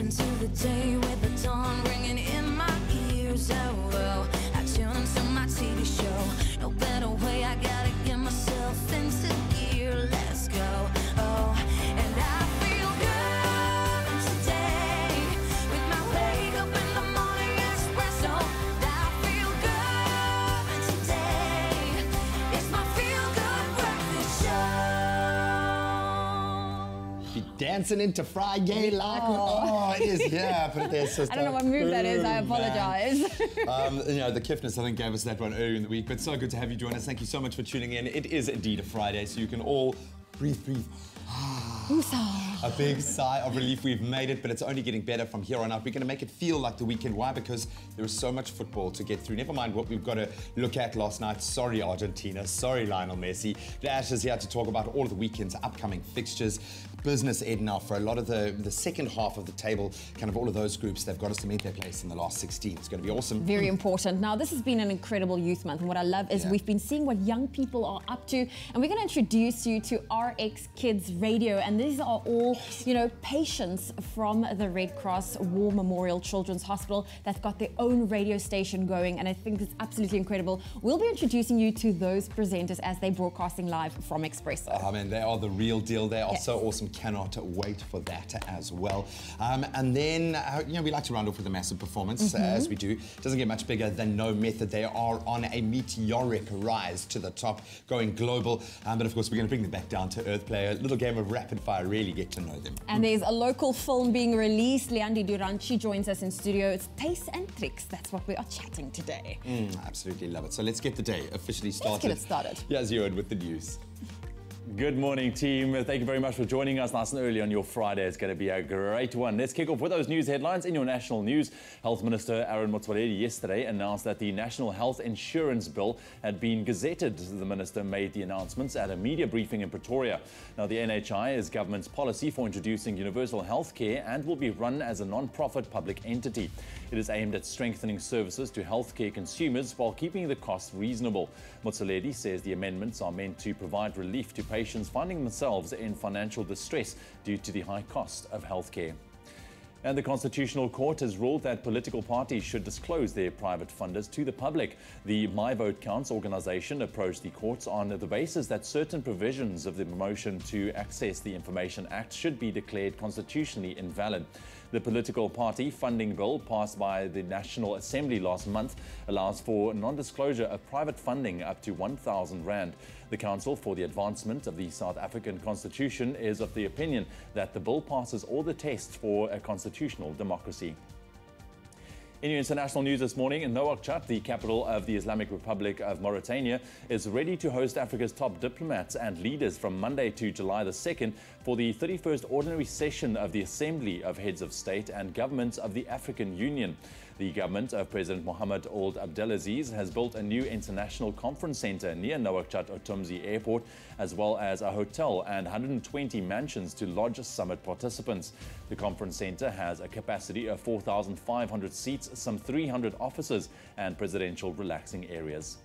into the day with the dawn ringing in my ears. Oh, well, I tune into my TV show. No better way, I gotta get myself into gear. Let's go. Oh, and I feel good today with my wake up in the morning espresso. I feel good today. It's my feel good breakfast show. You're dancing into Friday like it is. Yeah, put it there, sister. I don't know what move that is. I apologize. You know, the Kiffness, I think, gave us that one earlier in the week, but so good to have you join us. Thank you so much for tuning in. It is indeed a Friday, so you can all breathe. A big sigh of relief. We've made it, but it's only getting better from here on out. We're going to make it feel like the weekend. Why? Because there is so much football to get through. Never mind what we've got to look at last night. Sorry, Argentina. Sorry, Lionel Messi. Dash is here to talk about all of the weekend's upcoming fixtures. Business, Ed, now for a lot of the second half of the table, kind of all of those groups, they've got us to meet their place in the last 16. It's going to be awesome. Very important. Now, this has been an incredible youth month, and what I love is we've been seeing what young people are up to, and we're going to introduce you to RX Kids Radio, and these are all, you know, patients from the Red Cross War Memorial Children's Hospital that's got their own radio station going, and I think it's absolutely incredible. We'll be introducing you to those presenters as they're broadcasting live from Expresso. I mean, they are the real deal. They are so awesome. Cannot wait for that as well. And then, you know, we like to round off with a massive performance, as we do. Doesn't get much bigger than No Method. They are on a meteoric rise to the top, going global. But of course, we're going to bring them back down to earth, play a little game of rapid fire, really get to know them. And there's a local film being released. Leandi Duranchi joins us in studio. It's Tastes and Tricks. That's what we are chatting today. Absolutely love it. So let's get the day officially started. Let's get it started. Here's Ewan with the news. Good morning, team. Thank you very much for joining us nice and early on your Friday. It's going to be a great one. Let's kick off with those news headlines. In your national news, Health Minister Aaron Motsoaledi yesterday announced that the National Health Insurance Bill had been gazetted. The minister made the announcements at a media briefing in Pretoria. Now, the NHI is government's policy for introducing universal health care and will be run as a non-profit public entity. It is aimed at strengthening services to healthcare consumers while keeping the cost reasonable. Motsoaledi says the amendments are meant to provide relief to patients finding themselves in financial distress due to the high cost of healthcare. And the Constitutional Court has ruled that political parties should disclose their private funders to the public. The My Vote Counts organisation approached the courts on the basis that certain provisions of the motion to access the Information Act should be declared constitutionally invalid. The political party funding bill passed by the National Assembly last month allows for non-disclosure of private funding up to 1,000 rand. The Council for the Advancement of the South African Constitution is of the opinion that the bill passes all the tests for a constitutional democracy. In your international news this morning, Nouakchott, the capital of the Islamic Republic of Mauritania, is ready to host Africa's top diplomats and leaders from Monday to July the 2nd for the 31st Ordinary Session of the Assembly of Heads of State and Governments of the African Union. The government of President Mohamed Ould Abdelaziz has built a new international conference center near Nouakchott Otumzi Airport, as well as a hotel and 120 mansions to lodge summit participants. The conference center has a capacity of 4,500 seats, some 300 offices and presidential relaxing areas.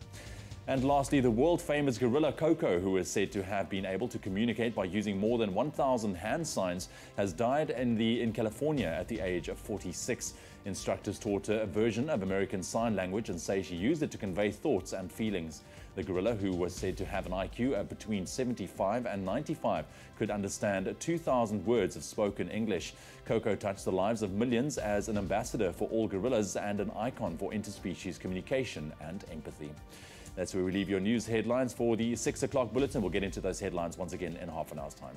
And lastly, the world-famous gorilla Coco, who is said to have been able to communicate by using more than 1,000 hand signs, has died in California at the age of 46. Instructors taught her a version of American Sign Language and say she used it to convey thoughts and feelings. The gorilla, who was said to have an IQ of between 75 and 95, could understand 2,000 words of spoken English. Coco touched the lives of millions as an ambassador for all gorillas and an icon for interspecies communication and empathy. That's where we leave your news headlines for the 6 o'clock bulletin. We'll get into those headlines once again in half an hour's time.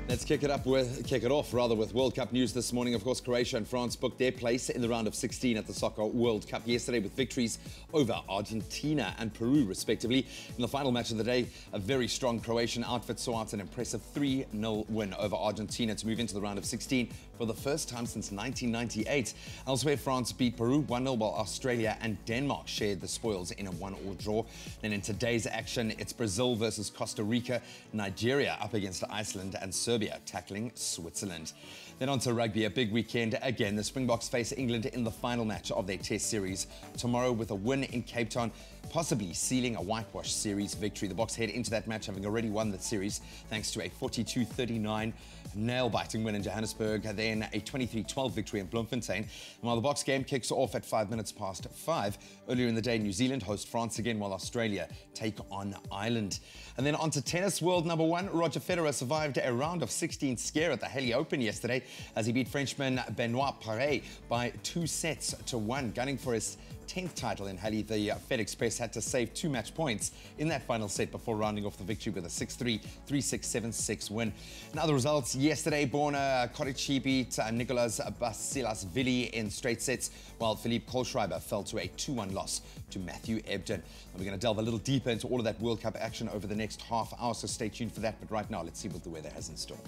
Let's kick it off with World Cup news this morning. Of course, Croatia and France booked their place in the round of 16 at the Soccer World Cup yesterday with victories over Argentina and Peru, respectively. In the final match of the day, a very strong Croatian outfit saw out an impressive 3-0 win over Argentina to move into the round of 16 for the first time since 1998. Elsewhere, France beat Peru 1-0, while Australia and Denmark shared the spoils in a 1-1 draw. Then in today's action, it's Brazil versus Costa Rica, Nigeria up against Iceland, and Serbia Serbia tackling Switzerland. Then on to rugby, a big weekend again. The Springboks face England in the final match of their Test series tomorrow with a win in Cape Town, possibly sealing a whitewash series victory. The Boks head into that match having already won the series thanks to a 42-39 nail-biting win in Johannesburg, then a 23-12 victory in Bloemfontein. And while the Boks game kicks off at 5 minutes past 5, earlier in the day, New Zealand host France again, while Australia take on Ireland. And then on to tennis. World number one, Roger Federer survived a round of 16 scare at the Halle Open yesterday as he beat Frenchman Benoit Paire by 2-1, gunning for his 10th title in Halle. The Fed Express had to save 2 match points in that final set before rounding off the victory with a 6-3, 3-6, 7-6 win. And other results yesterday, Borna Corici beat Nicolas Basilashvili in straight sets, while Philippe Kohlschreiber fell to a 2-1 loss to Matthew Ebden. And we're going to delve a little deeper into all of that World Cup action over the next half hour, so stay tuned for that. But right now, let's see what the weather has in store.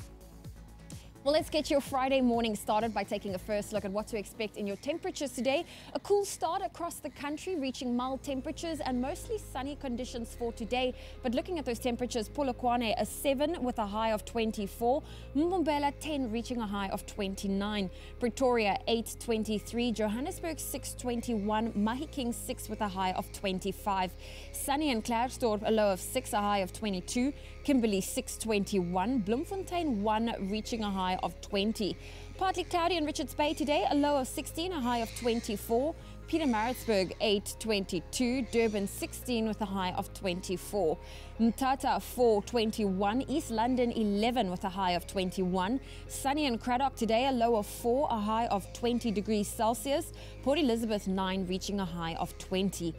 Well, let's get your Friday morning started by taking a first look at what to expect in your temperatures today. A cool start across the country, reaching mild temperatures and mostly sunny conditions for today. But looking at those temperatures, Polokwane a 7 with a high of 24, Mbombela 10 reaching a high of 29, Pretoria 8-23, Johannesburg 6-21, Mahikeng 6 with a high of 25, sunny in Klerksdorp a low of 6, a high of 22, Kimberley 6-21, Bloemfontein 1 reaching a high of 20. Partly cloudy in Richards Bay today, a low of 16, a high of 24. Pietermaritzburg 8-22, Durban 16 with a high of 24. Mthatha 4-21, East London 11 with a high of 21. Sunny in Cradock today, a low of 4, a high of 20 degrees Celsius. Port Elizabeth 9 reaching a high of 20.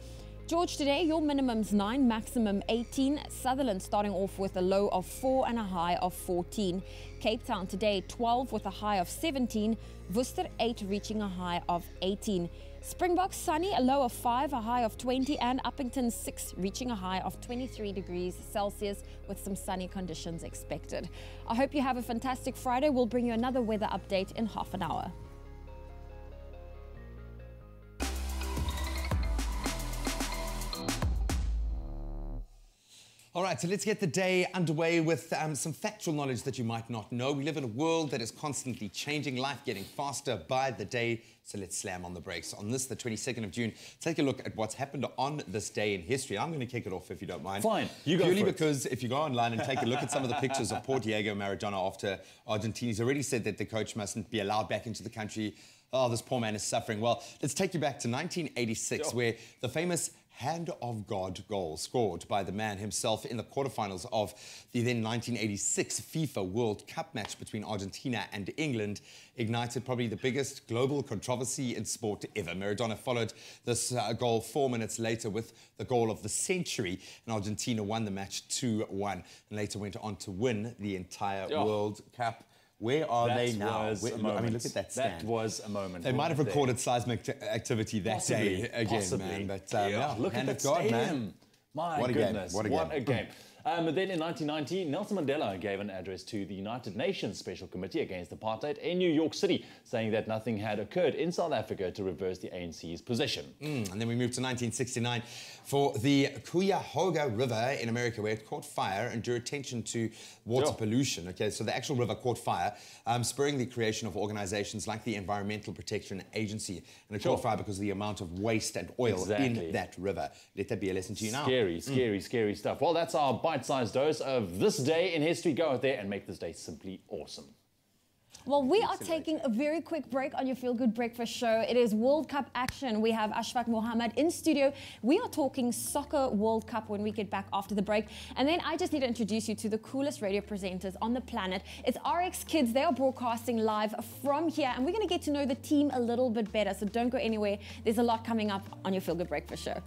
George, today your minimum's 9, maximum 18. Sutherland starting off with a low of 4 and a high of 14. Cape Town today 12 with a high of 17. Worcester 8 reaching a high of 18. Springbok sunny, a low of 5, a high of 20. And Uppington 6 reaching a high of 23 degrees Celsius with some sunny conditions expected. I hope you have a fantastic Friday. We'll bring you another weather update in half an hour. All right, so let's get the day underway with some factual knowledge that you might not know. We live in a world that is constantly changing, life getting faster by the day, so let's slam on the brakes. On this, the 22nd of June, take a look at what's happened on this day in history. I'm going to kick it off if you don't mind. Fine, you go Purely for it. because if you go online and take a look at some of the pictures of poor Diego Maradona after Argentina, he's already said that the coach mustn't be allowed back into the country. Oh, this poor man is suffering. Well, let's take you back to 1986, where the famous Hand of God goal scored by the man himself in the quarterfinals of the then 1986 FIFA World Cup match between Argentina and England ignited probably the biggest global controversy in sport ever. Maradona followed this goal 4 minutes later with the goal of the century, and Argentina won the match 2-1 and later went on to win the entire World Cup. Where are they now? I mean, look at that stand. That was a moment. They might have recorded seismic activity that day again, man. But yeah, look hand at of that God, stadium. man. My What a goodness, game. what a game. Then in 1990, Nelson Mandela gave an address to the United Nations Special Committee Against Apartheid in New York City, saying that nothing had occurred in South Africa to reverse the ANC's position. And then we moved to 1969 for the Cuyahoga River in America, where it caught fire and drew attention to water pollution. Okay, so the actual river caught fire, spurring the creation of organizations like the Environmental Protection Agency. And it caught fire because of the amount of waste and oil in that river. Let that be a lesson to you now. Scary stuff. Well, that's our bite-sized dose of this day in history. Go out there and make this day simply awesome. Well, we are taking a very quick break on your Feel Good Breakfast show. It is World Cup action. We have Ashfaq Mohammed in studio. We are talking soccer World Cup when we get back after the break. And then I just need to introduce you to the coolest radio presenters on the planet. It's RX Kids. They are broadcasting live from here. And we're going to get to know the team a little bit better. So don't go anywhere. There's a lot coming up on your Feel Good Breakfast show.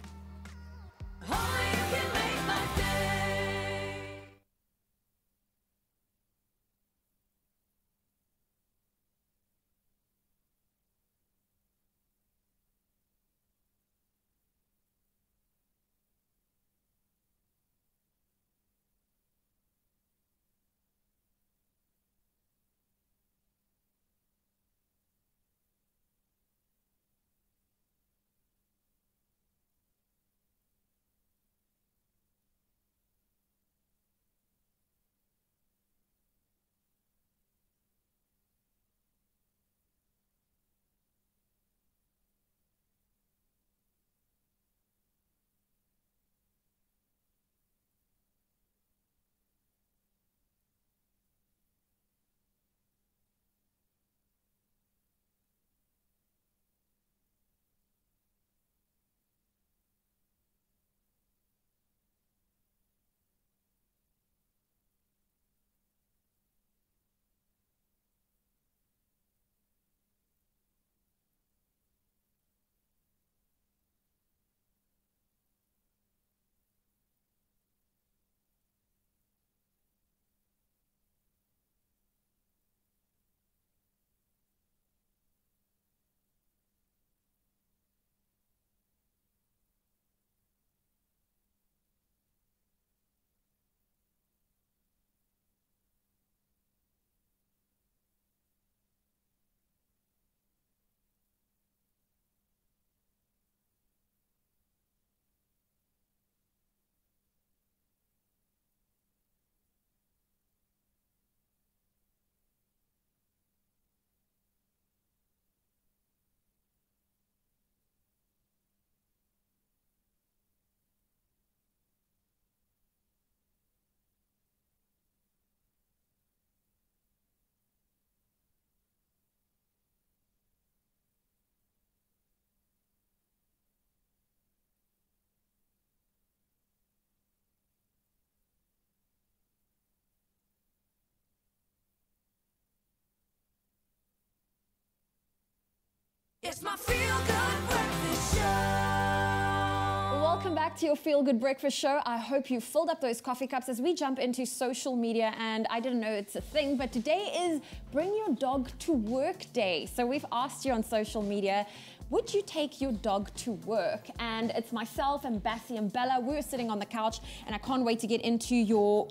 It's my feel-good breakfast show. Welcome back to your Feel Good Breakfast Show. I hope you filled up those coffee cups as we jump into social media. And I didn't know it's a thing, but today is Bring Your Dog to Work Day. So we've asked you on social media, would you take your dog to work? And it's myself and Bassie and Bella. We're sitting on the couch, and I can't wait to get into your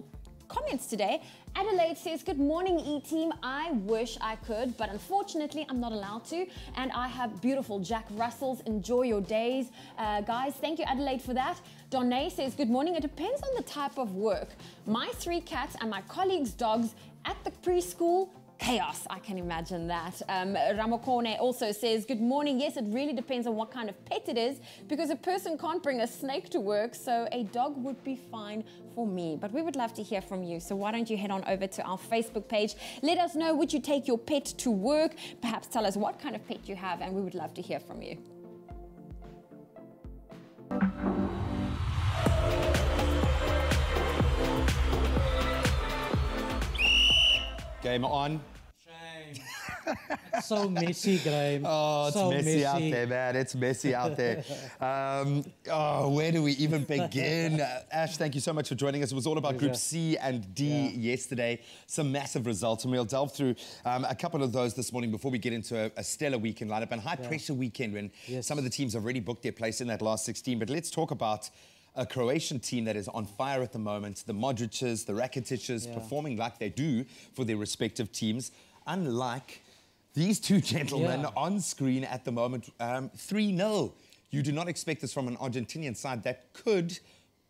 comments today. Adelaide says, good morning, E-Team. I wish I could, but unfortunately, I'm not allowed to. And I have beautiful Jack Russells. Enjoy your days. Guys, thank you, Adelaide, for that. Donay says, good morning. It depends on the type of work. My 3 cats and my colleagues' dogs at the preschool, chaos, I can imagine that. Ramokone also says, good morning. Yes, it really depends on what kind of pet it is, because a person can't bring a snake to work, so a dog would be fine for me. But we would love to hear from you, so why don't you head on over to our Facebook page. Let us know, would you take your pet to work? Perhaps tell us what kind of pet you have, and we would love to hear from you. Game on. Shame. It's so messy, Graham. Oh, it's so messy out there, man. It's messy out there. Where do we even begin? Ash, thank you so much for joining us. It was all about Group C and D yesterday. Some massive results, and we'll delve through a couple of those this morning before we get into a stellar weekend lineup and high-pressure weekend when some of the teams have already booked their place in that last 16. But let's talk about a Croatian team that is on fire at the moment. The Modric's, the Rakitić's performing like they do for their respective teams. Unlike these two gentlemen on screen at the moment, 3-0. You do not expect this from an Argentinian side that could,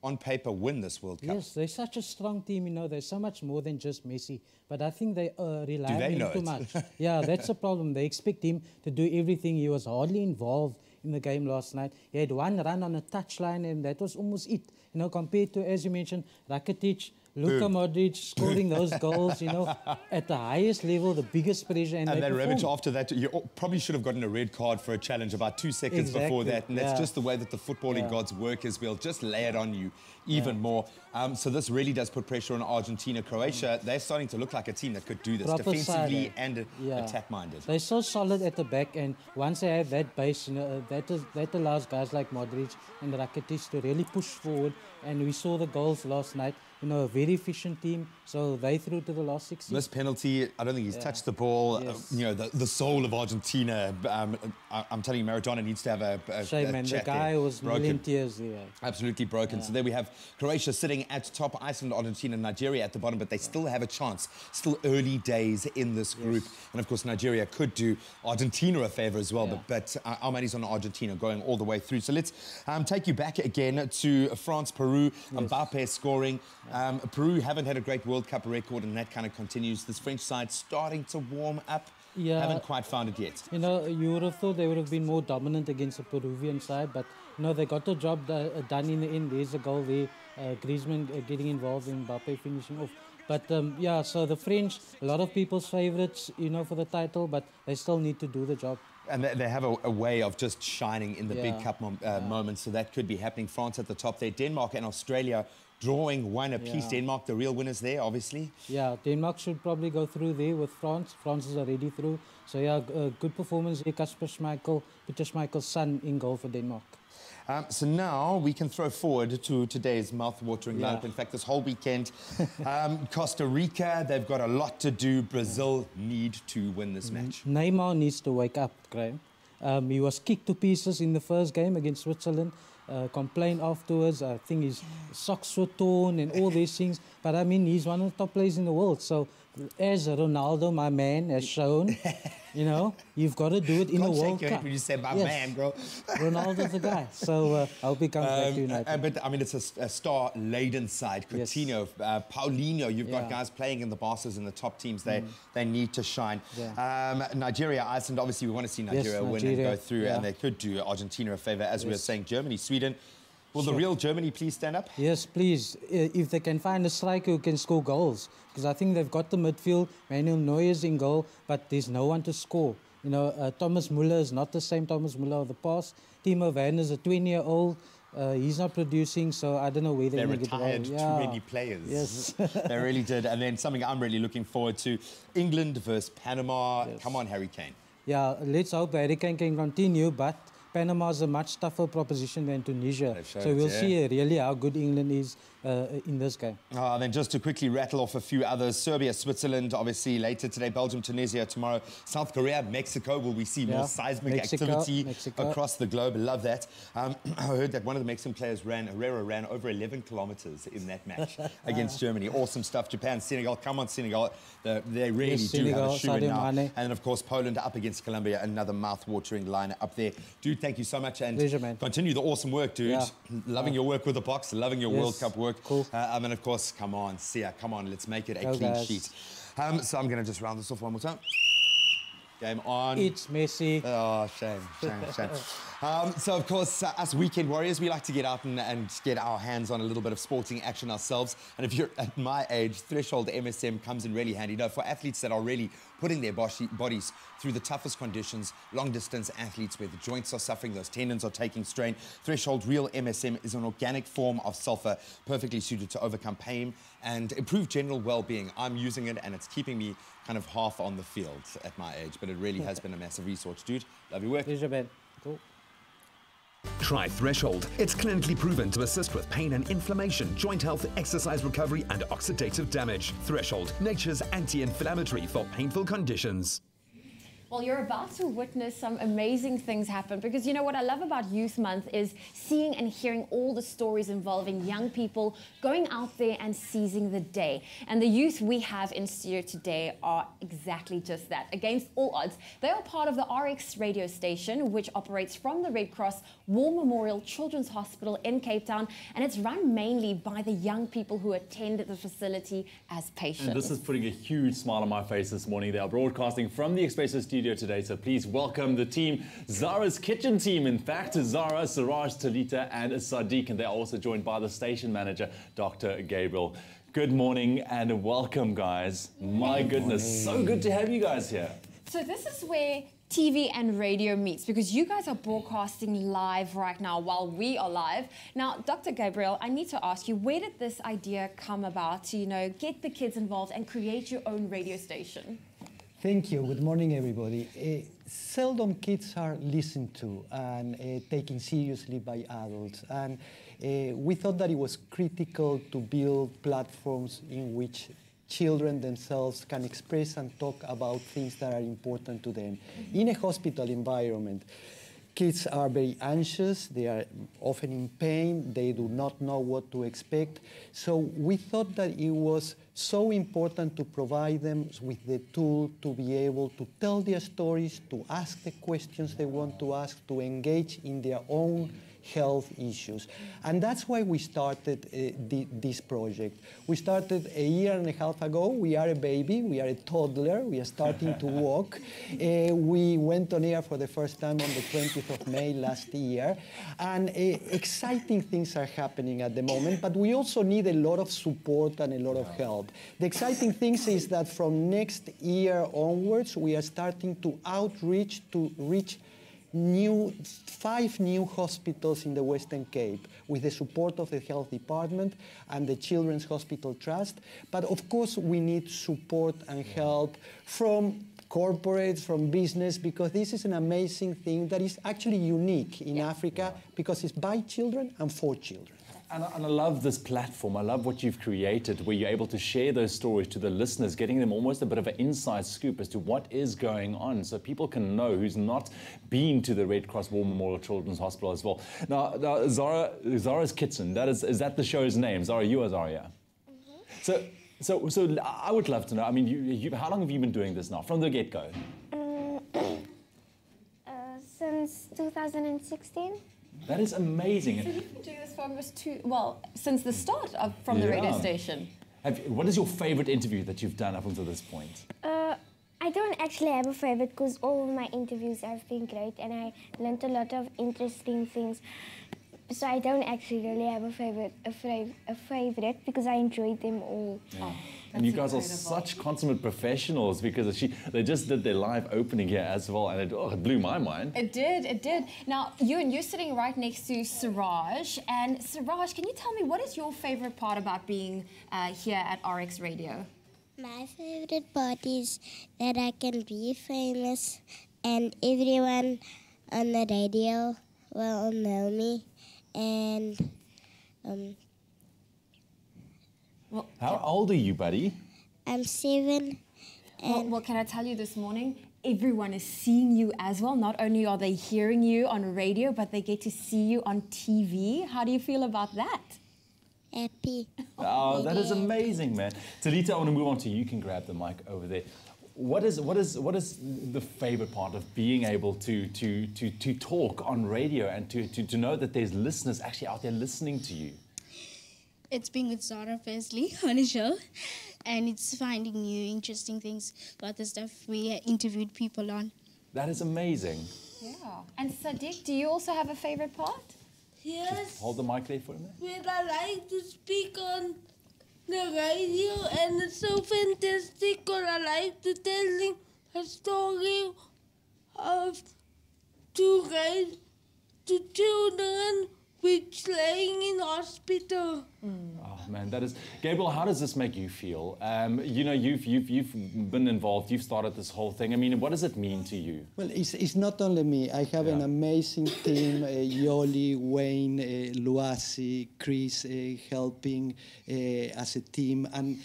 on paper, win this World Cup. Yes, they're such a strong team, you know, they're so much more than just Messi. But I think they rely on him too much. Yeah, that's a problem. They expect him to do everything. He was hardly involved in the game last night. He had 1 run on a touchline, and that was almost it. You know, compared to, as you mentioned, Rakitic, Luka Modric scoring those goals, you know, at the highest level, the biggest pressure. And then Rebic after that, you probably should have gotten a red card for a challenge about 2 seconds before that. And that's just the way that the footballing gods work as well. Just lay it on you even more. So this really does put pressure on Argentina. Croatia, they're starting to look like a team that could do this defensively and attack-minded. They're so solid at the back, and once they have that base, you know, that allows guys like Modric and Rakitic to really push forward. And we saw the goals last night. You know, a very efficient team, so they through to the last 16. Missed penalty, I don't think he's touched the ball. You know, the soul of Argentina. I'm telling you, Maradona needs to have a shame, man. The guy was million tears there. Absolutely broken. So there we have Croatia sitting at top, Iceland, Argentina, Nigeria at the bottom, but they still have a chance. Still early days in this group. And of course, Nigeria could do Argentina a favor as well, but our money's on Argentina going all the way through. So let's take you back again to France, Peru, Mbappe scoring. Peru haven't had a great World Cup record, and that kind of continues. This French side starting to warm up. Haven't quite found it yet. You know, you would have thought they would have been more dominant against the Peruvian side, but you know, they got the job done in the end. There's a goal there. Griezmann getting involved in Mbappe finishing off. But so the French, a lot of people's favourites, you know, for the title, but they still need to do the job. And they have a way of just shining in the big cup moments, so that could be happening. France at the top there. Denmark and Australia drawing 1 apiece. Denmark, the real winners there, obviously. Yeah, Denmark should probably go through there with France. France is already through. So, good performance there. Kasper Schmeichel, Peter Schmeichel's son in goal for Denmark. So now we can throw forward to today's mouth-watering lineup. In fact, this whole weekend, Costa Rica, they've got a lot to do. Brazil need to win this match. Neymar needs to wake up, Graham. He was kicked to pieces in the first game against Switzerland. Complained afterwards. I think his socks were torn and all these things. But I mean, he's one of the top players in the world. So, as Ronaldo, my man, has shown, you know, you've got to do it in a World Cup. When you say my man, bro. Ronaldo's the guy. So I hope he comes back to United. But I mean, it's a star-laden side. Coutinho, Paulinho. You've got guys playing in the Barças and the top teams. They need to shine. Nigeria, Iceland. Obviously, we want to see Nigeria win and go through, and they could do Argentina a favor, as we were saying. Germany, Sweden. Will the real Germany please stand up? Yes, please. If they can find a striker who can score goals. Because I think they've got the midfield. Manuel Neuer's in goal, but there's no one to score. You know, Thomas Müller is not the same Thomas Müller of the past. Timo Werner's a 20-year-old. He's not producing, so I don't know where they're going to get the retired too many players. Yes. They really did. And then something I'm really looking forward to, England versus Panama. Come on, Harry Kane. yeah, let's hope the hurricane can continue, but Panama is a much tougher proposition than Tunisia. So we'll see really how good England is in this game. Then just to quickly rattle off a few others. Serbia, Switzerland, obviously later today. Belgium, Tunisia tomorrow. South Korea, Mexico. Will we see more seismic activity across the globe? Love that. I heard that one of the Mexican players, Herrera, ran over 11 kilometers in that match against Germany. Awesome stuff. Japan, Senegal. Come on, Senegal. They really do have a shoe in now. And then, of course, Poland up against Colombia. Another mouth-watering line up there. Dude, thank you so much. And pleasure, continue the awesome work, dude. Loving your work with the box. Loving your World Cup work. Cool. And then, of course, come on, Sia, come on, let's make it a clean sheet. So I'm going to just round this off one more time. Game on. It's Messi. Oh, shame. So, of course, us weekend warriors, we like to get out and get our hands on a little bit of sporting action ourselves. And if you're at my age, Threshold MSM comes in really handy. For athletes that are really putting their bodies through the toughest conditions, long-distance athletes where the joints are suffering, those tendons are taking strain, Threshold Real MSM is an organic form of sulfur, perfectly suited to overcome pain and improve general well-being. I'm using it, and it's keeping me kind of half on the field at my age, but it really has been a massive resource, dude. Love your work. Pleasure, man. Cool. Try Threshold. It's clinically proven to assist with pain and inflammation, joint health, exercise recovery, and oxidative damage. Threshold, nature's anti-inflammatory for painful conditions. Well, you're about to witness some amazing things happen, because you know what I love about Youth Month is seeing and hearing all the stories involving young people going out there and seizing the day. And the youth we have in studio today are exactly just that. Against all odds, they are part of the RX radio station, which operates from the Red Cross War Memorial Children's Hospital in Cape Town, and it's run mainly by the young people who attend the facility as patients. And this is putting a huge smile on my face this morning. They are broadcasting from the Expresso studio today, so please welcome the team, Zara's Kitchen team. In fact, Zara, Siraj, Talita and Sadiq, and they're also joined by the station manager, Dr. Gabriel. Good morning and welcome, guys. My goodness, so good to have you guys here. So this is where TV and radio meets, because you guys are broadcasting live right now while we are live. Now, Dr. Gabriel, I need to ask you, where did this idea come about to, get the kids involved and create your own radio station? Thank you. Good morning, everybody. Seldom kids are listened to and taken seriously by adults. And we thought that it was critical to build platforms in which children themselves can express and talk about things that are important to them. In a hospital environment, kids are very anxious, they are often in pain, they do not know what to expect. So we thought that it was so important to provide them with the tool to be able to tell their stories, to ask the questions they want to ask, to engage in their own health issues. And that's why we started this project. We started a year and a half ago. We are a baby, we are a toddler, we are starting to walk. We went on air for the first time on the 20th of May last year. And exciting things are happening at the moment, but we also need a lot of support and a lot of help. The exciting thing is that from next year onwards, we are starting to outreach to reach 5 new hospitals in the Western Cape with the support of the Health Department and the Children's Hospital Trust. But of course, we need support and help from corporates, from business, because this is an amazing thing that is actually unique in Africa because it's by children and for children. And I love this platform. I love what you've created, where you're able to share those stories to the listeners, getting them almost a bit of an inside scoop as to what is going on, so people can know who's not been to the Red Cross War Memorial Children's Hospital as well. Now Zara's Kitchen, is that the show's name? Zara, you are Zara, yeah? Mm-hmm. So I would love to know, I mean, how long have you been doing this now, from the get-go? Since 2016. That is amazing. So you've been doing this for almost since the start from the radio station. What is your favorite interview that you've done up until this point? I don't actually have a favorite because all of my interviews have been great and I learned a lot of interesting things. So I don't actually really have a favorite because I enjoyed them all. Yeah. And you guys are such consummate professionals, because they just did their live opening here as well, and it blew my mind. It did. Now, you're sitting right next to Siraj, and Siraj, can you tell me what is your favorite part about being here at RX Radio? My favorite part is that I can be famous and everyone on the radio will know me. And How old are you, buddy? I'm 7. Well, can I tell you this morning, everyone is seeing you as well. Not only are they hearing you on radio, but they get to see you on TV. How do you feel about that? Happy. Oh, that is amazing, man. Talita, I want to move on to you. You can grab the mic over there. What is the favorite part of being able to talk on radio and to know that there's listeners actually out there listening to you? It's being with Zara firstly on a show, and it's finding new interesting things about the stuff we interviewed people on. That is amazing. Yeah. And Sadiq, do you also have a favorite part? Yes. Hold the mic there for a minute. When I like to speak on the radio, and it's so fantastic because I like to telling a story of 2 guys, 2 children which laying in hospital. Oh man, that is Gabriel. How does this make you feel? You know, you've been involved. You've started this whole thing. I mean, what does it mean to you? Well, it's not only me. I have an amazing team: Yoli, Wayne, Luasi, Chris, helping as a team. And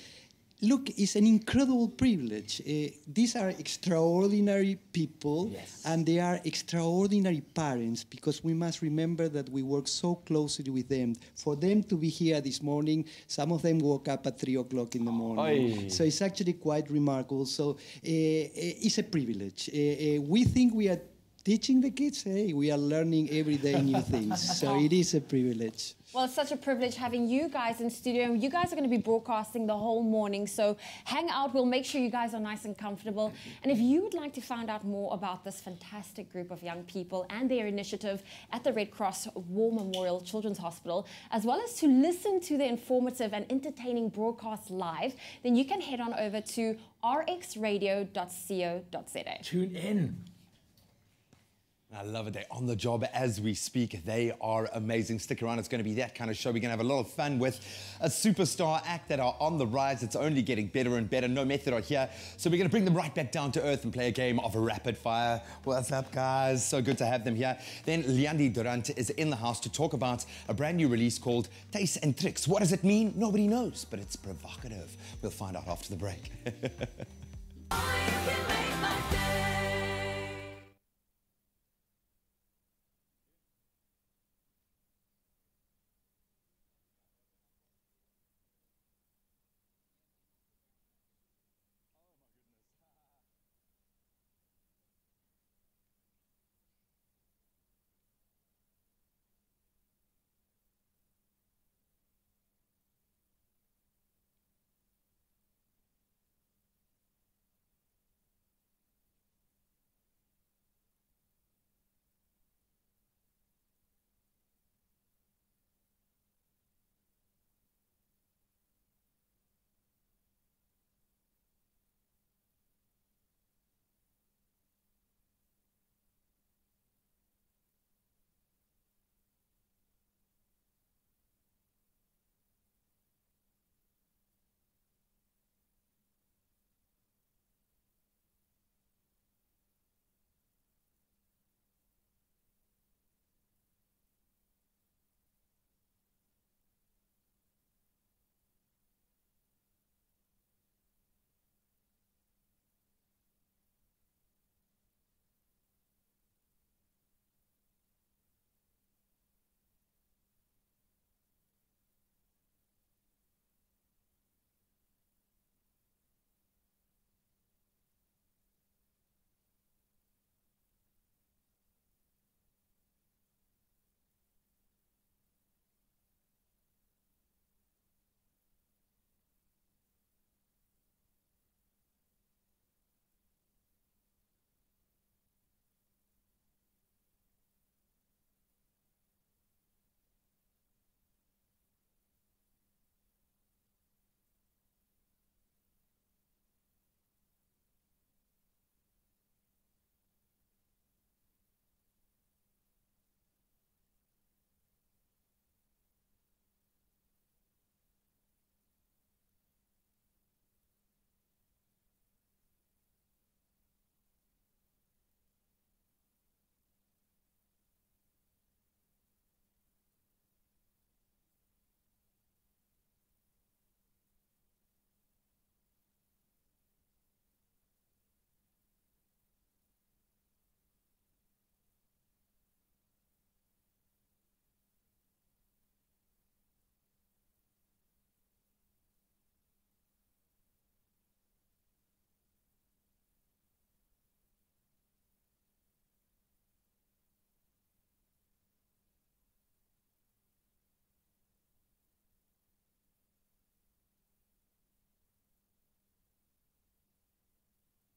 look, it's an incredible privilege. These are extraordinary people, and they are extraordinary parents, because we must remember that we work so closely with them. For them to be here this morning, some of them woke up at 3 o'clock in the morning. So it's actually quite remarkable. So it's a privilege. We think we are teaching the kids. Hey, we are learning every day new things. So it is a privilege. Well, it's such a privilege having you guys in studio. You guys are going to be broadcasting the whole morning, so hang out. We'll make sure you guys are nice and comfortable. And if you would like to find out more about this fantastic group of young people and their initiative at the Red Cross War Memorial Children's Hospital, as well as to listen to the informative and entertaining broadcast live, then you can head on over to rxradio.co.za. Tune in. I love it. They're on the job as we speak. They are amazing. Stick around. It's going to be that kind of show. We're going to have a lot of fun with a superstar act that are on the rise. It's only getting better and better. No Method are here. So we're going to bring them right back down to earth and play a game of rapid fire. What's up, guys? So good to have them here. Then Liandi Durant is in the house to talk about a brand new release called Taste and Tricks. What does it mean? Nobody knows, but it's provocative. We'll find out after the break.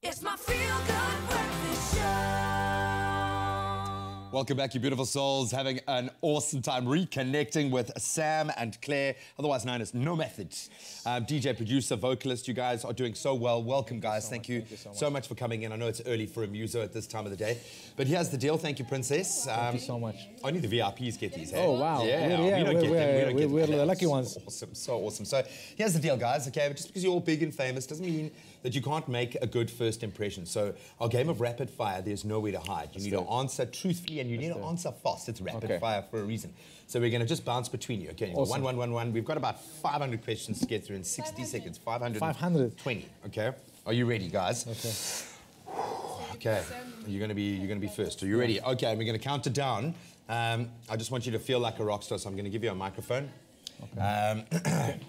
It's my feel-good breakfast show. Welcome back, you beautiful souls. Having an awesome time reconnecting with Sam and Claire, otherwise known as No Methods. DJ, producer, vocalist, you guys are doing so well. Welcome, guys. Thank you so much for coming in. I know it's early for a muso at this time of the day, but here's the deal. Thank you, Princess. Thank you so much. Only the VIPs get these. Hey? Oh, wow. Yeah, we don't get them. We're the lucky ones. Awesome, so awesome. So here's the deal, guys. Okay, but just because you're all big and famous doesn't mean that you can't make a good first impression. So our game of rapid fire, there's nowhere to hide. You need to answer truthfully and you need to answer fast. It's rapid fire for a reason. So we're going to just bounce between you. Okay, awesome. 1, 1, 1, 1. We've got about 500 questions to get through in 60 seconds. 520. Okay. Are you ready, guys? Okay. Okay. You're going to be first. Are you ready? Okay. We're going to count it down. I just want you to feel like a rock star. So I'm going to give you a microphone. Okay.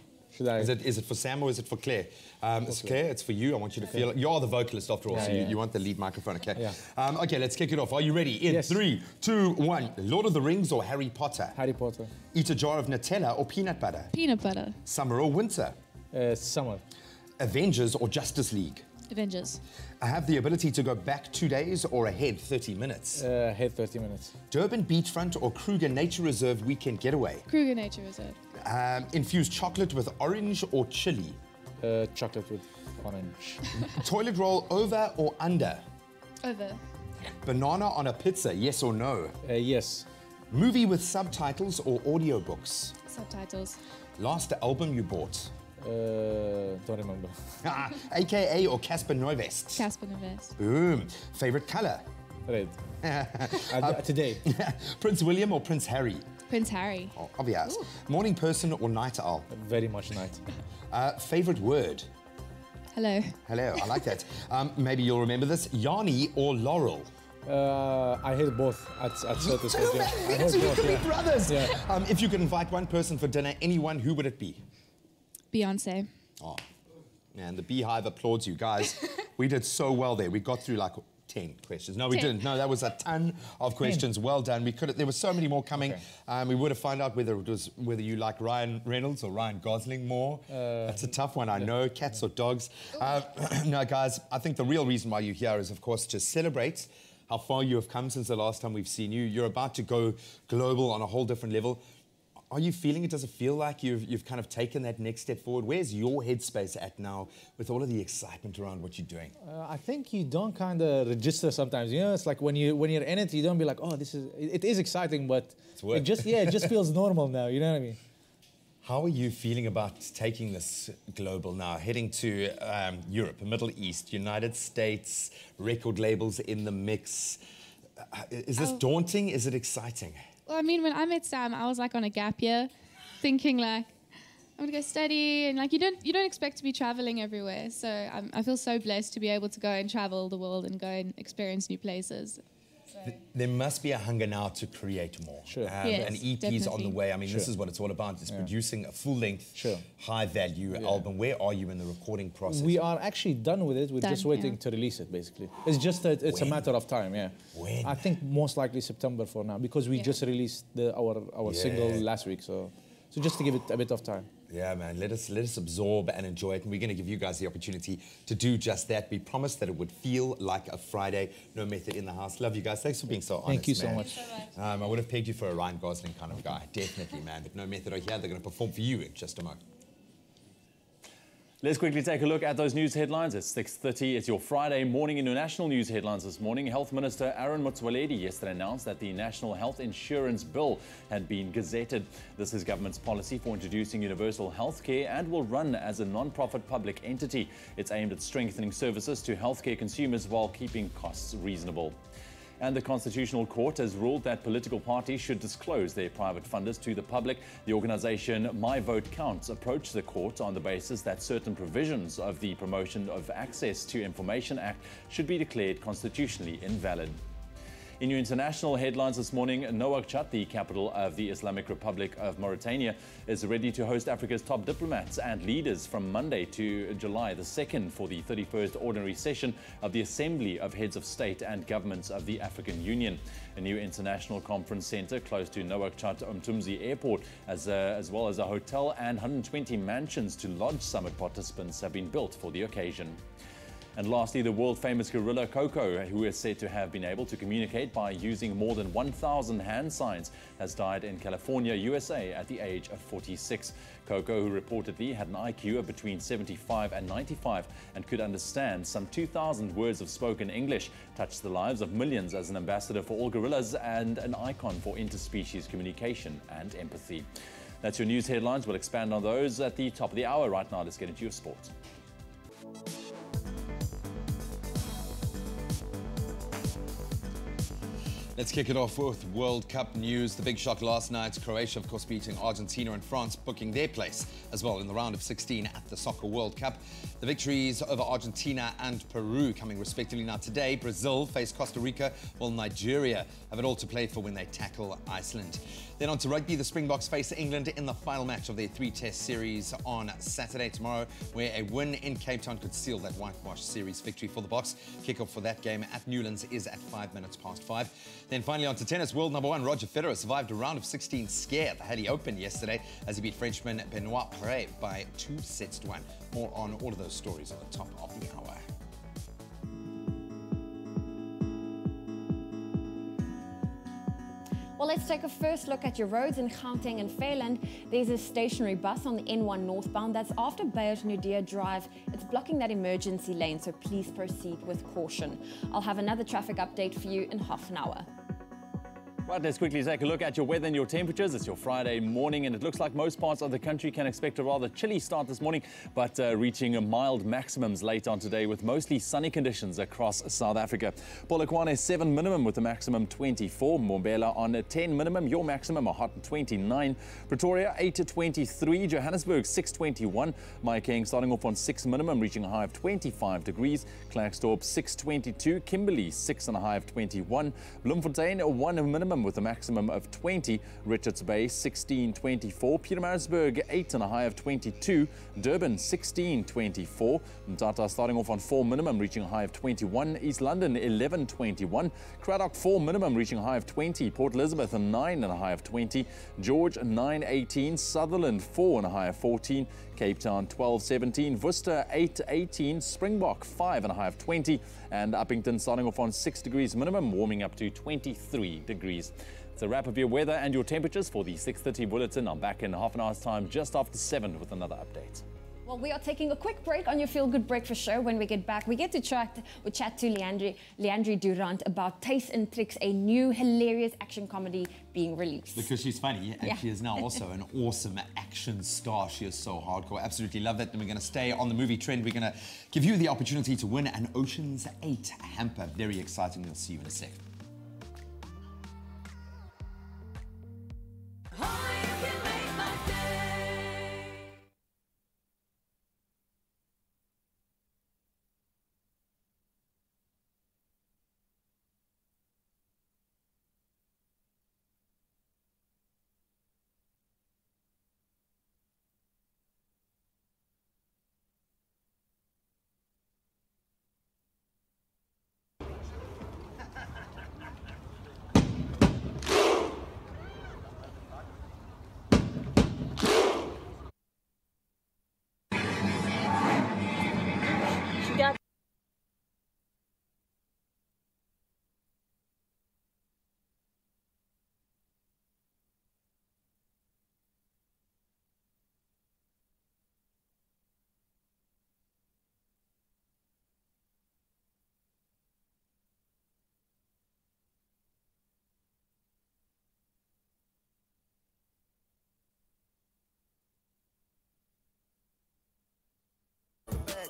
Is it for Sam or is it for Claire? It's Claire, it's for you. I want you to feel it. You are the vocalist after all, so you want the lead microphone, okay? Yeah. Okay, let's kick it off. Are you ready? In 3, 2, 1. Lord of the Rings or Harry Potter? Harry Potter. Eat a jar of Nutella or peanut butter? Peanut butter. Summer or winter? Summer. Avengers or Justice League? Avengers. I have the ability to go back 2 days or ahead 30 minutes? Ahead 30 minutes. Durban Beachfront or Kruger Nature Reserve weekend getaway? Kruger Nature Reserve. Infused chocolate with orange or chili? Chocolate with orange. Toilet roll over or under? Over. Banana on a pizza, yes or no? Yes. Movie with subtitles or audiobooks? Subtitles. Last album you bought? Don't remember. AKA or Casper Novest? Casper Novest. Boom. Favorite color? Red. Today. Prince William or Prince Harry? Prince Harry. Oh, obvious. Ooh. Morning person or night owl? Very much night. Favorite word? Hello. Hello, I like that. Maybe you'll remember this. Yanni or Laurel? I hate both at certain stages. Yeah. I hate both, yeah. Brothers. Yeah. If you could invite one person for dinner, anyone, who would it be? Beyonce. Oh, man, the Beehive applauds you guys. We did so well there. We got through like 10 questions. No, we didn't. No, that was a ton of questions. 10. Well done. We could. There were so many more coming. Okay. We would have found out whether you like Ryan Reynolds or Ryan Gosling more. That's a tough one, I know. Cats or dogs. No, guys, I think the real reason why you're here is, of course, to celebrate how far you have come since the last time we've seen you. You're about to go global on a whole different level. Are you feeling it? Does it feel like you've kind of taken that next step forward? Where's your headspace at now with all of the excitement around what you're doing? I think you don't kind of register sometimes. You know, it's like when you're in it, you don't be like, oh, it is exciting, but it just feels normal now. You know what I mean? How are you feeling about taking this global now, heading to Europe, Middle East, United States, record labels in the mix? Is this daunting? Is it exciting? Well, I mean, when I met Sam, I was like on a gap year, thinking like, I'm gonna go study, and like you don't expect to be traveling everywhere. So I feel so blessed to be able to go and travel the world and go and experience new places. There must be a hunger now to create more. Sure. Yes, and EP's definitely. on the way. I mean, this is what it's all about. It's producing a full-length, high-value album. Where are you in the recording process? We are actually done with it. We're just waiting to release it, basically. It's just that it's a matter of time, When? I think most likely September for now, because we just released our single last week. So just to give it a bit of time. Yeah, man, let us absorb and enjoy it. And we're going to give you guys the opportunity to do just that. We promised that it would feel like a Friday. No Method in the house. Love you guys. Thanks for being so honest, Thank you so much. I would have pegged you for a Ryan Gosling kind of guy. Definitely, man. But No Method are here. They're going to perform for you in just a moment. Let's quickly take a look at those news headlines. It's 6:30. It's your Friday morning international news headlines this morning. Health Minister Aaron Motsoaledi yesterday announced that the National Health Insurance Bill had been gazetted. This is government's policy for introducing universal health care and will run as a non-profit public entity. It's aimed at strengthening services to healthcare consumers while keeping costs reasonable. And the Constitutional Court has ruled that political parties should disclose their private funders to the public. The organisation My Vote Counts approached the court on the basis that certain provisions of the Promotion of Access to Information Act should be declared constitutionally invalid. In your international headlines this morning, Nouakchott, the capital of the Islamic Republic of Mauritania, is ready to host Africa's top diplomats and leaders from Monday to July the 2nd for the 31st ordinary session of the Assembly of Heads of State and Governments of the African Union. A new international conference centre close to Nouakchott Umtumzi Airport, as well as a hotel and 120 mansions to lodge summit participants have been built for the occasion. And lastly, the world-famous gorilla Coco, who is said to have been able to communicate by using more than 1,000 hand signs, has died in California, USA at the age of 46. Coco, who reportedly had an IQ of between 75 and 95 and could understand some 2,000 words of spoken English, touched the lives of millions as an ambassador for all gorillas and an icon for interspecies communication and empathy. That's your news headlines. We'll expand on those at the top of the hour. Right now, let's get into your sport. Let's kick it off with World Cup news. The big shock last night, Croatia, of course, beating Argentina and France, booking their place as well in the round of 16 at the Soccer World Cup. The victories over Argentina and Peru coming respectively. Now today, Brazil face Costa Rica, while Nigeria have it all to play for when they tackle Iceland. Then on to rugby, the Springboks face England in the final match of their 3-test series on Saturday tomorrow, where a win in Cape Town could seal that whitewash series victory for the Boks. Kickoff for that game at Newlands is at 5:05. Then finally on to tennis, world number 1 Roger Federer survived a round of 16 scare at the Halle Open yesterday as he beat Frenchman Benoit Paire by 2-1. More on all of those stories at the top of the hour. Well, let's take a first look at your roads in Gauteng and Vryland. There's a stationary bus on the N1 northbound that's after Bayers Nudea Drive. It's blocking that emergency lane, so please proceed with caution. I'll have another traffic update for you in half an hour. Right, let's quickly take a look at your weather and your temperatures. It's your Friday morning, and it looks like most parts of the country can expect a rather chilly start this morning, but reaching mild maximums late on today with mostly sunny conditions across South Africa. Polokwane 7 minimum with a maximum 24. Mbombela on a 10 minimum, your maximum a hot 29. Pretoria 8 to 23. Johannesburg 621. Mahikeng starting off on 6 minimum, reaching a high of 25 degrees. Klerksdorp 622. Kimberley 6 and a high of 21. Bloemfontein 1 minimum with a maximum of 20. Richards Bay 1624. Pietermaritzburg 8 and a high of 22. Durban 1624. Mthatha starting off on 4 minimum, reaching a high of 21. East London 1121. Cradock 4 minimum, reaching a high of 20. Port Elizabeth 9 and a high of 20. George 918. Sutherland 4 and a high of 14. Cape Town 1217. Worcester 818. Springbok 5 and a high of 20. And Uppington starting off on 6 degrees minimum, warming up to 23 degrees. It's a wrap of your weather and your temperatures for the 6:30 bulletin. I'm back in half an hour's time, just after 7, with another update. Well, we are taking a quick break on your Feel Good Breakfast show. When we get back, we get to chat to Leandri Durant about Taste and Tricks, a new hilarious action comedy being released. Because she's funny, and she is now also an awesome action star. She is so hardcore. Absolutely love it. And we're going to stay on the movie trend. We're going to give you the opportunity to win an Ocean's 8 hamper. Very exciting. We'll see you in a sec.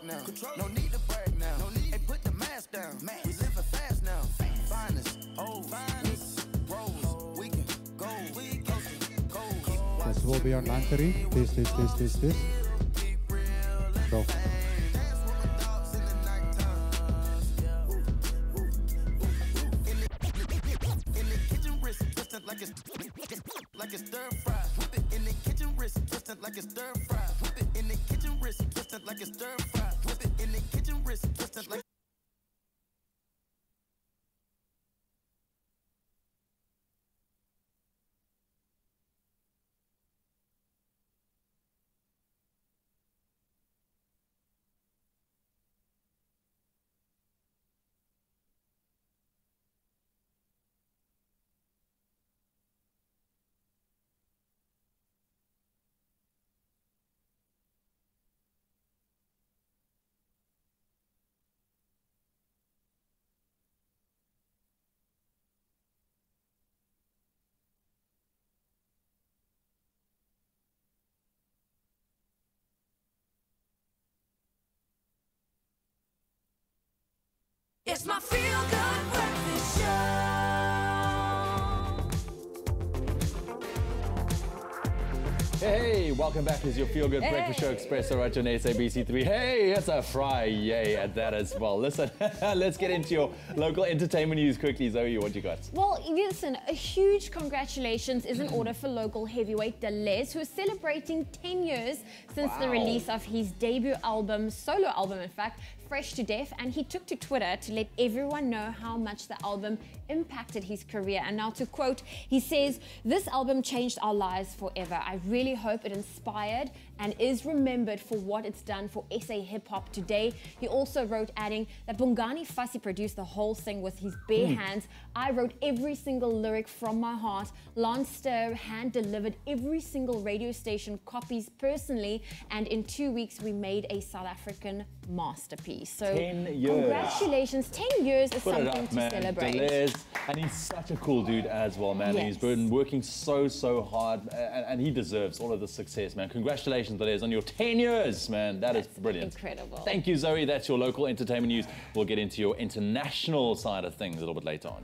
Now. No need to brag now. No need. Hey, put the mask down. We living fast now. Finest, rose, we can go. This will be on line 3. This. Go. Like a stir fry. Whip it in the kitchen, wrist twisted like a stir fry. Whip it in the kitchen, wrist twisted like a stir fry. Whip it in the kitchen, wrist twisted like. It's my feel-good breakfast show. Hey, welcome back to your Feel Good Breakfast Show, Expresso, right on SABC3. Hey, it's a Friday at that as well. Listen, let's get into your local entertainment news quickly. Zoe, what you got? Well, listen, a huge congratulations is in order for local heavyweight Deleuze, who is celebrating 10 years since the release of his debut album, solo album in fact, Fresh to Death, and he took to Twitter to let everyone know how much the album impacted his career. And now to quote, he says, "This album changed our lives forever. I really hope it inspired and is remembered for what it's done for SA hip-hop today." He also wrote, adding that Bongani Fassi produced the whole thing with his bare hands. "I wrote every single lyric from my heart. Lance Stir hand-delivered every single radio station copies personally, and in 2 weeks we made a South African masterpiece." So 10 years. Congratulations, 10 years is Put it something up, to man. celebrate. Deleuze, and he's such a cool dude as well, man. Yes. He's been working so hard, and he deserves all of the success, man. Congratulations, Deleuze, on your 10 years, man. That's brilliant. Incredible. Thank you, Zoe. That's your local entertainment news. We'll get into your international side of things a little bit later on.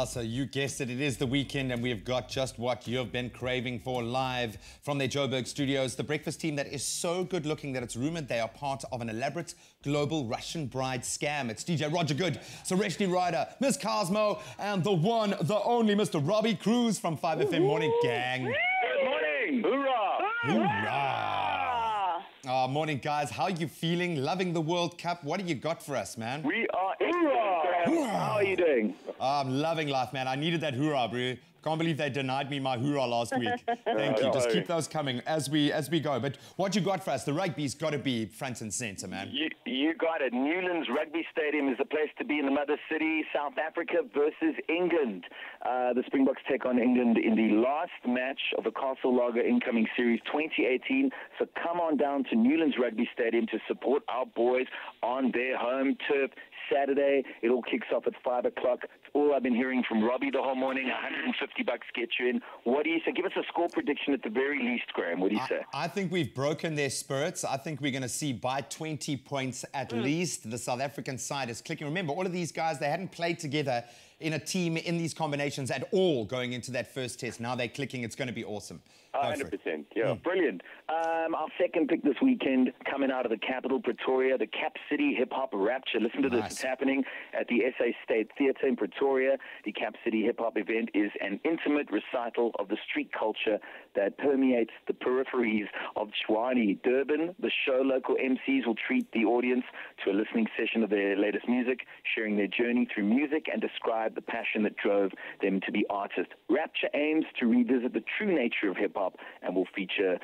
So you guessed it, it is the weekend and we've got just what you've been craving for live from their Joburg studios. The breakfast team that is so good looking that it's rumored they are part of an elaborate global Russian bride scam. It's DJ Roger Good, Sareshni Ryder, Miss Cosmo, and the one, the only Mr. Robbie Cruz from 5FM Morning Gang. Good morning! Hoorah! Hoorah! Morning, guys. How are you feeling? Loving the World Cup? What do you got for us, man? We are excellent. How are you doing? I'm loving life, man. I needed that hoorah, bro. Can't believe they denied me my hoorah last week. Thank you. Just keep those coming as we go. But what you got for us? The rugby's got to be front and center, man. You got it. Newlands Rugby Stadium is the place to be in the mother city. South Africa versus England. The Springboks take on England in the last match of the Castle Lager Incoming Series 2018. So come on down to Newlands Rugby Stadium to support our boys on their home turf. Saturday, it all kicks off at 5 o'clock. It's all I've been hearing from Robbie the whole morning. $150 get you in. What do you say? Give us a score prediction at the very least, Graham. What do you say? I think we've broken their spirits. I think we're going to see by 20 points at least. The South African side is clicking. Remember, all of these guys, they hadn't played together in a team in these combinations at all going into that first test. Now they're clicking. It's going to be awesome. 100%. Yeah, brilliant. Our second pick this weekend, coming out of the capital, Pretoria, the Cap City Hip Hop Rapture. Listen to this. It's happening at the SA State Theatre in Pretoria. The Cap City Hip Hop event is an intimate recital of the street culture that permeates the peripheries of Tshwane. Durban, the show local MCs will treat the audience to a listening session of their latest music, sharing their journey through music and describe the passion that drove them to be artists. Rapture aims to revisit the true nature of hip-hop and will feature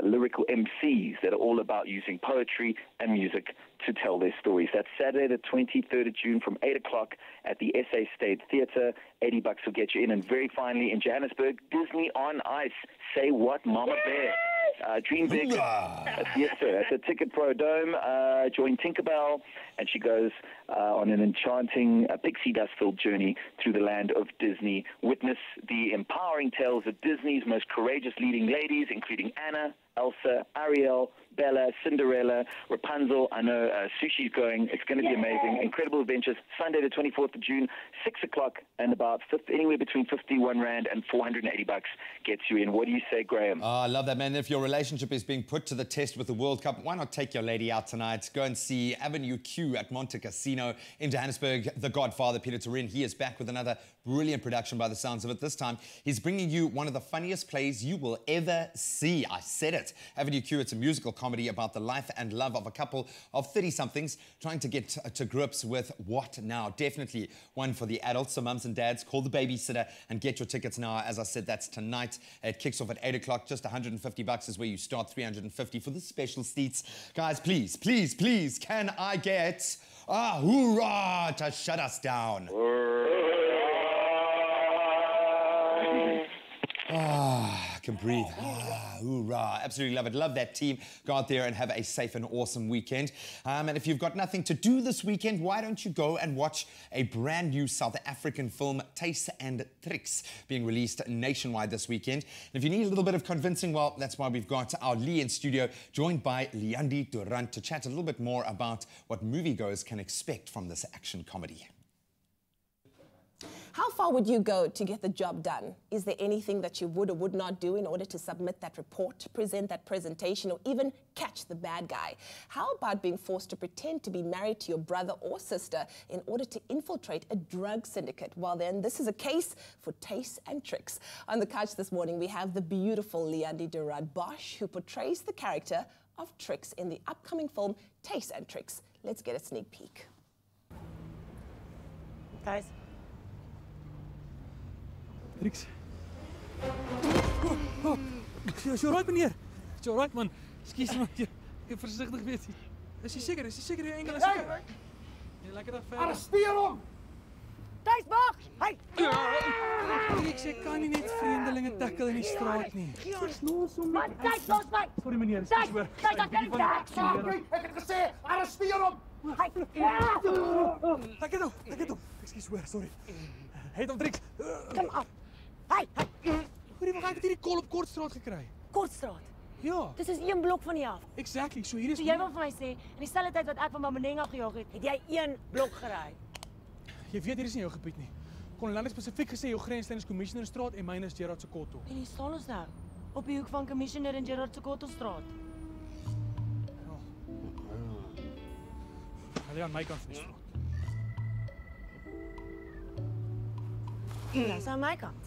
lyrical MCs that are all about using poetry and music to tell their stories. That's Saturday, the 23rd of June from 8 o'clock at the SA State Theatre. $80 will get you in. And very finally, in Johannesburg, Disney on Ice. Say what, Mama Bear? Dream big. Yes, sir. At the Ticket Pro Dome, join Tinkerbell, and she goes on an enchanting pixie dust-filled journey through the land of Disney. Witness the empowering tales of Disney's most courageous leading ladies, including Anna, Elsa, Ariel, Bella, Cinderella, Rapunzel. I know Sushi's going. It's going to be amazing. Incredible adventures. Sunday, the 24th of June, 6 o'clock, and about anywhere between 51 Rand and $480 gets you in. What do you say, Graham? I love that, man. If your relationship is being put to the test with the World Cup, why not take your lady out tonight? Go and see Avenue Q at Monte Casino in Johannesburg. The Godfather, Peter Turin, he is back with another brilliant production by the sounds of it. This time, he's bringing you one of the funniest plays you will ever see. I said it. Avenue Q, it's a musical comedy about the life and love of a couple of 30-somethings trying to get to grips with what now. Definitely one for the adults, so mums and dads, call the babysitter and get your tickets now. As I said, that's tonight. It kicks off at 8 o'clock. Just $150 is where you start, $350 for the special seats. Guys, please, please, please, can I get a hoorah to shut us down? can breathe. Ah, hoorah. Absolutely love it. Love that team. Go out there and have a safe and awesome weekend. And if you've got nothing to do this weekend, why don't you go and watch a brand new South African film, Tastes and Tricks, being released nationwide this weekend. And if you need a little bit of convincing, well, that's why we've got our Lee in studio, joined by Leandi Durant, to chat a little bit more about what moviegoers can expect from this action comedy. How far would you go to get the job done? Is there anything that you would or would not do in order to submit that report, present that presentation, or even catch the bad guy? How about being forced to pretend to be married to your brother or sister in order to infiltrate a drug syndicate? Well then, this is a case for Tastes and Tricks. On the couch this morning, we have the beautiful Leandi Durant Bosch, who portrays the character of Tricks in the upcoming film Tastes and Tricks. Let's get a sneak peek. Guys. Tricks. Is jy alright, meneer? Is jy alright, man? Excuse me, jy versigtig wees. Is jy seker? Is jy seker jy engel is seker? Jy lekker dag verder. Arresteer hom! Tuis wag! Hey! Tricks, jy kan nie net vreemdelinge tackle in die straat nie. Los hom. Man, kyk los my! Sorry meneer, Kyk, kyk, ek kan nie. Ek het gesê, arresteer hom! Hey! Ek het hom. Excuse hoor, sorry. Hey, dan Tricks. Kom af. Hey! Hoor jy, waar het hierdie kol op Kortstraat gekry? Kortstraat? Ja. Dis is 1 blok van hier af. Exactly, so hier is... So jy wil vir my sê, in dieselfde tyd wat ek van Mameneng afgejaag het jy 1 blok gery? Jy weet hier is nie jou gebied nie. Kolonel het spesifiek gesê jou grenslyn is Commissionerstraat en myne is Gerard se Kotto. En hier staan ons nou, op die hoek van Commissioner en Gerard se Kotto straat. Ja. Hulle aan my kant van die straat. That's on my kant.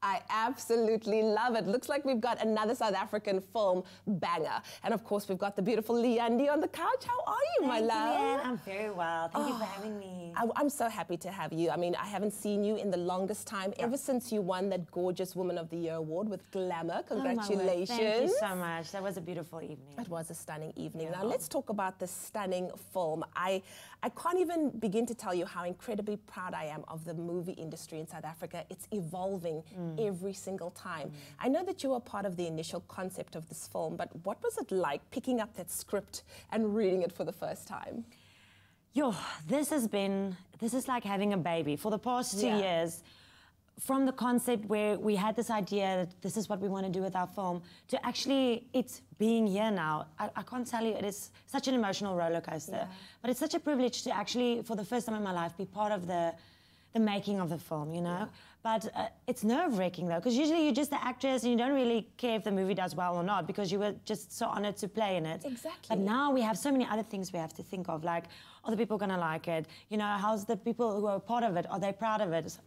I absolutely love it. Looks like we've got another South African film banger. And of course, we've got the beautiful Leandi on the couch. How are you, my love? Leanne. I'm very well. Thank you for having me. I'm so happy to have you. I mean, I haven't seen you in the longest time, ever since you won that gorgeous Woman of the Year award with Glamour. Congratulations. Oh, thank you so much. That was a beautiful evening. It was a stunning evening. Yeah. Now, let's talk about this stunning film. I can't even begin to tell you how incredibly proud I am of the movie industry in South Africa. It's evolving every single time. I know that you were part of the initial concept of this film, but what was it like picking up that script and reading it for the first time? Yo, this is like having a baby. For the past 2 years, from the concept where we had this idea that this is what we want to do with our film, to actually it's being here now. I can't tell you, it is such an emotional roller coaster. But it's such a privilege to actually, for the first time in my life, be part of the making of the film, you know? But it's nerve-wracking though, because usually you're just the actress and you don't really care if the movie does well or not because you were just so honored to play in it. Exactly. But now we have so many other things we have to think of, like, are the people gonna like it? You know, how's the people who are part of it, are they proud of it?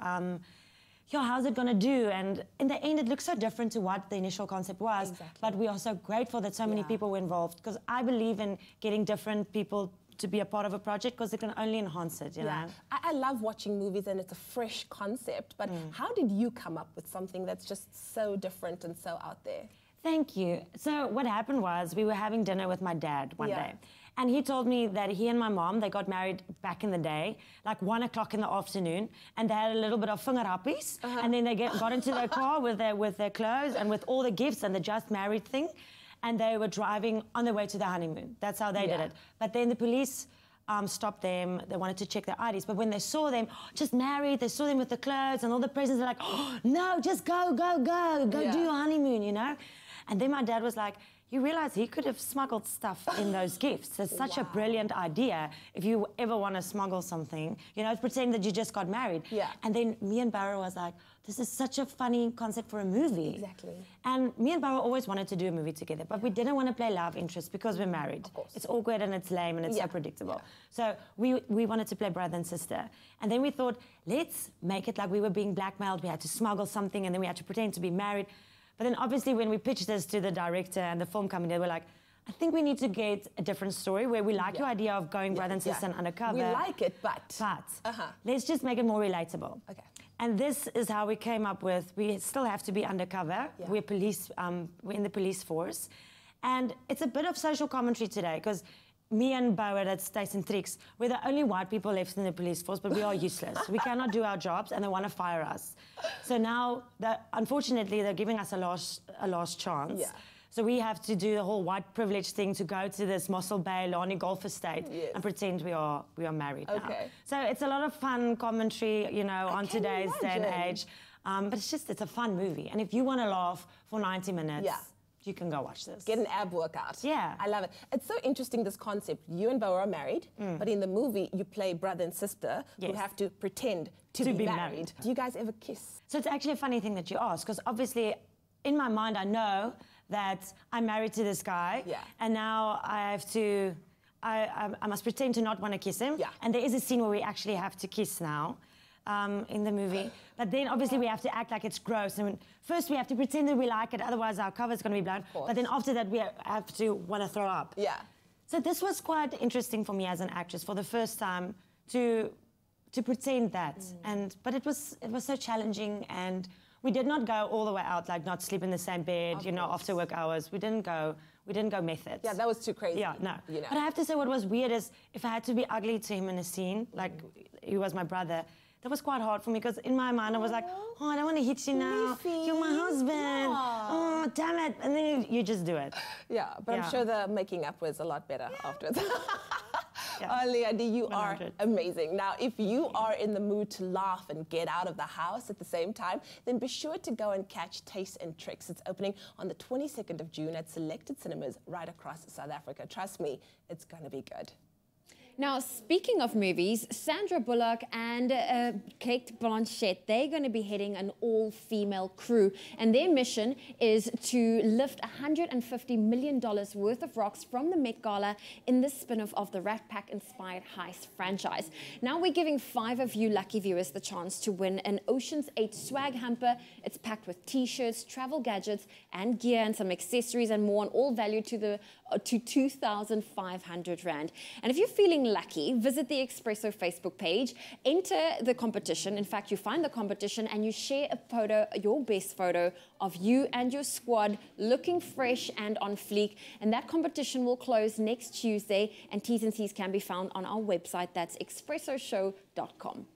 Yeah, how's it gonna do? And in the end, it looks so different to what the initial concept was. Exactly. But we are so grateful that so many people were involved, because I believe in getting different people to be a part of a project because it can only enhance it, you know? I love watching movies and it's a fresh concept, but how did you come up with something that's just so different and so out there? Thank you. So what happened was we were having dinner with my dad one day, and he told me that he and my mom, they got married back in the day, like 1 o'clock in the afternoon, and they had a little bit of vingerhappies, and then they got into their car with their clothes and with all the gifts and the just married thing, and they were driving on their way to the honeymoon. That's how they did it. But then the police stopped them. They wanted to check their IDs. But when they saw them just married, they saw them with the clothes and all the presents, they're like, oh, no, just go do your honeymoon, you know? And then my dad was like, you realize he could have smuggled stuff in those gifts. It's such a brilliant idea if you ever want to smuggle something, you know, pretend that you just got married. And then me and Barrow was like, this is such a funny concept for a movie. Exactly. And me and Barrow always wanted to do a movie together, but we didn't want to play love interest because we're married. Of course. It's awkward and it's lame and it's so predictable. So we wanted to play brother and sister. And then we thought, let's make it like we were being blackmailed. We had to smuggle something and then we had to pretend to be married. But then obviously when we pitched this to the director and the film company, they were like, I think we need to get a different story where we like your idea of going brother and sister and undercover. We like it, but let's just make it more relatable. Okay. And this is how we came up with, we still have to be undercover. We're police, we're in the police force. And it's a bit of social commentary today because me and Bauer at Stace and Tricks, we're the only white people left in the police force, but we are useless. We cannot do our jobs, and they want to fire us. So now, unfortunately, they're giving us a last chance. Yeah. So we have to do the whole white privilege thing to go to this Mossel Bay Lani Golf Estate and pretend we are married now. So it's a lot of fun commentary, you know, on today's day and age. But it's a fun movie. And if you want to laugh for 90 minutes, you can go watch this. Get an ab workout. Yeah. I love it. It's so interesting, this concept. You and Bo are married, but in the movie, you play brother and sister who have to pretend to be married. Do you guys ever kiss? So it's actually a funny thing that you ask, because obviously, in my mind, I know that I'm married to this guy, and now I have to, I must pretend to not want to kiss him. And there is a scene where we actually have to kiss now. In the movie, but then obviously we have to act like it's gross, and first we have to pretend that we like it, otherwise our cover's going to be blown, but then after that we have to want to throw up. So this was quite interesting for me as an actress for the first time to pretend that, but it was so challenging, and we did not go all the way out, like not sleep in the same bed, you know, after work hours. We didn't go methods. Yeah, that was too crazy. Yeah, no. You know. But I have to say, what was weird is if I had to be ugly to him in a scene, like he was my brother, that was quite hard for me, because in my mind I was like, oh, I don't want to hit you now. You're my husband. Oh, damn it. And then you just do it. Yeah, but I'm sure the making up was a lot better afterwards. Leandi, you 100. Are amazing. Now, if you are in the mood to laugh and get out of the house at the same time, then be sure to go and catch Taste and Tricks. It's opening on the 22nd of June at selected cinemas right across South Africa. Trust me, it's going to be good. Now, speaking of movies, Sandra Bullock and Kate Blanchett, they're going to be heading an all-female crew, and their mission is to lift $150 million worth of rocks from the Met Gala in the spin-off of the Rat Pack-inspired heist franchise. Now we're giving 5 of you lucky viewers the chance to win an Ocean's 8 swag hamper. It's packed with t-shirts, travel gadgets, and gear, and some accessories and more, and all valued to 2,500 Rand. And if you're feeling lucky, visit the Expresso Facebook page, enter the competition. In fact, you find the competition and you share a photo, your best photo of you and your squad looking fresh and on fleek. And that competition will close next Tuesday, and T's and C's can be found on our website. That's expressoshow.com.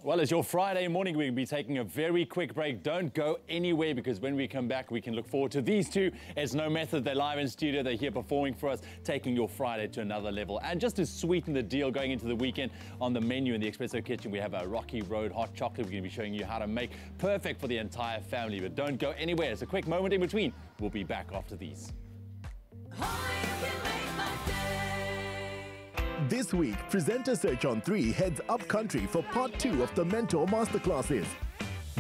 Well, it's your Friday morning. We'll be taking a very quick break. Don't go anywhere, because when we come back, we can look forward to these two. It's no method. They're live in studio. They're here performing for us, taking your Friday to another level. And just to sweeten the deal going into the weekend, on the menu in the Expresso kitchen, we have a Rocky Road hot chocolate. We're going to be showing you how to make perfect for the entire family. But don't go anywhere. It's a quick moment in between. We'll be back after these. This week, Presenter Search on 3 heads up country for part 2 of the Mentor Masterclasses.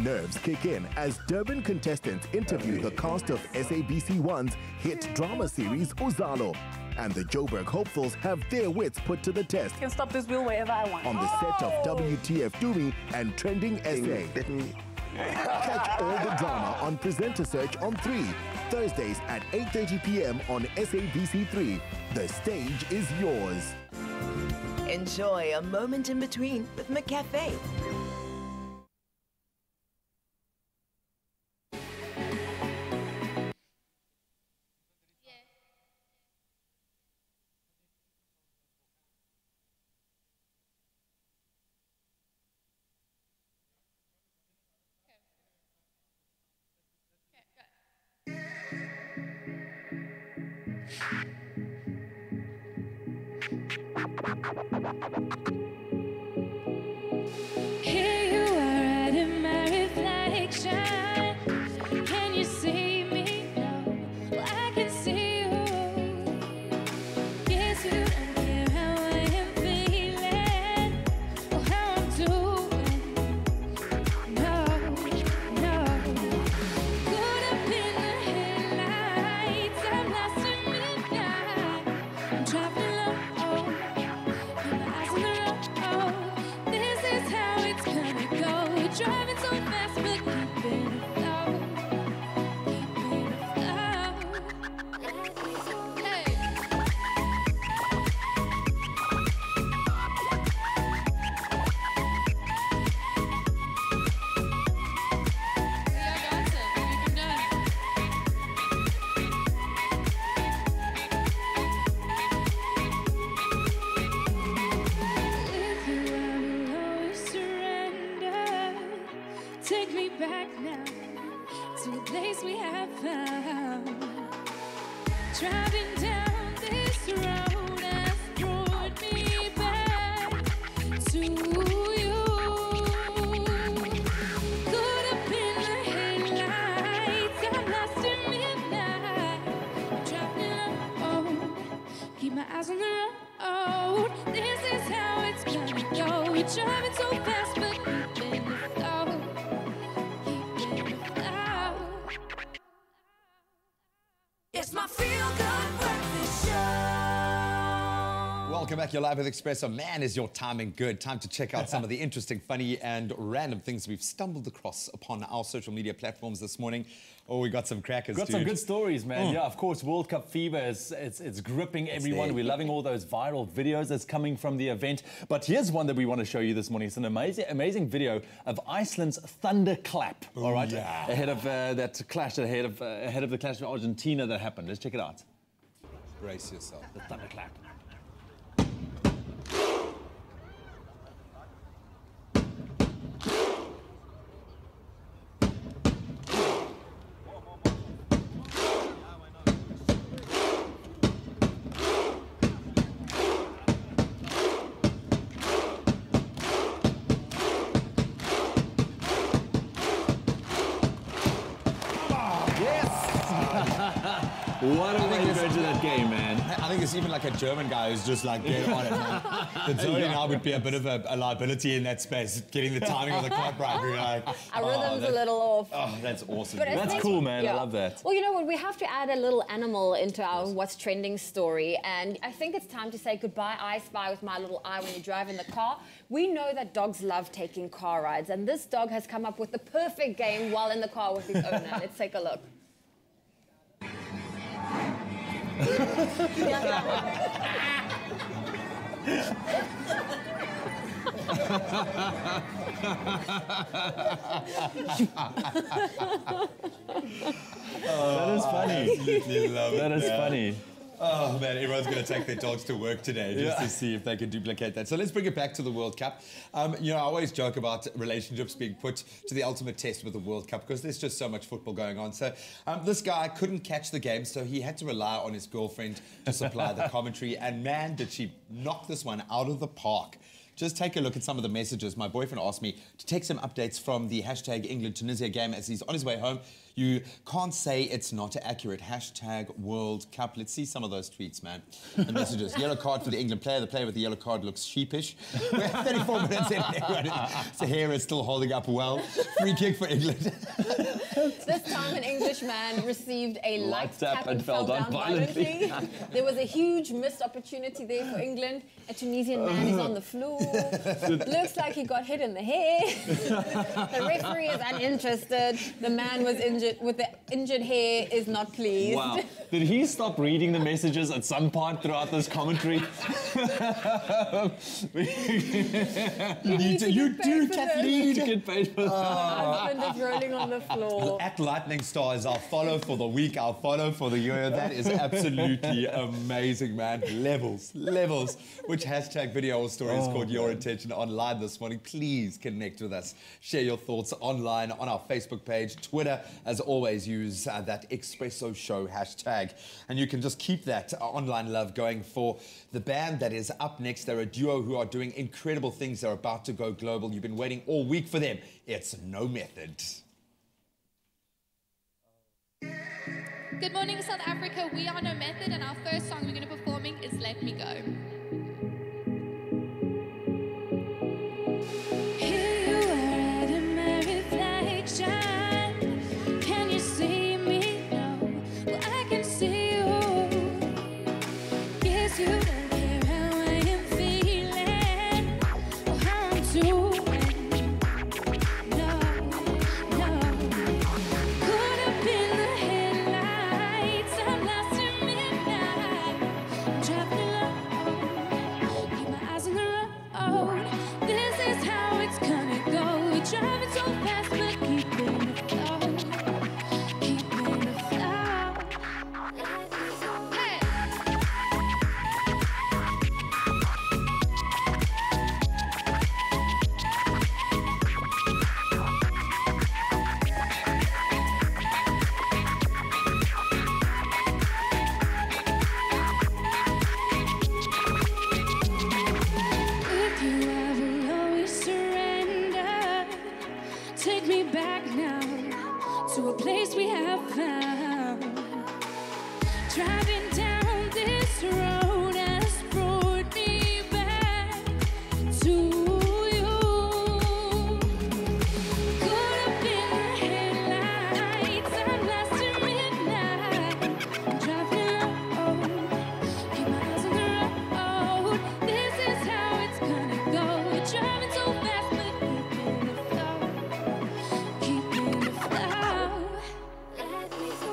Nerves kick in as Durban contestants interview the cast of SABC1's hit drama series Uzalo. And the Joburg hopefuls have their wits put to the test. I can stop this wheel wherever I want. On the set of WTF Doomy and Trending SA. Catch all the drama on Presenter Search on 3, Thursdays at 8:30 p.m. on SABC3. The stage is yours. Enjoy a moment in between with McCafe. Here you are at my reflection. Can you see me? No, well, I can see you. Guess you don't care how I am feeling or how I'm doing. No, no. Caught up in the headlights, I'm lost in midnight. I'm traveling low, my eyes on the road. Take me back now to a place we have found. Driving down this road has brought me back to you. Could have been the headlights, got lost in midnight. Driving alone, keep my eyes on the road. This is how it's gonna go. We're driving so fast, but keeping the flow. It's my feel-good breakfast show. Welcome back. You're live with Expresso. Man, is your timing good. Time to check out some of the interesting, funny, and random things we've stumbled across upon our social media platforms this morning. Oh, we got some crackers, Got dude. some good stories, man. Yeah, of course, World Cup fever it's gripping everyone. We're loving all those viral videos that's coming from the event. But here's one that we want to show you this morning. It's an amazing video of Iceland's thunderclap. All right, ahead of that clash, ahead of the clash with Argentina that happened. Let's check it out. Brace yourself. The thunderclap. What a way to go to that game, man. I think it's even like a German guy who's just like, get on it, man. The Zodi now would be a bit of a liability in that space, getting the timing of the clap right. We're like, Our rhythm's a little off. Oh, that's awesome. But That's cool, man. I love that. Well, you know what? We have to add a little animal into our What's Trending story. And I think it's time to say goodbye, I Spy, with my little eye when you drive in the car. We know that dogs love taking car rides. And this dog has come up with the perfect game while in the car with his owner. Let's take a look. That is funny. Absolutely love it. That is funny. Oh, man, everyone's going to take their dogs to work today just to see if they can duplicate that. So let's bring it back to the World Cup. You know, I always joke about relationships being put to the ultimate test with the World Cup because there's just so much football going on. So this guy couldn't catch the game, so he had to rely on his girlfriend to supply the commentary. And man, did she knock this one out of the park. Just take a look at some of the messages. My boyfriend asked me to take some updates from the hashtag England-Tunisia game as he's on his way home. You can't say it's not accurate. Hashtag World Cup. Let's see some of those tweets, man. The messages. Yellow card for the England player. The player with the yellow card looks sheepish. We're 34 minutes in. His hair is still holding up well. Free kick for England. This time an English man received a light tap and fell down violently. There was a huge missed opportunity there for England. A Tunisian man is on the floor. Looks like he got hit in the hair. The referee is uninterested. The man was injured with the injured hair is not pleased. Wow. Did he stop reading the messages at some point throughout this commentary? You do, Kathleen. To get paid for that. Husband is rolling on the floor. At Lightning Star is our follow for the week, our follow for the year. That is absolutely amazing, man. Levels. Which hashtag video or story has caught your attention online this morning? Please connect with us. Share your thoughts online on our Facebook page, Twitter. As always, use that Expresso Show hashtag. And you can just keep that online love going for the band that is up next. They're a duo who are doing incredible things. They're about to go global. You've been waiting all week for them. It's No Method. Good morning, South Africa. We are No Method, and our first song we're going to be performing is Let Me Go. Here you are at my reflection. Can you see me? No. Well, I can see you. Guess you don't care how I am feeling or how I'm doing. No. Could have been the headlights. I'm lost in midnight. I'm driving alone. Keep my eyes on the road. This is how it's gonna go. We're driving so fast, but keeping the flow. Keeping the flow. Hey. take me back now to a place we have found. Driving down this road has brought me back to you. Caught up in the headlights, I'm lost in midnight. I'm driving alone, keep my eyes on the road. This is how it's gonna go. Driving so fast, but keeping the flow. Let me go.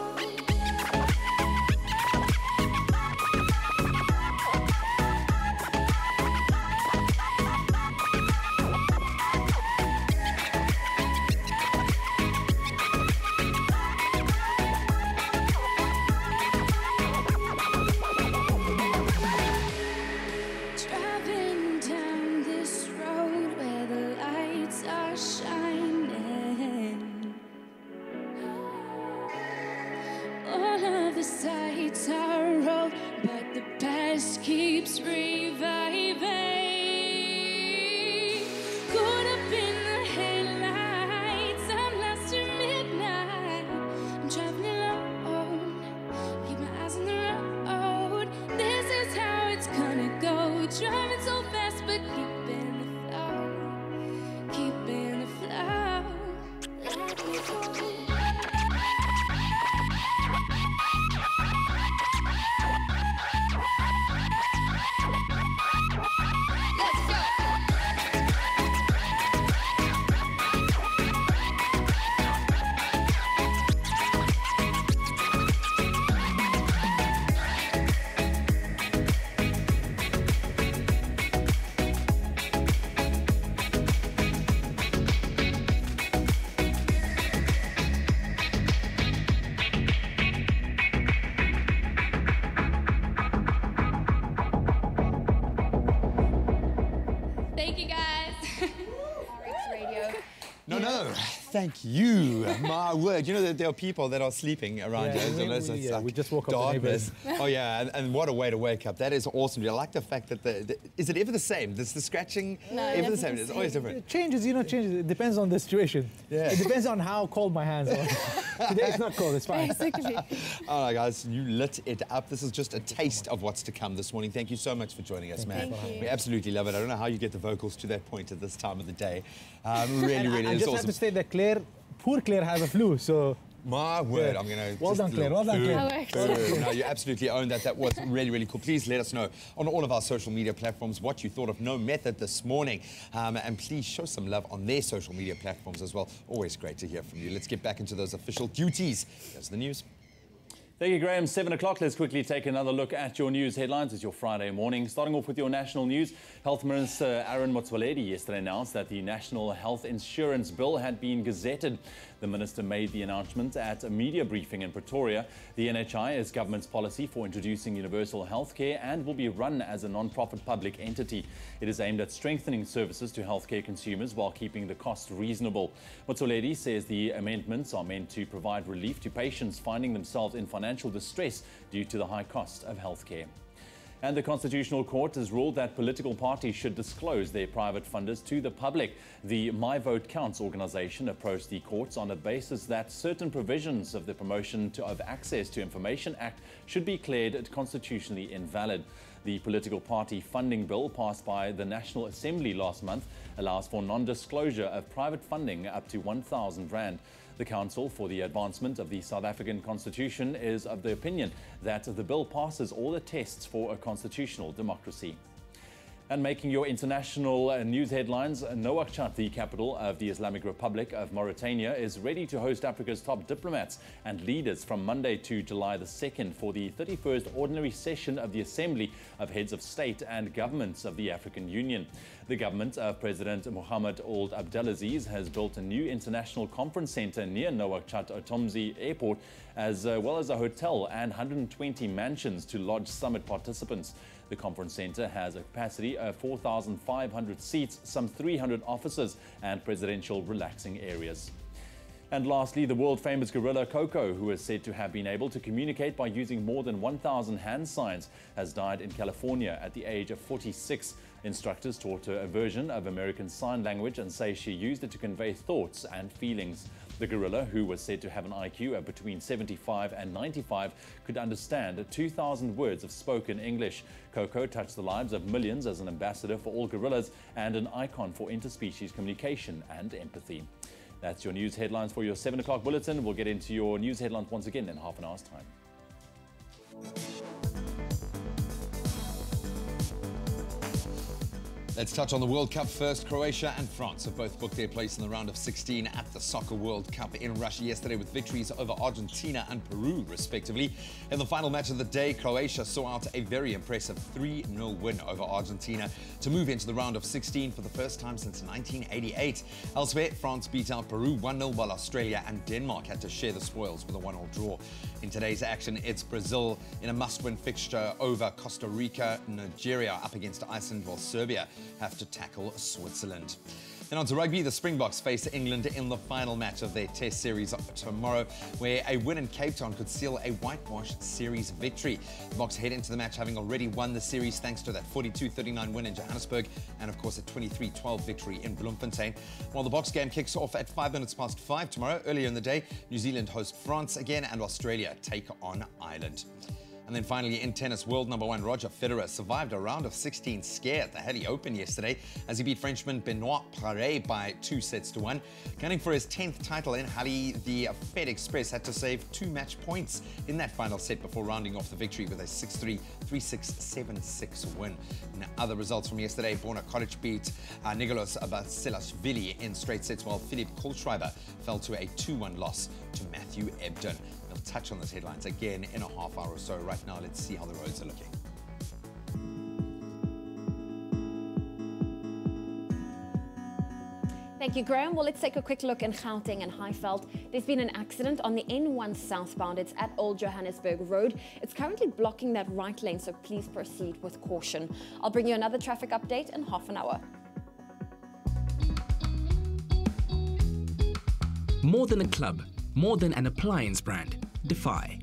Driving down this road where the lights are shining. All of the sights are old, but the past keeps reviving. Caught up in the headlights, I'm lost in midnight. I'm driving alone, keep my eyes on the road. This is how it's gonna go. Driving so fast, but keeping the flow, keeping the flow. Let me go. Thank you, guys. RX Radio. No, thank you. My word. You know that there are people that are sleeping around here. We just woke up the darkness. neighbors. Oh, yeah, and what a way to wake up. That is awesome. I like the fact that is it ever the same? Is the scratching ever the same? It's always different. It changes, changes. It depends on the situation. Yeah. It depends on how cold my hands are. Today it's not cold, it's fine. Basically. All right, guys, you lit it up. This is just a taste of what's to come this morning. Thank you so much for joining us, man. Thank you. We absolutely love it. I don't know how you get the vocals to that point at this time of the day. Really, really, I it's just awesome. have to say that poor Claire has a flu, so... My word, I'm going to... Well done, Claire. Well done, Claire. No, you absolutely owned that. That was really, really cool. Please let us know on all of our social media platforms what you thought of No Method this morning. And please show some love on their social media platforms as well. Always great to hear from you. Let's get back into those official duties. Here's the news. Thank you, Graham. 7 o'clock. Let's quickly take another look at your news headlines. It's your Friday morning. Starting off with your national news, Health Minister Aaron Motsoaledi yesterday announced that the National Health Insurance Bill had been gazetted. The minister made the announcement at a media briefing in Pretoria. The NHI is government's policy for introducing universal healthcare and will be run as a non-profit public entity. It is aimed at strengthening services to healthcare consumers while keeping the cost reasonable. Motsoaledi says the amendments are meant to provide relief to patients finding themselves in financial distress due to the high cost of healthcare. And the Constitutional Court has ruled that political parties should disclose their private funders to the public. The My Vote Counts organization approached the courts on the basis that certain provisions of the Promotion of Access to Information Act should be declared constitutionally invalid. The political party funding bill passed by the National Assembly last month allows for non-disclosure of private funding up to 1,000 rand. The Council for the Advancement of the South African Constitution is of the opinion that the bill passes all the tests for a constitutional democracy. And making your international news headlines, Nouakchott, the capital of the Islamic Republic of Mauritania, is ready to host Africa's top diplomats and leaders from Monday to July the 2nd for the 31st ordinary session of the Assembly of Heads of State and Governments of the African Union. The government of President Mohamed Ould Abdelaziz has built a new international conference center near Nouakchott Otomzi Airport, as well as a hotel and 120 mansions to lodge summit participants. The conference center has a capacity of 4,500 seats, some 300 offices, and presidential relaxing areas. And lastly, the world-famous gorilla Coco, who is said to have been able to communicate by using more than 1,000 hand signs, has died in California at the age of 46. Instructors taught her a version of American Sign Language and say she used it to convey thoughts and feelings. The gorilla, who was said to have an IQ of between 75 and 95, could understand 2,000 words of spoken English. Coco touched the lives of millions as an ambassador for all gorillas and an icon for interspecies communication and empathy. That's your news headlines for your 7 o'clock bulletin. We'll get into your news headlines once again in half an hour's time. Let's touch on the World Cup first. Croatia and France have both booked their place in the round of 16 at the Soccer World Cup in Russia yesterday with victories over Argentina and Peru, respectively. In the final match of the day, Croatia saw out a very impressive 3-0 win over Argentina to move into the round of 16 for the first time since 1988. Elsewhere, France beat out Peru 1-0, while Australia and Denmark had to share the spoils with a 1-1 draw. In today's action, it's Brazil in a must-win fixture over Costa Rica, Nigeria up against Iceland, while Serbia have to tackle Switzerland. Then on to rugby, the Springboks face England in the final match of their Test series tomorrow, where a win in Cape Town could seal a whitewash series victory. The Boks head into the match having already won the series thanks to that 42-39 win in Johannesburg and, of course, a 23-12 victory in Bloemfontein. While the Boks game kicks off at 5:05 tomorrow, earlier in the day, New Zealand host France again and Australia take on Ireland. And then finally in tennis, world number 1 Roger Federer survived a round of 16 scare at the Halle Open yesterday as he beat Frenchman Benoit Paire by 2-1. Gunning for his 10th title in Halle, the Fed Express had to save 2 match points in that final set before rounding off the victory with a 6-3, 3-6, 7-6 win. Now, other results from yesterday, Borna Coric beat Nicolas Basilashvili in straight sets, while Philipp Kohlschreiber fell to a 2-1 loss to Matthew Ebden. We'll touch on those headlines again in a half hour or so. Right now, let's see how the roads are looking. Thank you, Graham. Well, let's take a quick look in Gauteng and Highveld. There's been an accident on the N1 southbound. It's at Old Johannesburg Road. It's currently blocking that right lane, so please proceed with caution. I'll bring you another traffic update in half an hour. More than a club, more than an appliance brand. Defy.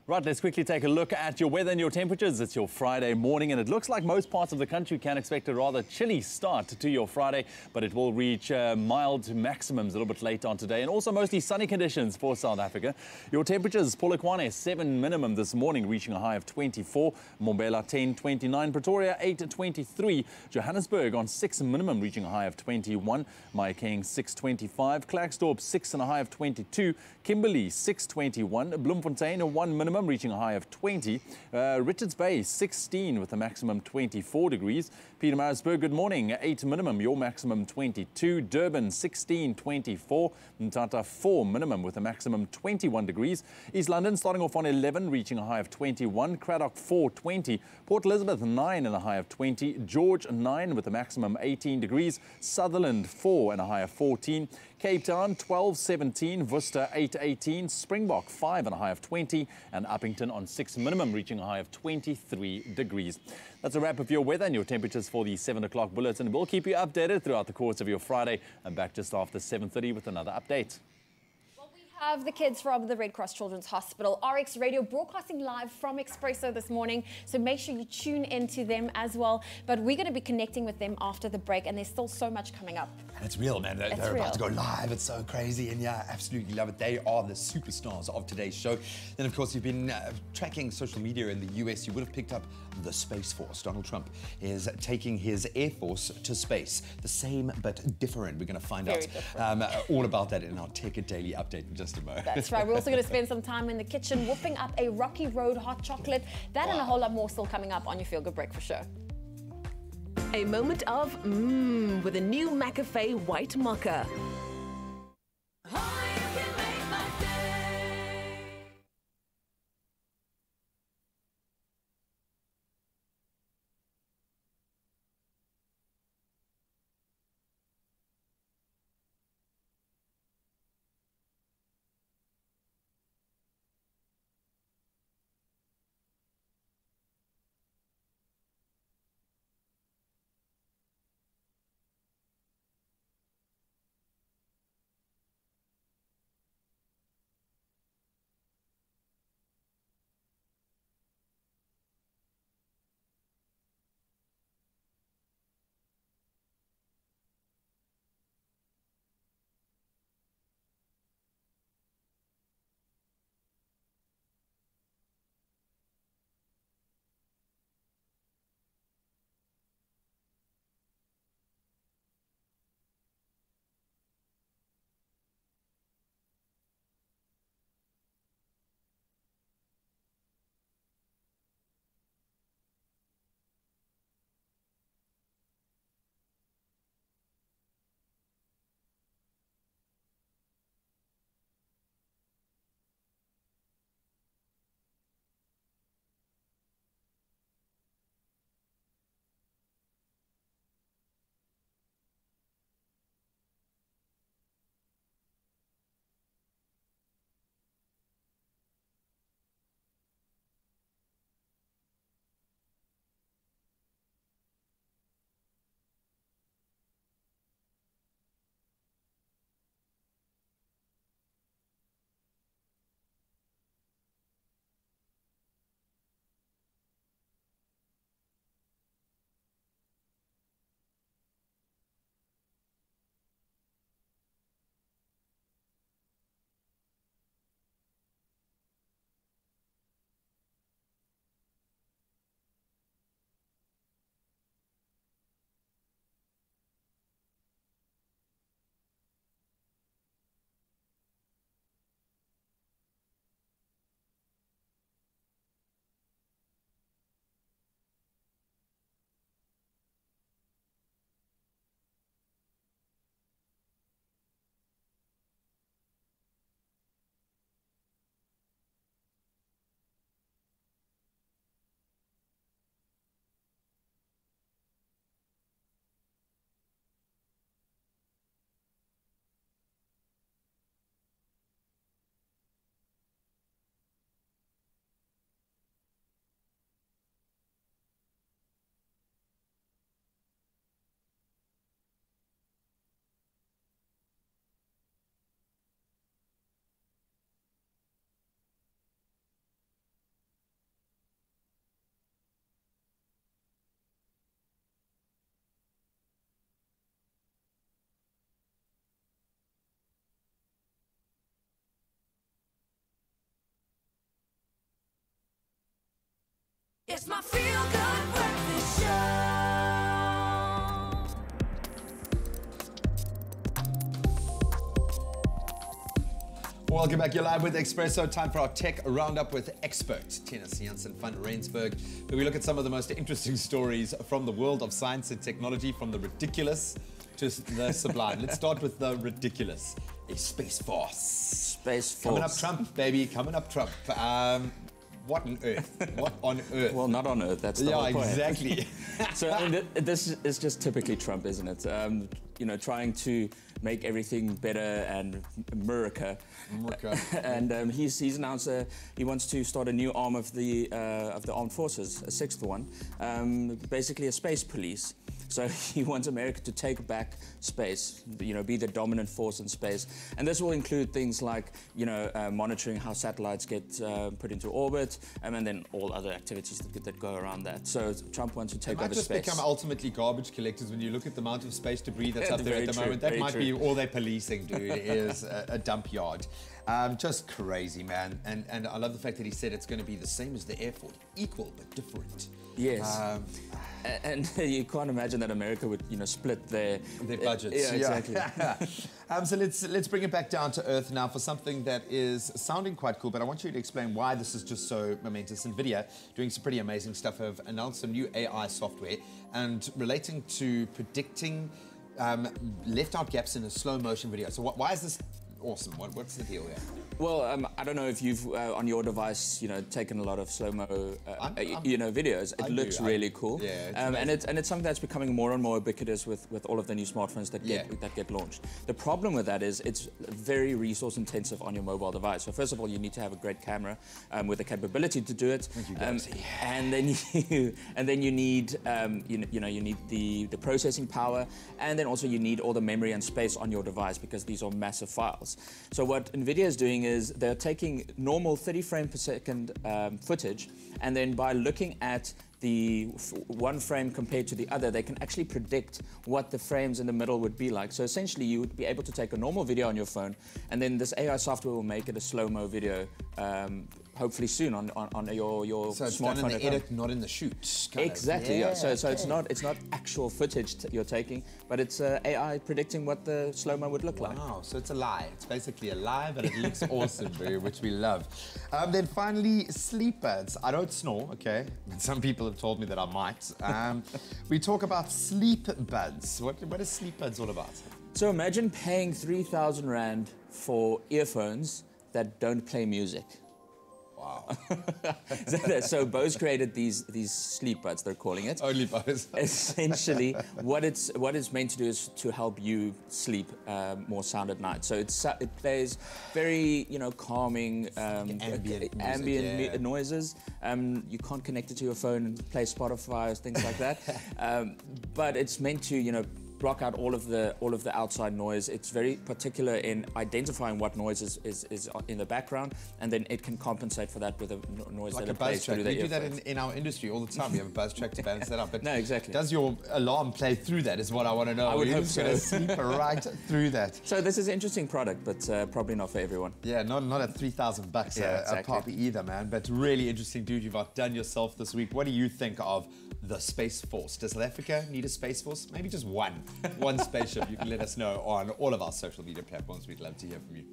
Right, let's quickly take a look at your weather and your temperatures. It's your Friday morning, and it looks like most parts of the country can expect a rather chilly start to your Friday, but it will reach mild maximums a little bit later on today, and also mostly sunny conditions for South Africa. Your temperatures, Polokwane 7 minimum this morning, reaching a high of 24, Mbombela 10-29, Pretoria 8-23, Johannesburg on 6 minimum, reaching a high of 21, Mahikeng 6-25, Klerksdorp 6 and a high of 22, Kimberley 6-21, Bloemfontein 1 minimum, reaching a high of 20. Richards Bay 16 with a maximum 24 degrees. Pietermaritzburg, good morning, 8 minimum, your maximum 22. Durban 16-24. Mthatha 4 minimum with a maximum 21 degrees. East London starting off on 11, reaching a high of 21. Cradock 4-20. Port Elizabeth 9 and a high of 20. George 9 with a maximum 18 degrees. Sutherland 4 and a high of 14. Cape Town 12-17, Worcester 8-18, Springbok 5 and a high of 20, and Uppington on 6 minimum, reaching a high of 23 degrees. That's a wrap of your weather and your temperatures for the 7 o'clock bulletin. We'll keep you updated throughout the course of your Friday, and back just after 7:30 with another update. Have the kids from the Red Cross Children's Hospital, RX Radio, broadcasting live from Expresso this morning. So make sure you tune in to them as well. But we're going to be connecting with them after the break, and there's still so much coming up. And it's real, man. They're about to go live. It's so crazy. And yeah, absolutely love it. They are the superstars of today's show. Then, of course, you've been tracking social media in the US. You would have picked up the Space Force. Donald Trump is taking his Air Force to space. The same but different. We're going to find out all about that in our Tech It Daily update in just a moment. That's right. We're also going to spend some time in the kitchen whipping up a Rocky Road hot chocolate. That and a whole lot more still coming up on your Feel Good Break for sure. A moment of with a new McAfee white mocha. It's my feel-good breakfast show. Welcome back. You're live with Expresso. Time for our tech roundup with expert Tinus Janssen van Rensburg, where we look at some of the most interesting stories from the world of science and technology, from the ridiculous to the sublime. Let's start with the ridiculous. A Space Force. Space Force. Coming up Trump, baby. Coming up Trump. What on earth? What on earth? Well, not on earth. That's the whole point. Exactly. So I mean, this is just typically Trump, isn't it? You know, trying to make everything better and America. And he's announced he wants to start a new arm of the armed forces, a sixth one, basically a space police. So he wants America to take back space, you know, be the dominant force in space. And this will include things like, you know, monitoring how satellites get put into orbit, and then all other activities that go around that. So Trump wants to take over space. They might just become ultimately garbage collectors when you look at the amount of space debris that's up there at the moment. That might be all they're policing, dude, is a dump yard. Just crazy, man. And I love the fact that he said it's going to be the same as the Air Force, equal but different. Yes. And you can't imagine that America would, you know, split their budgets. Yeah, exactly. So let's bring it back down to earth now for something that is sounding quite cool, but I want you to explain why this is just so momentous. NVIDIA, doing some pretty amazing stuff, have announced some new AI software and relating to predicting left out gaps in a slow motion video. So why is this awesome? What's the deal here? Well, I don't know if you've on your device, you know, taken a lot of slow-mo, you know, videos. It looks really cool. Yeah, and it's something that's becoming more and more ubiquitous with all of the new smartphones that get launched. The problem with that is it's very resource-intensive on your mobile device. So first of all, you need to have a great camera with the capability to do it, and then you need you need the processing power, and then also you need all the memory and space on your device because these are massive files. So what NVIDIA is doing is they're taking normal 30 frame per second footage, and then by looking at the one frame compared to the other, they can actually predict what the frames in the middle would be like. So essentially, you would be able to take a normal video on your phone, and then this AI software will make it a slow-mo video, hopefully soon on your so it's smartphone. Done in the edit, not in the shoot. Exactly. Yeah. So it's not actual footage you're taking, but it's AI predicting what the slow-mo would look like. Wow. So it's a lie. It's basically a lie, but it looks awesome, which we love. Then finally, sleep buds. I don't snore, okay? Some people have told me that I might. We talk about sleep buds. What is sleep buds all about? So imagine paying 3,000 Rand for earphones that don't play music. Wow. So Bose created these sleep buds, they're calling it. Only Bose. Essentially, what it's meant to do is to help you sleep more sound at night. So it plays very, you know, calming ambient noises. You can't connect it to your phone and play Spotify or things like that. But it's meant to, you know, block out all of the outside noise. It's very particular in identifying what noise is in the background, and then it can compensate for that with a noise like that a it buzz plays track. through We the do that earphones. in our industry all the time. We have a buzz track to balance that out. But no, exactly. Does your alarm play through that? Is what I want to know. I would hope so. Going to sleep right through that. So this is an interesting product, but probably not for everyone. Yeah, not at $3,000 a pop either, man. But really interesting, dude. You've outdone yourself this week. What do you think of the Space Force? Does South Africa need a Space Force? Maybe just one spaceship. You can let us know on all of our social media platforms. We'd love to hear from you.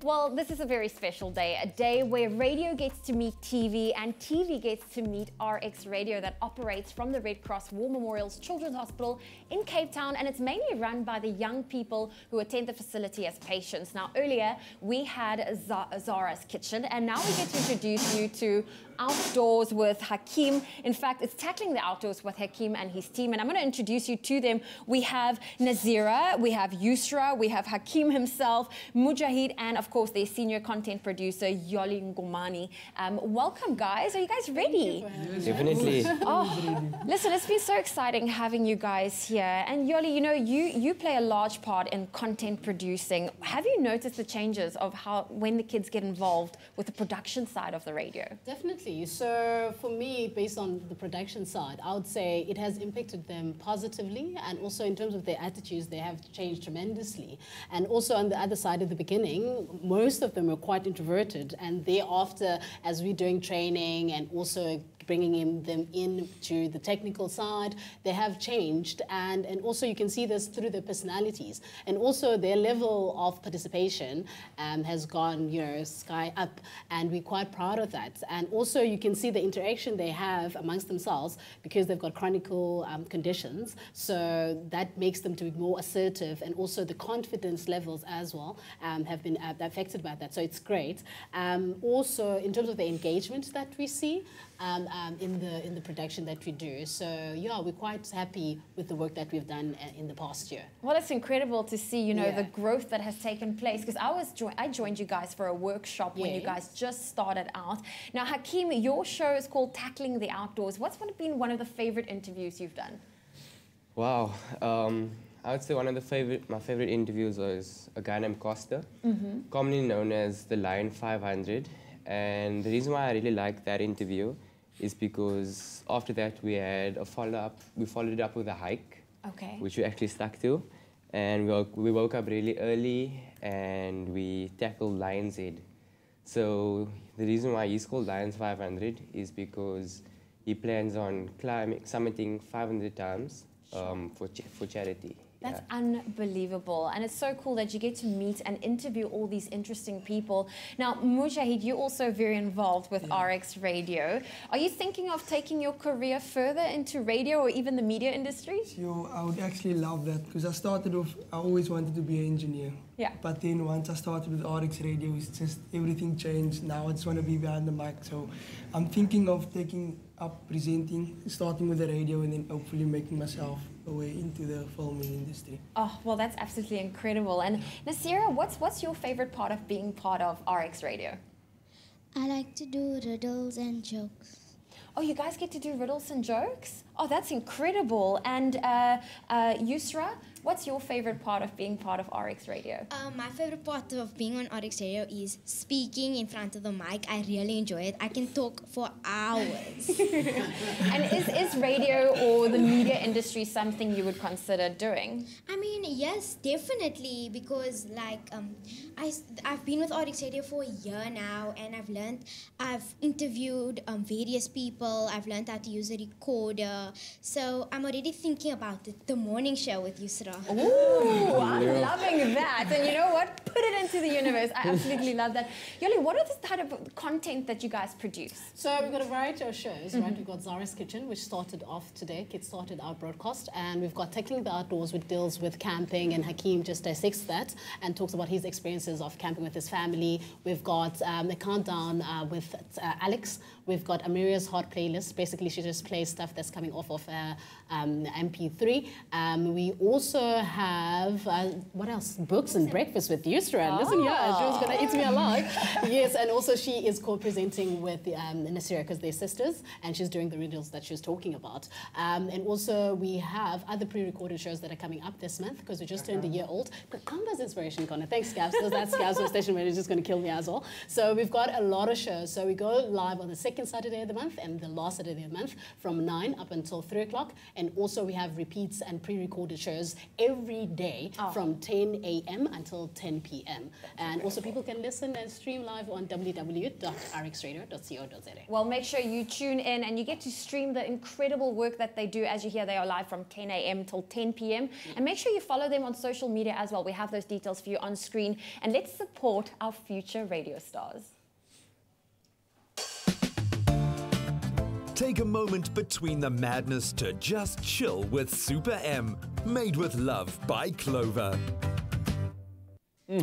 Well, this is a very special day, a day where radio gets to meet TV and TV gets to meet RX Radio that operates from the Red Cross War Memorial's Children's Hospital in Cape Town, and it's mainly run by the young people who attend the facility as patients. Now, earlier we had Zara's Kitchen, and now we get to introduce you to Outdoors with Hakeem. In fact, it's tackling the outdoors with Hakeem and his team, and I'm going to introduce you to them. We have Nazira, we have Yusra, we have Hakeem himself, Mujahid, and of course their senior content producer Yoli Ngumani. Welcome, guys. Are you guys ready? Definitely. Oh, listen, it's been so exciting having you guys here. And Yoli, you know, you play a large part in content producing. Have you noticed the changes of when the kids get involved with the production side of the radio? Definitely. Absolutely. So for me, based on the production side, I would say it has impacted them positively, and also in terms of their attitudes, they have changed tremendously. And also on the other side, at the beginning, most of them were quite introverted, and thereafter, as we're doing training and also bringing them into the technical side, they have changed, and also you can see this through their personalities, and also their level of participation has gone, you know, sky up, and we're quite proud of that. And also you can see the interaction they have amongst themselves because they've got chronic conditions, so that makes them to be more assertive, and also the confidence levels as well have been affected by that, so it's great. Also in terms of the engagement that we see in the production that we do. So yeah, we're quite happy with the work that we've done in the past year. Well, it's incredible to see, you know, the growth that has taken place, because I joined you guys for a workshop when you guys just started out. Now, Hakeem, your show is called Tackling the Outdoors. What's been one of the favorite interviews you've done? Wow. I would say my favorite interviews was a guy named Costa, commonly known as the Lion 500. And the reason why I really liked that interview is because after that we had a follow-up. We followed it up with a hike, which we actually stuck to. And we woke up really early and we tackled Lion's Head. So the reason why he's called Lions 500 is because he plans on summiting 500 times for charity. That's unbelievable. And it's so cool that you get to meet and interview all these interesting people. Now, Mujahid, you're also very involved with RX Radio. Are you thinking of taking your career further into radio or even the media industry? So I would actually love that, because I started off, I always wanted to be an engineer. Yeah. But then once I started with RX Radio, it's just everything changed. Now I just want to be behind the mic. So I'm thinking of taking up presenting, starting with the radio, and then hopefully making myself a way into the filming industry. Oh, well, that's absolutely incredible. And Nasira, what's your favorite part of being part of RX Radio? I like to do riddles and jokes. Oh, you guys get to do riddles and jokes? Oh, that's incredible. And Yusra, what's your favorite part of being part of RX Radio? My favorite part of being on RX Radio is speaking in front of the mic. I really enjoy it. I can talk for hours. And is radio or the media industry something you would consider doing? I mean, yes, definitely, because like I've been with RX Radio for a year now, and I've interviewed various people. I've learned how to use a recorder. So I'm already thinking about the morning show with Yusra. Ooh, I'm loving that. And you know what? Put it into the universe. I absolutely love that. Yoli, what are the type of content that you guys produce? So we've got a variety of shows, right? We've got Zara's Kitchen, which started off today, started our broadcast, and we've got Tackling the Outdoors, which deals with camping, and Hakeem just dissects that and talks about his experiences of camping with his family. We've got the Countdown with Alex. We've got Amiria's Hot Playlist. Basically, she just plays stuff that's coming off of MP3. We also have, what else? Books and Breakfast with Yusra. Listen, yeah, she was going to eat me alive. Yes, and also she is co-presenting with Nasira, because they're sisters, and she's doing the riddles that she was talking about. And also we have other pre-recorded shows that are coming up this month, because we just turned a year old. But Kamba's inspiration corner. Thanks, Scabs. That's Scabs, our station manager, is just going to kill me as well. So we've got a lot of shows. So we go live on the second Saturday of the month and the last Saturday of the month from 9 up until 3 o'clock. And also we have repeats and pre-recorded shows every day from 10 a.m. until 10 p.m. And also people can listen and stream live on www.rxradio.co.za. Well, make sure you tune in and you get to stream the incredible work that they do. As you hear, they are live from 10 a.m. till 10 p.m. And make sure you follow them on social media as well. We have those details for you on screen. And let's support our future radio stars. Take a moment between the madness to just chill with Super M, made with love by Clover.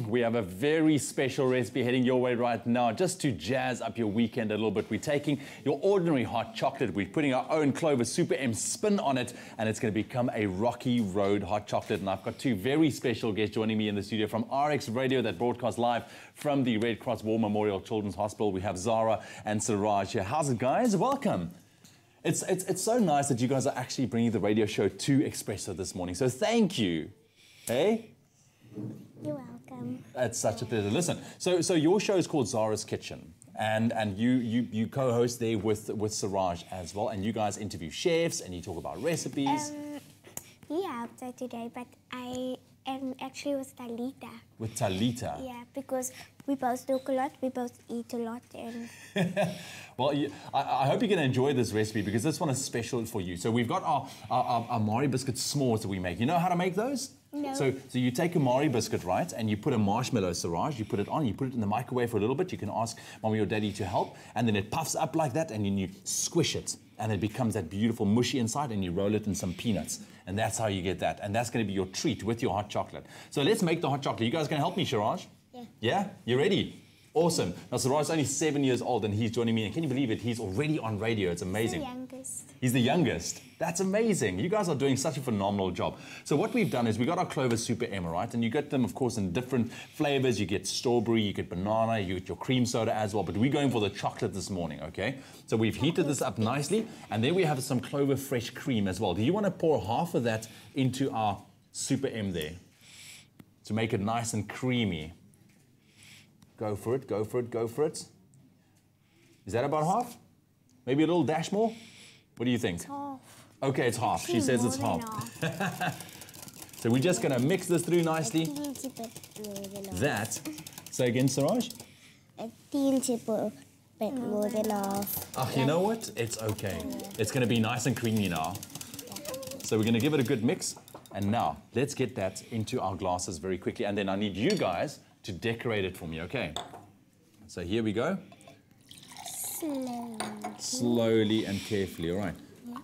We have a very special recipe heading your way right now, just to jazz up your weekend a little bit. We're taking your ordinary hot chocolate, we're putting our own Clover Super M spin on it, and it's going to become a rocky road hot chocolate. And I've got two very special guests joining me in the studio from RX Radio, that broadcast live from the Red Cross War Memorial Children's Hospital. We have Zara and Siraj here. How's it, guys? Welcome. It's so nice that you guys are actually bringing the radio show to Expresso this morning. So thank you. Hey? You're welcome. That's such a pleasure. Listen, so your show is called Zara's Kitchen. And you co-host there with Siraj as well, and you guys interview chefs and you talk about recipes. Yeah, so today, but I am actually with Talita. With Talita? Yeah, because we both talk a lot, we both eat a lot. And well, I hope you're going to enjoy this recipe because this one is special for you. So we've got our Mari biscuit s'mores that we make. You know how to make those? No. So you take a Mari biscuit, right, and you put a marshmallow, Siraj, you put it on, you put it in the microwave for a little bit. You can ask mommy or daddy to help, and then it puffs up like that, and then you squish it, and it becomes that beautiful mushy inside, and you roll it in some peanuts, and that's how you get that. And that's going to be your treat with your hot chocolate. So let's make the hot chocolate. You guys going to help me, Siraj? Yeah. Yeah? You ready? Awesome. Now, Siraj is only 7 years old, and he's joining me. And can you believe it? He's already on radio. It's amazing. He's the youngest. He's the youngest. That's amazing. You guys are doing such a phenomenal job. So what we've done is we got our Clover Super M, right? And you get them, of course, in different flavors. You get strawberry, you get banana, you get your cream soda as well. But we're going for the chocolate this morning, okay? So we've heated this up nicely. And then we have some Clover Fresh cream as well. Do you want to pour half of that into our Super M there to make it nice and creamy? Go for it, go for it, go for it. Is that about half? Maybe a little dash more? What do you think? It's half. Okay, it's half. She says it's half. So we're just going to mix this through nicely. That. Say again, Siraj? A teensy bit more than half. Oh, you know what? It's okay. It's going to be nice and creamy now. So we're going to give it a good mix. And now, let's get that into our glasses very quickly. And then I need you guys to decorate it for me, okay? So here we go. Slowly and carefully, all right? Yeah.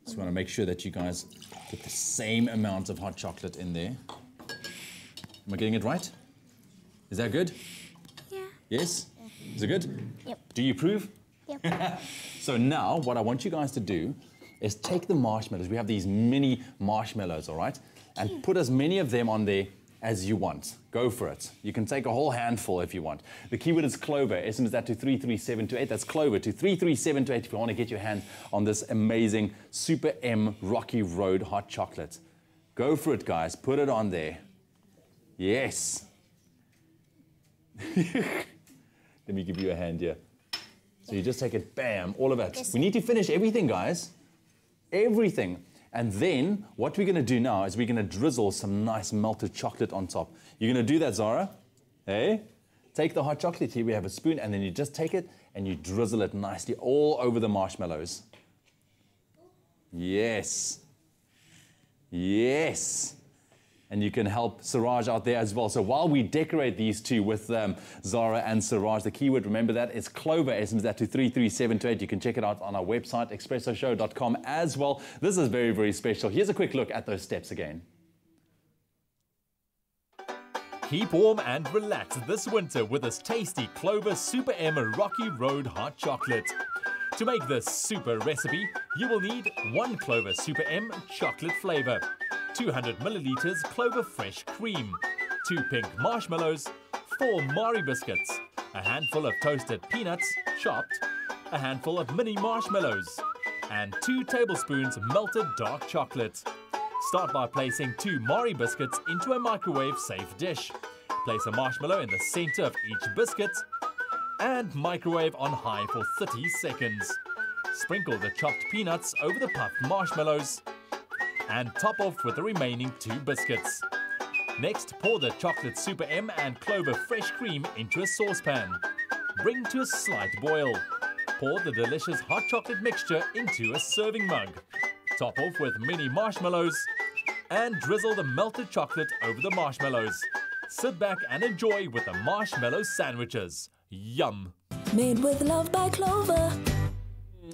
Just want to make sure that you guys get the same amount of hot chocolate in there. Am I getting it right? Is that good? Yeah. Yes? Is it good? Yep. Do you approve? Yep. So now, what I want you guys to do is take the marshmallows. We have these mini marshmallows, all right? And put as many of them on there as you want. Go for it. You can take a whole handful if you want. The keyword is Clover. SMS that to 33728. That's Clover to 33728 if you want to get your hand on this amazing Super M Rocky Road hot chocolate. Go for it, guys. Put it on there. Yes. Let me give you a hand here. So you just take it, bam, all of it. We need to finish everything, guys. Everything. And then what we're going to do now is we're going to drizzle some nice melted chocolate on top. You're going to do that, Zara? Hey? Take the hot chocolate here. We have a spoon, and then you just take it and you drizzle it nicely all over the marshmallows. Yes. Yes. And you can help Siraj out there as well. So while we decorate these two with Zara and Siraj, the keyword, remember that, is Clover. SMS that to 33728. You can check it out on our website, expressoshow.com as well. This is very, very special. Here's a quick look at those steps again. Keep warm and relax this winter with this tasty Clover Super M Rocky Road hot chocolate. To make this super recipe, you will need 1 Clover Super M chocolate flavor, 200 milliliters Clover Fresh cream, 2 pink marshmallows, 4 Mari biscuits, a handful of toasted peanuts, chopped, a handful of mini marshmallows, and 2 tablespoons melted dark chocolate. Start by placing 2 Mari biscuits into a microwave-safe dish. Place a marshmallow in the center of each biscuit and microwave on high for 30 seconds. Sprinkle the chopped peanuts over the puffed marshmallows and top off with the remaining 2 biscuits. Next, pour the chocolate Super M and Clover Fresh cream into a saucepan. Bring to a slight boil. Pour the delicious hot chocolate mixture into a serving mug. Top off with mini marshmallows and drizzle the melted chocolate over the marshmallows. Sit back and enjoy with the marshmallow sandwiches. Yum! Made with love by Clover.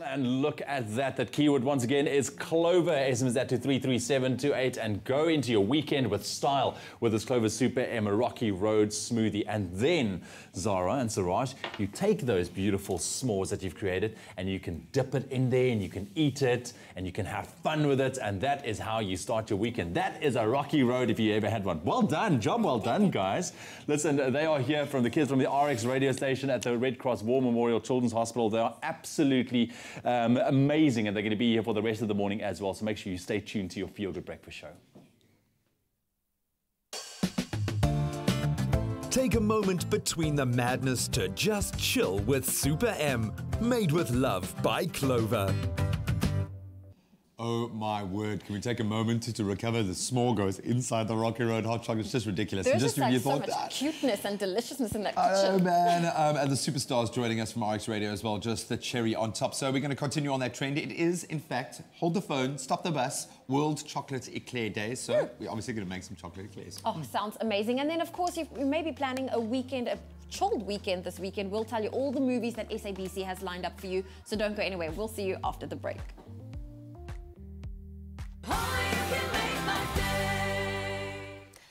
And look at that. That keyword once again is Clover. SMS that to 33728 and go into your weekend with style with this Clover Super M Rocky Road smoothie. And then, Zara and Siraj, you take those beautiful s'mores that you've created and you can dip it in there and you can eat it and you can have fun with it. And that is how you start your weekend. That is a Rocky Road if you ever had one. Well done. Job well done, guys. Listen, they are here from the kids from the RX radio station at the Red Cross War Memorial Children's Hospital. They are absolutely amazing, and they're going to be here for the rest of the morning as well. So make sure you stay tuned to your Feel Good Breakfast show. Take a moment between the madness to just chill with Super M. Made with love by Clover. Oh my word, can we take a moment to recover the s'mores inside the Rocky Road hot chocolate? It's just ridiculous. There's just just like so thought much that. cuteness and deliciousness in that Oh kitchen. man, and the superstars joining us from RX Radio as well, just the cherry on top. So we're going to continue on that trend. It is, in fact, hold the phone, stop the bus, World Chocolate Eclair Day. So we're obviously going to make some chocolate eclairs. Oh, sounds amazing. And then, of course, you may be planning a weekend, a chilled weekend this weekend. We'll tell you all the movies that SABC has lined up for you. So don't go anywhere. We'll see you after the break.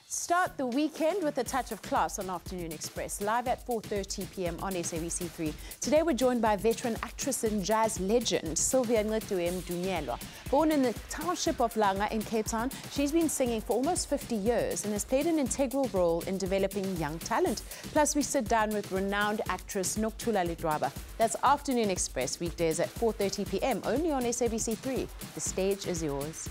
Start the weekend with a touch of class on Afternoon Express, live at 4:30 p.m. on SABC3. Today we're joined by veteran actress and jazz legend Sylvia Dunyelwa. Born in the township of Langa in Cape Town, she's been singing for almost 50 years and has played an integral role in developing young talent. Plus, we sit down with renowned actress Nokuthula Ledwaba. That's Afternoon Express, weekdays at 4:30 p.m. only on SABC3. The stage is yours.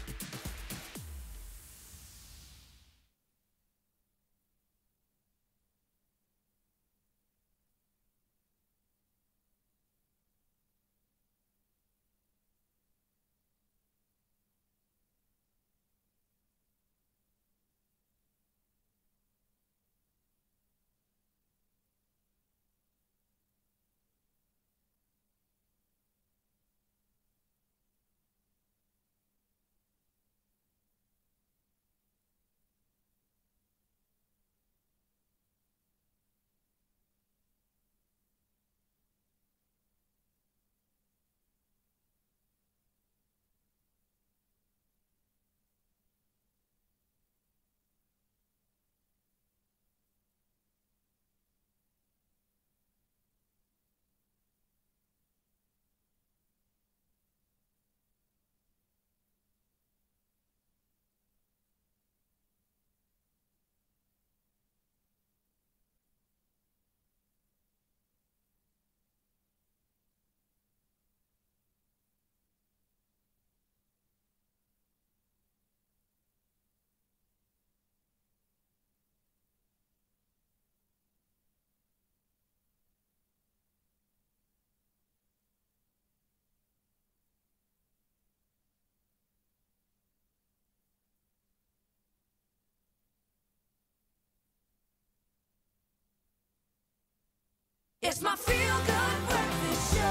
It's my feel-good breakfast show.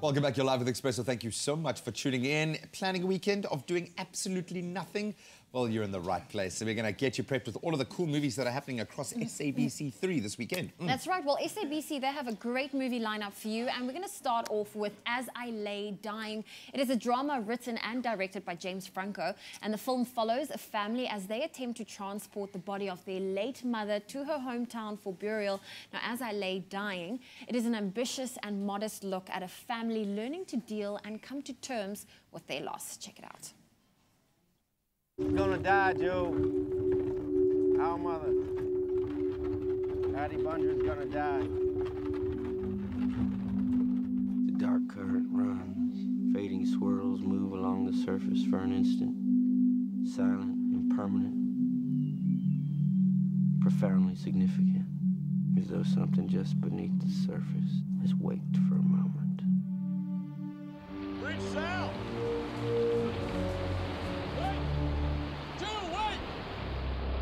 Welcome back. You're live with Expresso. Thank you so much for tuning in. Planning a weekend of doing absolutely nothing? Well, you're in the right place. So we're going to get you prepped with all of the cool movies that are happening across SABC3 this weekend. That's right. Well, SABC, they have a great movie lineup for you. And we're going to start off with As I Lay Dying. It is a drama written and directed by James Franco. And the film follows a family as they attempt to transport the body of their late mother to her hometown for burial. Now, As I Lay Dying, it is an ambitious and modest look at a family learning to deal and come to terms with their loss. Check it out. Gonna die, Joe. Our mother, Patty Bundra's gonna die. The dark current runs, fading swirls move along the surface for an instant, silent, impermanent, profoundly significant, as though something just beneath the surface has waked for a moment. Reach south!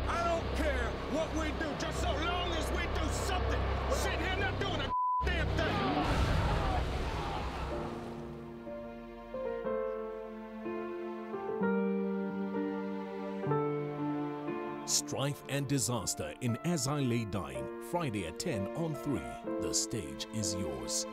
I don't care what we do, just so long as we do something. We're sitting here not doing a damn thing. Strife and disaster in As I Lay Dying, Friday at 10 on 3. The stage is yours.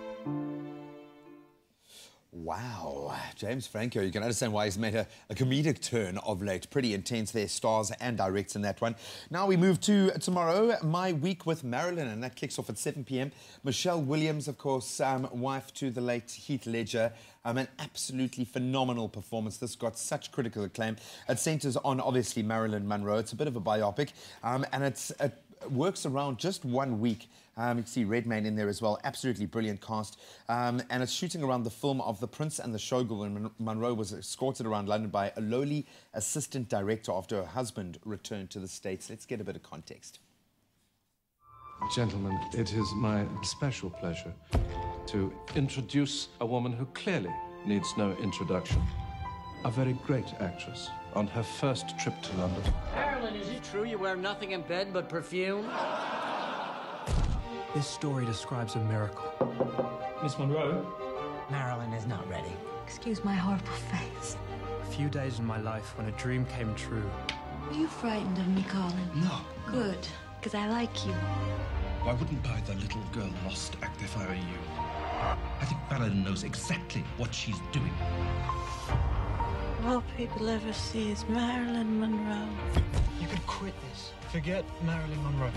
Wow, James Franco, you can understand why he's made a comedic turn of late. Pretty intense there, stars and directs in that one. Now we move to tomorrow, My Week with Marilyn, and that kicks off at 7 p.m. Michelle Williams, of course, wife to the late Heath Ledger. An absolutely phenomenal performance. This got such critical acclaim. It centres on, obviously, Marilyn Monroe. It's a bit of a biopic, and it works around just 1 week You can see Redmayne in there as well. Absolutely brilliant cast. And it's shooting around the film of The Prince and the Showgirl when Monroe was escorted around London by a lowly assistant director after her husband returned to the States. Let's get a bit of context. Gentlemen, it is my special pleasure to introduce a woman who clearly needs no introduction. A very great actress on her first trip to London. Marilyn, is it true you wear nothing in bed but perfume? This story describes a miracle. Miss Monroe? Marilyn is not ready. Excuse my horrible face. A few days in my life when a dream came true. Are you frightened of me, Colin? No. Good, because I like you. I wouldn't buy the little girl lost act if I were you. I think Marilyn knows exactly what she's doing. All people ever see is Marilyn Monroe. You could quit this. Forget Marilyn Monroe.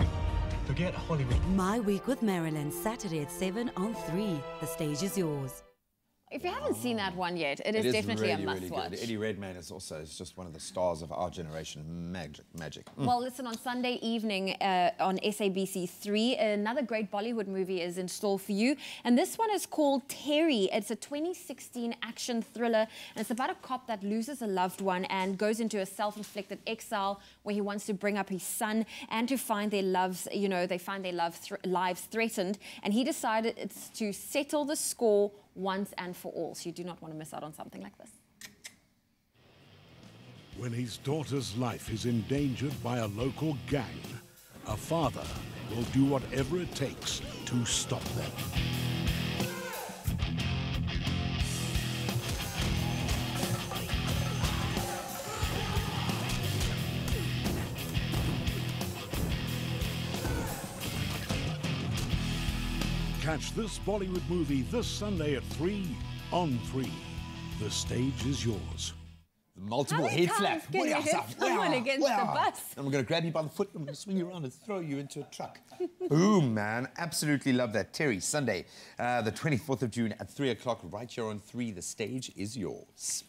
Forget Hollywood. My Week with Marilyn, Saturday at 7 on 3. The stage is yours. If you haven't seen that one yet, it is definitely really, a must-watch. Eddie Redmayne is just one of the stars of our generation. Magic. Well, listen, on Sunday evening on SABC3, another great Bollywood movie is in store for you. And this one is called Terry. It's a 2016 action thriller. And it's about a cop that loses a loved one and goes into a self-inflicted exile where he wants to bring up his son and to find their lives, they find their lives threatened. And he decided it's to settle the score once and for all. So you do not want to miss out on something like this. When his daughter's life is endangered by a local gang, a father will do whatever it takes to stop them. Catch this Bollywood movie this Sunday at 3 on 3. The stage is yours. The multiple head slap. Someone against the bus. I'm going to grab you by the foot and I'm going to swing you around and throw you into a truck. Boom, man. Absolutely love that. Terry, Sunday, the 24th of June at 3 o'clock, right here on 3. The stage is yours.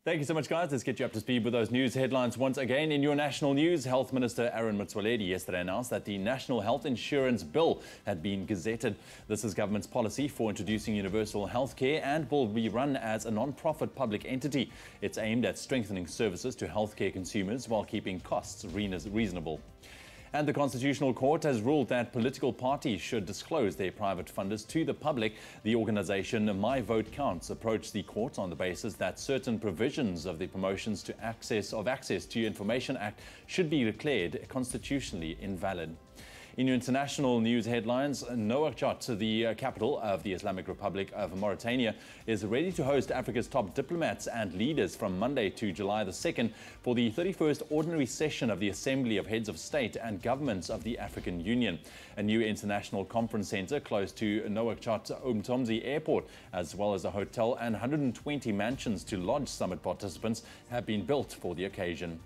Thank you so much, guys. Let's get you up to speed with those news headlines once again. In your national news, Health Minister Aaron Motsoaledi yesterday announced that the National Health Insurance Bill had been gazetted. This is government's policy for introducing universal health care and will be run as a non-profit public entity. It's aimed at strengthening services to healthcare consumers while keeping costs reasonable. And the Constitutional Court has ruled that political parties should disclose their private funders to the public. The organisation My Vote Counts approached the court on the basis that certain provisions of the Promotions to Access to Information Act should be declared constitutionally invalid. In your international news headlines, Nouakchott, the capital of the Islamic Republic of Mauritania, is ready to host Africa's top diplomats and leaders from Monday to July the 2nd for the 31st ordinary session of the Assembly of Heads of State and Governments of the African Union. A new international conference centre close to Nouakchott Umtomzi Airport, as well as a hotel and 120 mansions to lodge summit participants, have been built for the occasion.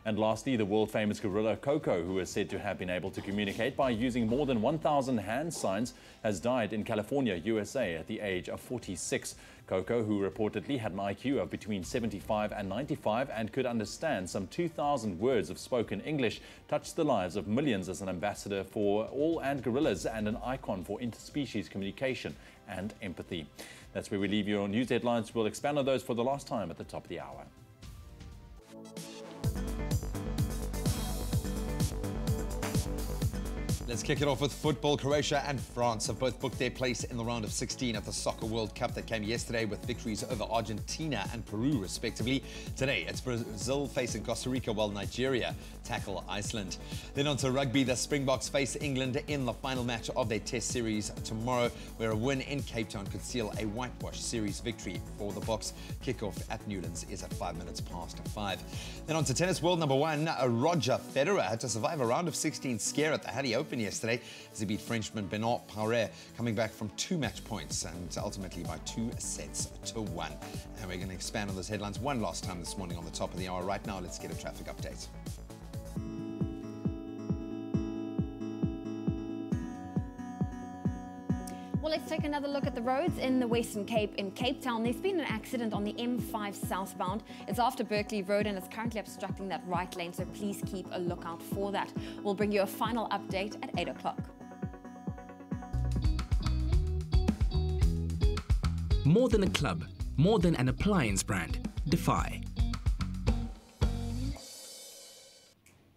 And lastly, the world-famous gorilla Coco, who is said to have been able to communicate by using more than 1,000 hand signs, has died in California, USA at the age of 46. Coco, who reportedly had an IQ of between 75 and 95 and could understand some 2,000 words of spoken English, touched the lives of millions as an ambassador for all and gorillas and an icon for interspecies communication and empathy. That's where we leave your news headlines. We'll expand on those for the last time at the top of the hour. Let's kick it off with football. Croatia and France have both booked their place in the round of 16 at the Soccer World Cup that came yesterday with victories over Argentina and Peru, respectively. Today, it's Brazil facing Costa Rica, while Nigeria tackle Iceland. Then on to rugby. The Springboks face England in the final match of their Test series tomorrow, where a win in Cape Town could seal a whitewash series victory for the Boks. Kickoff at Newlands is at 5 minutes past 5. Then on to tennis. World number 1, Roger Federer had to survive a round of 16 scare at the Halle Open yesterday as he beat Frenchman Benoit Paire, coming back from 2 match points and ultimately by 2 sets to 1. And we're going to expand on those headlines one last time this morning on the top of the hour. Right now, let's get a traffic update. Well, let's take another look at the roads in the Western Cape. In Cape Town, there's been an accident on the M5 southbound. It's after Berkeley Road and it's currently obstructing that right lane, so please keep a lookout for that. We'll bring you a final update at 8 o'clock. More than a club, more than an appliance brand. Defy.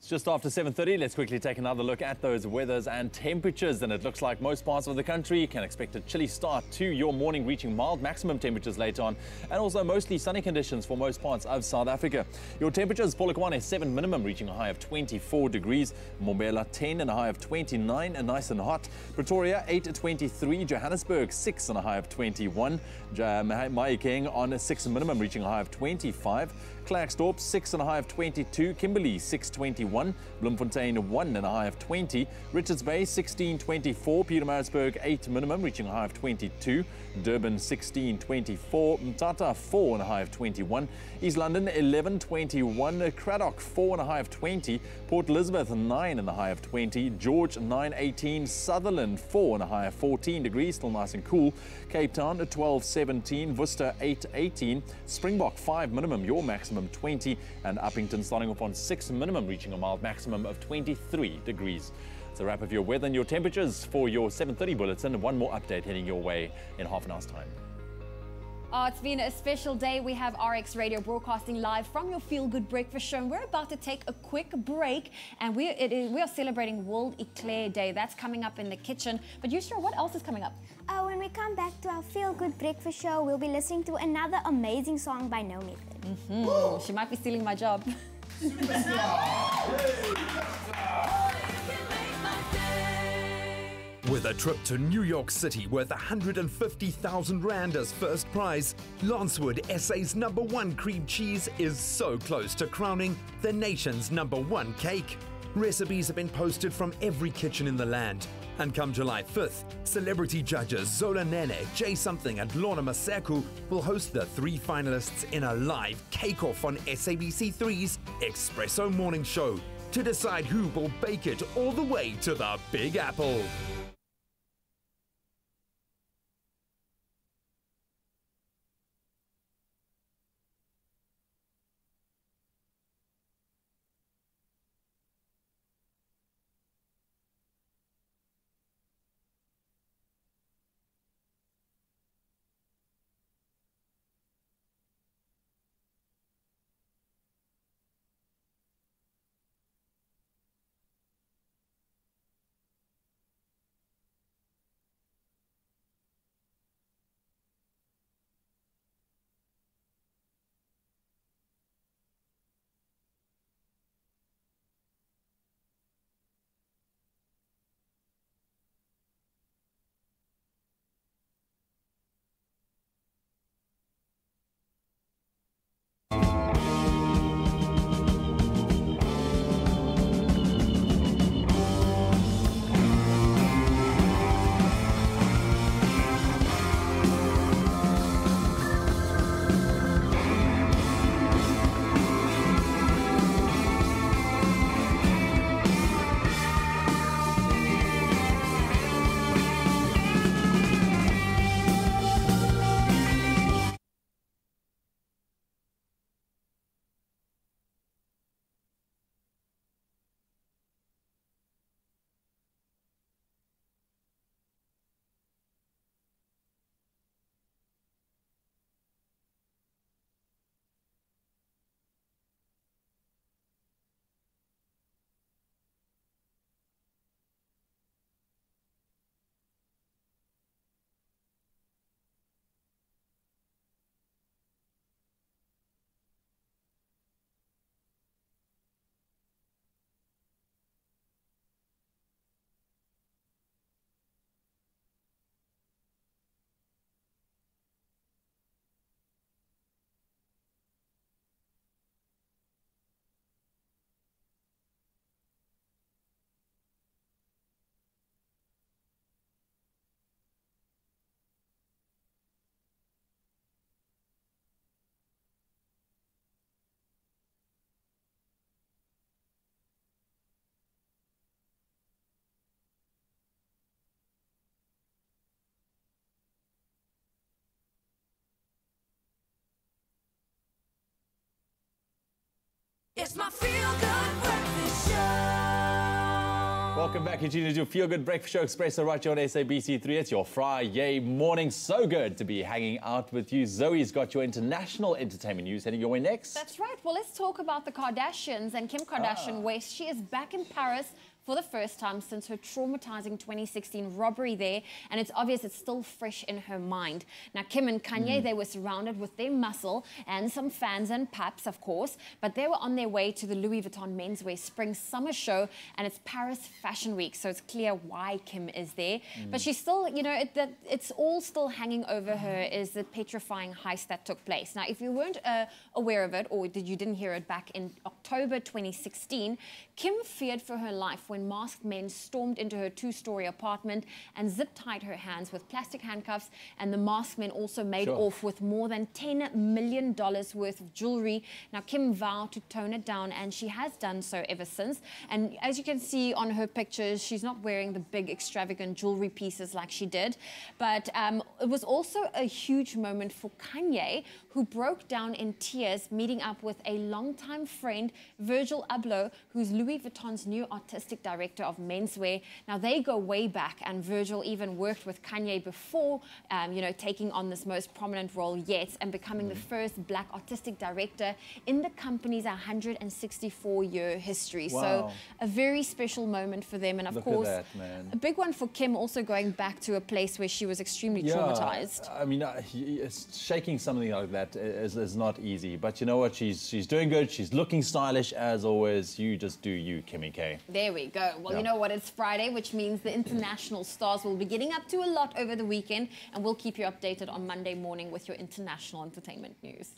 Just after 7:30, let's quickly take another look at those weathers and temperatures. And it looks like most parts of the country can expect a chilly start to your morning, reaching mild maximum temperatures later on, and also mostly sunny conditions for most parts of South Africa. Your temperatures: Polokwane 7 minimum, reaching a high of 24 degrees. Mbombela 10 and a high of 29, and nice and hot. Pretoria 8 at 23. Johannesburg 6 and a high of 21. Mahikeng on a 6 minimum, reaching a high of 25. Klerksdorp 6 and a high of 22. Kimberley 6.21. Bloemfontein 1 and a high of 20. Richards Bay 16.24. Pietermaritzburg 8 minimum, reaching a high of 22. Durban 16.24. Mthatha 4 and a high of 21. East London 11.21. Cradock 4 and a high of 20. Port Elizabeth 9 and a high of 20. George 9.18. Sutherland 4 and a high of 14 degrees, still nice and cool. Cape Town 12.17. Worcester 8.18. Springbok 5 minimum, your maximum 20, and Uppington starting off on 6 minimum, reaching a mild maximum of 23 degrees. It's a wrap of your weather and your temperatures for your 7:30 bulletin. One more update heading your way in half an hour's time. Oh, it's been a special day. We have RX Radio broadcasting live from your Feel Good Breakfast Show. And we're about to take a quick break, and we are celebrating World Eclair Day. That's coming up in the kitchen. But Yusra, what else is coming up? When we come back to our Feel Good Breakfast Show, we'll be listening to another amazing song by No Method. She might be stealing my job. With a trip to New York City worth 150,000 Rand as first prize, Lancewood SA's #1 cream cheese is so close to crowning the nation's #1 cake. Recipes have been posted from every kitchen in the land. And come July 5th, celebrity judges Zola Nene, Jay Something and Lorna Maseku will host the 3 finalists in a live cake-off on SABC3's Expresso Morning Show to decide who will bake it all the way to the Big Apple. It's my feel-good breakfast show. Welcome back. You tuned to your Feel Good Breakfast Show Expresso right here on SABC3. It's your Friday morning. So good to be hanging out with you. Zoe's got your international entertainment news heading your way next. That's right. Well, let's talk about the Kardashians and Kim Kardashian West. She is back in Paris for the first time since her traumatizing 2016 robbery there, and it's obvious it's still fresh in her mind. Now, Kim and Kanye, they were surrounded with their muscle and some fans and paps, of course, but they were on their way to the Louis Vuitton menswear spring-summer show, and it's Paris Fashion Week, so it's clear why Kim is there. But she's still, you know, it's all still hanging over her is the petrifying heist that took place. Now, if you weren't aware of it, or you didn't hear it back in October 2016, Kim feared for her life when masked men stormed into her two-story apartment and zip-tied her hands with plastic handcuffs, and the masked men also made off with more than $10 million worth of jewelry. Now, Kim vowed to tone it down, and she has done so ever since. And as you can see on her pictures, she's not wearing the big, extravagant jewelry pieces like she did. But it was also a huge moment for Kanye, who broke down in tears, meeting up with a longtime friend, Virgil Abloh, who's Louis Vuitton's new artistic director of menswear. Now, they go way back, and Virgil even worked with Kanye before, you know, taking on this most prominent role yet and becoming the first black artistic director in the company's 164-year history. Wow. So a very special moment for them, and of course, a big one for Kim, also going back to a place where she was extremely traumatized. I mean, shaking something like that is not easy, but you know what? She's doing good. She's looking stylish as always. You just do you, Kimmy K. There we go. Well, you know what? It's Friday, which means the international stars will be getting up to a lot over the weekend, and we'll keep you updated on Monday morning with your international entertainment news.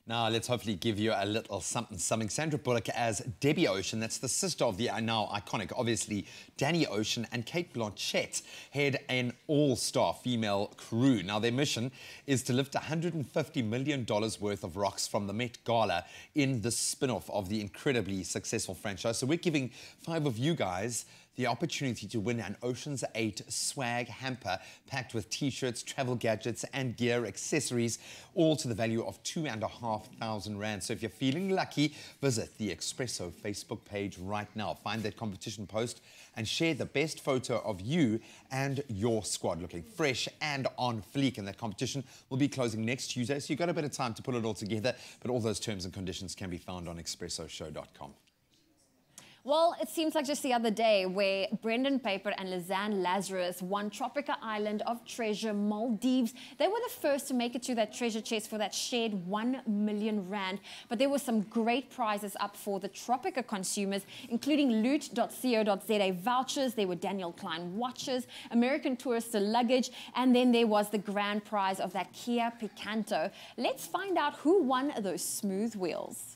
Now, let's hopefully give you a little something. Sandra Bullock as Debbie Ocean, that's the sister of the now iconic, obviously, Danny Ocean, and Kate Blanchett head an all-star female crew. Now, their mission is to lift $150 million worth of rocks from the Met Gala in the spin-off of the incredibly successful franchise. So we're giving 5 of you guys the opportunity to win an Ocean's 8 swag hamper packed with t-shirts, travel gadgets and gear accessories, all to the value of 2,500 Rand. So if you're feeling lucky, visit the Expresso Facebook page right now. Find that competition post and share the best photo of you and your squad looking fresh and on fleek. And that competition will be closing next Tuesday, so you've got a bit of time to put it all together, but all those terms and conditions can be found on expressoshow.com. Well, it seems like just the other day where Brendan Paper and Lizanne Lazarus won Tropica Island of Treasure Maldives. They were the first to make it to that treasure chest for that shared 1 million Rand. But there were some great prizes up for the Tropica consumers, including loot.co.za vouchers. There were Daniel Klein watches, American Tourister luggage, and then there was the grand prize of that Kia Picanto. Let's find out who won those smooth wheels.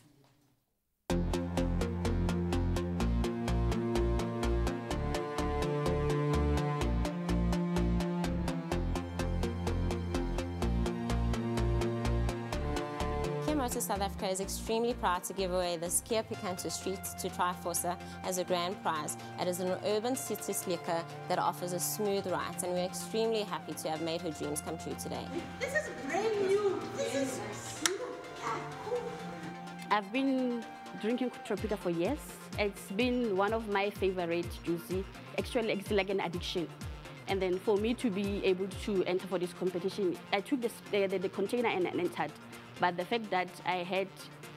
South Africa is extremely proud to give away this Kia Picanto Street to Triforsa as a grand prize. It is an urban city slicker that offers a smooth ride, and we're extremely happy to have made her dreams come true today. This is brand new. This is cool. I've been drinking Tropica for years. It's been one of my favorite juices. Actually, it's like an addiction. And then for me to be able to enter for this competition, I took the container and entered. But the fact that I had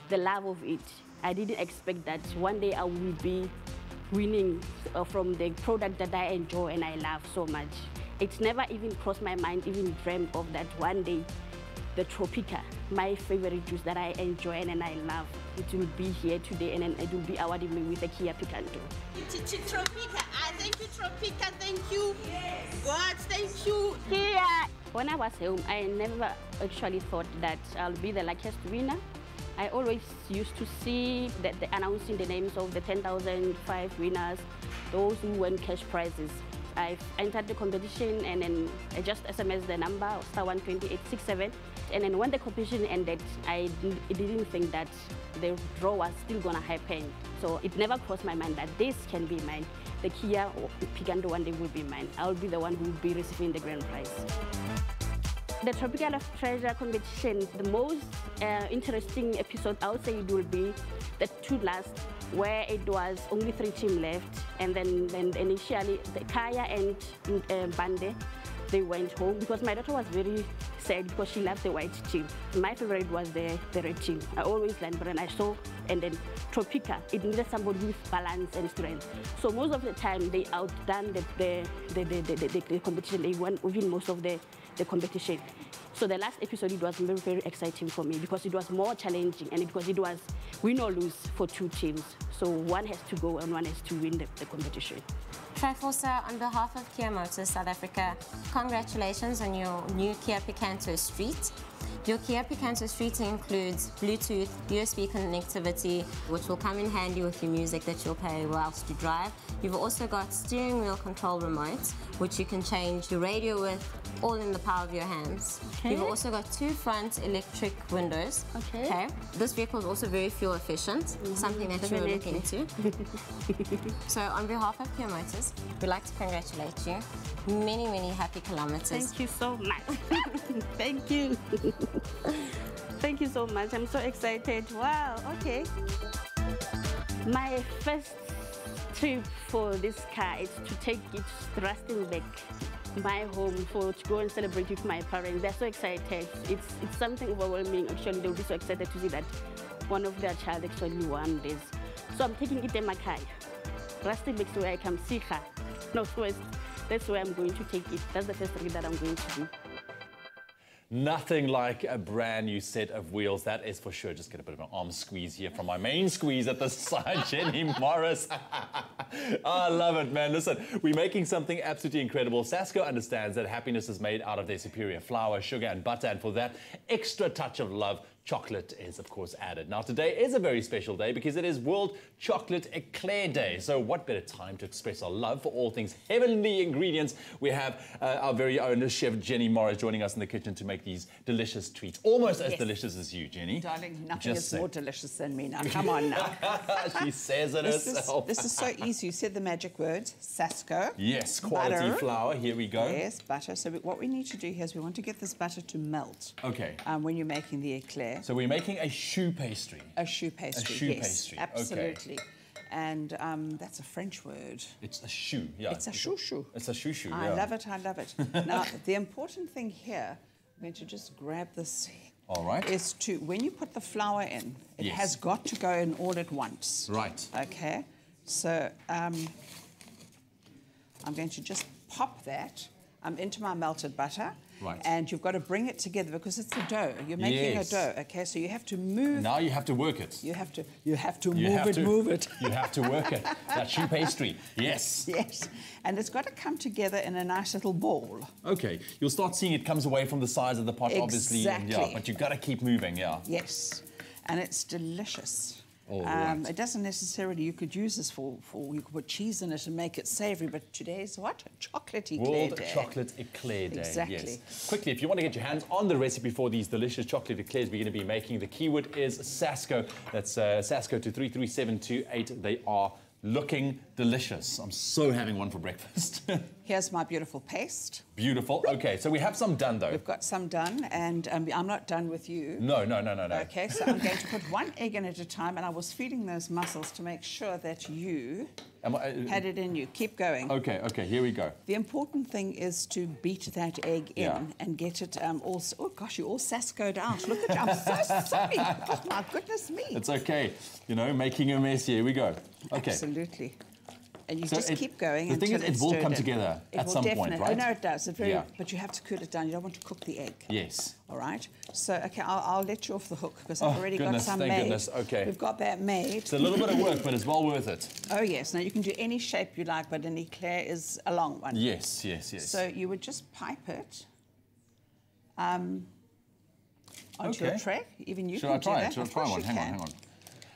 the love of it, I didn't expect that one day I will be winning from the product that I enjoy and I love so much. It's never even crossed my mind, even dreamt of that one day. The Tropica, my favorite juice that I enjoy and I love, it will be here today, and then it will be awarded me with the Kia Picanto. Tropica, thank you, Tropica, thank you. Yes. God, thank you. Kia. When I was home, I never actually thought that I'll be the luckiest winner. I always used to see that announcing the names of the 10,005 winners, those who won cash prizes. I entered the competition, and then I just SMS the number, *12867. And then when the competition ended, I didn't think that the draw was still gonna happen. So it never crossed my mind that this can be mine. The Kia Picanto one day will be mine. I'll be the one who will be receiving the grand prize. The Tropical of Treasure competition, the most interesting episode, I would say it will be the two last, where it was only 3 teams left, and then initially the Kaya and Bande, they went home because my daughter was very sad because she loved the white team. My favorite was the red team. I always learned, but then I saw, and then Tropica, it needed somebody with balance and strength. So most of the time they outdone the competition. They won within most of the competition. So the last episode, it was very, very exciting for me because it was more challenging, and because it was win or lose for 2 teams. So one has to go and one has to win the competition. Triforsa, on behalf of Kia Motors South Africa, congratulations on your new Kia Picanto Street. Your Kia Picanto Street includes Bluetooth, USB connectivity, which will come in handy with your music that you'll play whilst you drive. You've also got steering wheel control remotes, which you can change your radio with, all in the power of your hands. Okay. You've also got 2 front electric windows. Okay. This vehicle is also very fuel efficient, something that you're looking into. So on behalf of Kia Motors, we'd like to congratulate you. Many, many happy kilometers. Thank you so much. Thank you. Thank you so much. I'm so excited. Wow, okay. My first trip for this car is to take it to Rustenburg, my home, to go and celebrate with my parents. They're so excited. It's something overwhelming. Actually, they'll be so excited to see that one of their child actually won this. So I'm taking it in my car. Rustenburg is where I can see her. Northwest, that's where I'm going to take it. That's the first trip that I'm going to do. Nothing like a brand new set of wheels, that is for sure. Just get a bit of an arm squeeze here from my main squeeze at the side, Jenny Morris. I love it, man. Listen, we're making something absolutely incredible. Sasco understands that happiness is made out of their superior flour, sugar and butter, and for that extra touch of love, chocolate is, of course, added. Now, today is a very special day because it is World Chocolate Eclair Day. So what better time to express our love for all things heavenly ingredients? We have our very own chef, Jenny Morris, joining us in the kitchen to make these delicious treats. Almost as delicious as you, Jenny. Darling, nothing is more delicious than me now. Come on now. She says it herself. This is so easy. You said the magic words, Sasco. Yes, quality butter. Flour. Here we go. Yes, butter. So what we need to do here is we want to get this butter to melt. Okay. When you're making the eclair. So we're making a choux pastry. A choux pastry, a choux yes, pastry. Absolutely. Okay. And that's a French word. It's a choux, yeah. It's a chouchou. It's a chouchou, yeah. I love it, I love it. Now, the important thing here, I'm going to just grab this. All right. Is to, when you put the flour in, it has got to go in all at once. Right. Okay. So I'm going to just pop that into my melted butter. Right. And you've got to bring it together because it's a dough. You're making a dough, okay? So you have to move. Now you have to work it. You have to move it. You have to work it. That choux pastry. Yes. Yes. And it's got to come together in a nice little ball. Okay. You'll start seeing it comes away from the sides of the pot, obviously. Exactly. Yeah, but you've got to keep moving, yeah. Yes. And it's delicious. Right. It doesn't necessarily, you could use this for you could put cheese in it and make it savoury, but today's what? Chocolate eclair World day. Chocolate Eclair Day. Exactly. Yes. Quickly, if you want to get your hands on the recipe for these delicious chocolate eclairs we're going to be making, the keyword is Sasco. That's Sasco to 33728. They are looking delicious. I'm so having one for breakfast. Here's my beautiful paste. Beautiful. Okay, so we have some done, though. We've got some done, and I'm not done with you. No. Okay, so I'm going to put one egg in at a time, and I was feeding those muscles to make sure that you had it in you. Keep going. Okay, here we go. The important thing is to beat that egg in and get it all... Oh, gosh, you're all Sascoed out. Look at I'm so sorry. Oh, my goodness me. It's okay. You know, making a mess. Here we go. Okay. Absolutely. And you just keep going. The thing is, it will come together at some point, right? Oh, no, it does. But you have to cool it down. You don't want to cook the egg. Yes. All right. So, okay, I'll let you off the hook because I've already got some made. Thank goodness. Okay. We've got that made. It's a little bit of work, but it's well worth it. Oh, yes. Now, you can do any shape you like, but an eclair is a long one. Yes. So you would just pipe it onto your tray. Even you can do that. Should I try one? Hang on.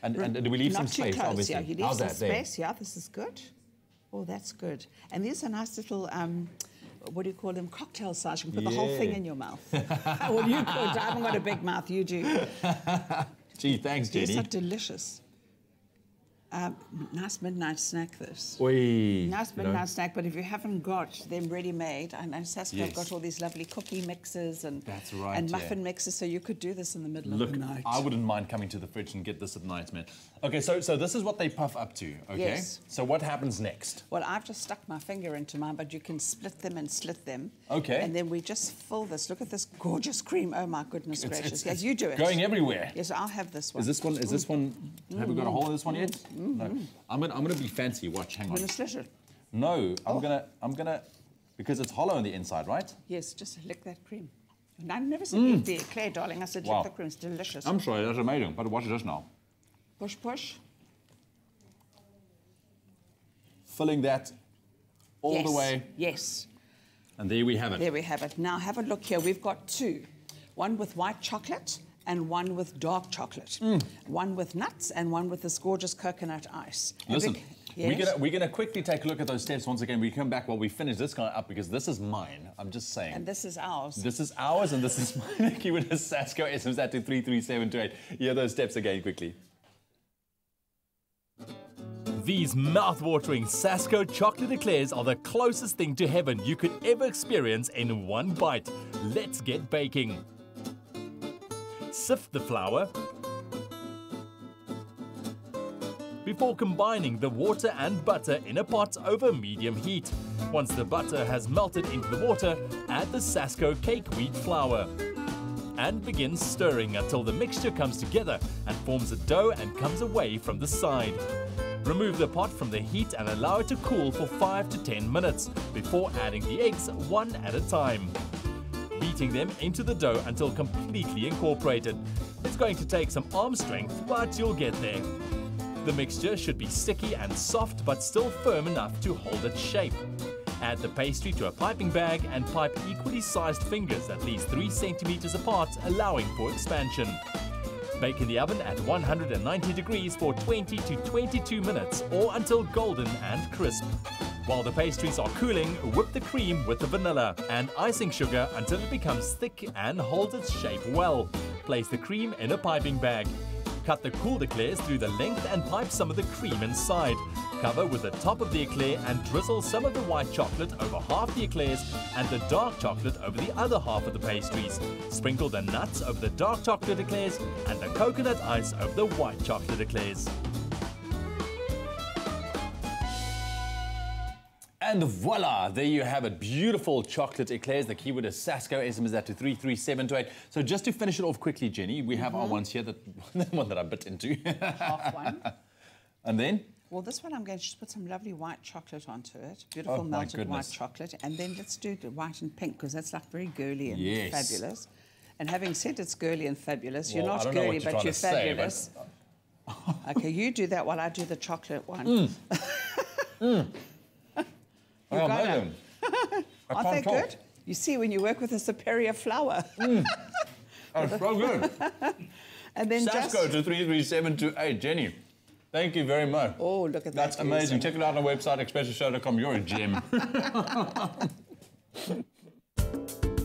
And do we leave some space, obviously? Yeah, you leave some space. Yeah, this is good. Oh, that's good. And these are nice little, what do you call them, cocktail size. You can put the whole thing in your mouth. Well, you could. I haven't got a big mouth, you do. Gee, thanks, Jenny. These are delicious. Nice midnight snack, this. Oi, Nice midnight snack, but if you haven't got them ready-made, I know Saskia have got all these lovely cookie mixes and, that's right, and muffin mixes, so you could do this in the middle of the night. I wouldn't mind coming to the fridge and get this at night, man. Okay, so this is what they puff up to, okay? Yes. So what happens next? Well, I've just stuck my finger into mine, but you can split them and slit them. Okay. And then we just fill this. Look at this gorgeous cream. Oh, my goodness gracious. Yes, you do it. Going everywhere. Yes, I'll have this one. Is this one, have we got a hole in this one yet? No. I'm gonna be fancy. Watch, hang on. I'm going to slit it. No, I'm gonna, because it's hollow on the inside, right? Yes, just lick that cream. And I never said eat the eclair, darling. I said lick the cream. It's delicious. I'm sorry, that's amazing. But watch this now. Push, push. Filling that all the way. Yes. And there we have it. There we have it. Now have a look here. We've got two. One with white chocolate and one with dark chocolate. One with nuts and one with this gorgeous coconut ice. Listen, yes? we're gonna quickly take a look at those steps once again. We come back while we finish this guy up because this is mine. I'm just saying. And this is ours. This is ours and this is mine. Keyword is Sasco, SMS that to 33728. Hear those steps again quickly. These mouth-watering Sasco chocolate eclairs are the closest thing to heaven you could ever experience in one bite. Let's get baking. Sift the flour before combining the water and butter in a pot over medium heat. Once the butter has melted into the water, add the Sasco cake wheat flour and begin stirring until the mixture comes together and forms a dough and comes away from the side. Remove the pot from the heat and allow it to cool for 5 to 10 minutes before adding the eggs one at a time, beating them into the dough until completely incorporated. It's going to take some arm strength, but you'll get there. The mixture should be sticky and soft but still firm enough to hold its shape. Add the pastry to a piping bag and pipe equally sized fingers at least 3 centimeters apart, allowing for expansion. Bake in the oven at 190 degrees for 20 to 22 minutes or until golden and crisp. While the pastries are cooling, whip the cream with the vanilla and icing sugar until it becomes thick and holds its shape well. Place the cream in a piping bag. Cut the cooled eclairs through the length and pipe some of the cream inside. Cover with the top of the eclair and drizzle some of the white chocolate over half the eclairs and the dark chocolate over the other half of the pastries. Sprinkle the nuts over the dark chocolate eclairs and the coconut ice over the white chocolate eclairs. And voila, there you have it. Beautiful chocolate eclairs. The keyword is Sasco. SMS that to 33728. So just to finish it off quickly, Jenny, we have our ones here, the one that I bit into. Half one. And then? Well, this one I'm going to just put some lovely white chocolate onto it. Beautiful melted white chocolate. And then let's do the white and pink because that's like very girly and fabulous. And having said it's girly and fabulous, you're not girly, but you're fabulous. Okay, you do that while I do the chocolate one. Aren't they good? You see, when you work with a superior flour. That's so good. And then Sasco to 33728. Jenny, thank you very much. Oh, look at that. That's amazing. Check it out on our website, expressoshow.com. You're a gem.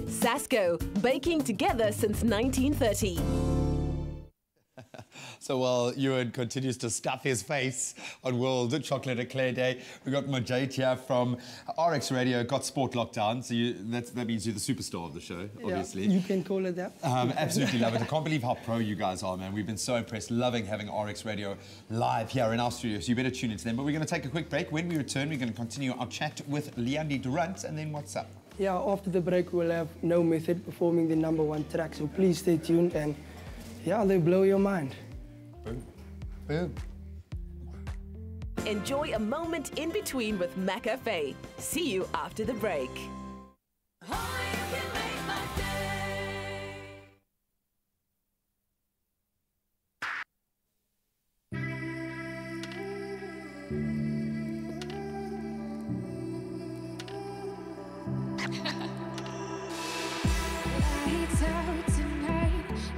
Sasco, baking together since 1930. So while Ewan continues to stuff his face on World Chocolate Eclair Day, we got Majate here from RX Radio, got sport locked down. So that means you're the superstar of the show, obviously. You can call it that. Absolutely love it. I can't believe how pro you guys are, man. We've been so impressed, loving having RX Radio live here in our studio. So you better tune into them. But we're going to take a quick break. When we return, we're going to continue our chat with Leandi Durant. And then what's up? Yeah, after the break, we'll have No Method performing the #1 track. So please stay tuned and yeah, they'll blow your mind. Boom. Boom. Enjoy a moment in between with McAfee. See you after the break.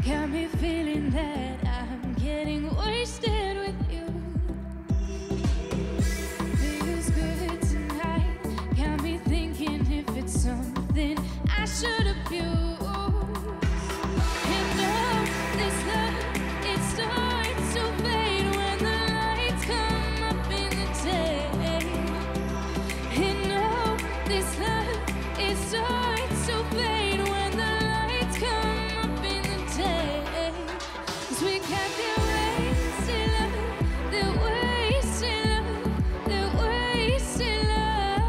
Got me feeling that I'm getting wasted with you. Feels good tonight. Got me thinking if it's something got their wasted love, their wasted love, their wasted love.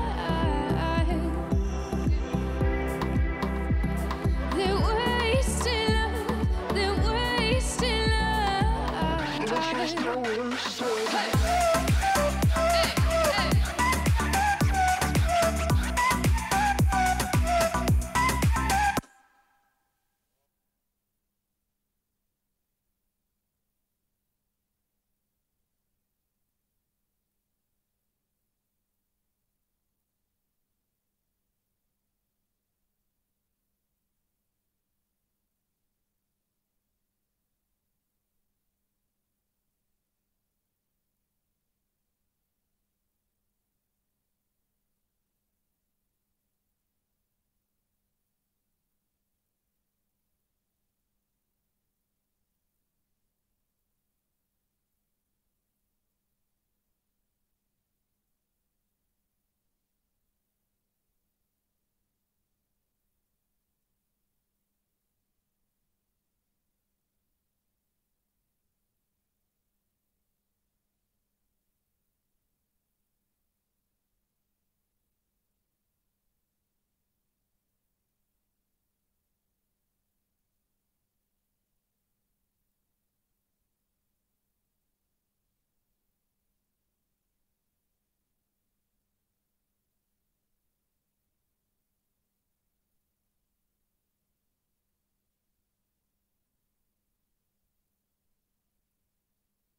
Their wasted love, their wasted love.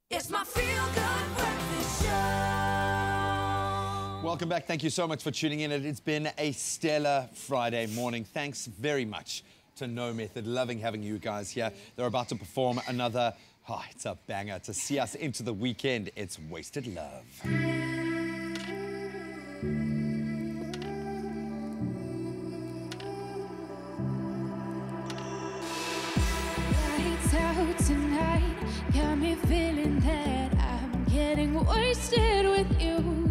It's my feel-good breakfast show. Welcome back. Thank you so much for tuning in. It's been a stellar Friday morning. Thanks very much to No Method. Loving having you guys here. They're about to perform another, it's a banger. To see us into the weekend, it's Wasted Love. Lights out tonight, got me feeling that I'm getting wasted with you.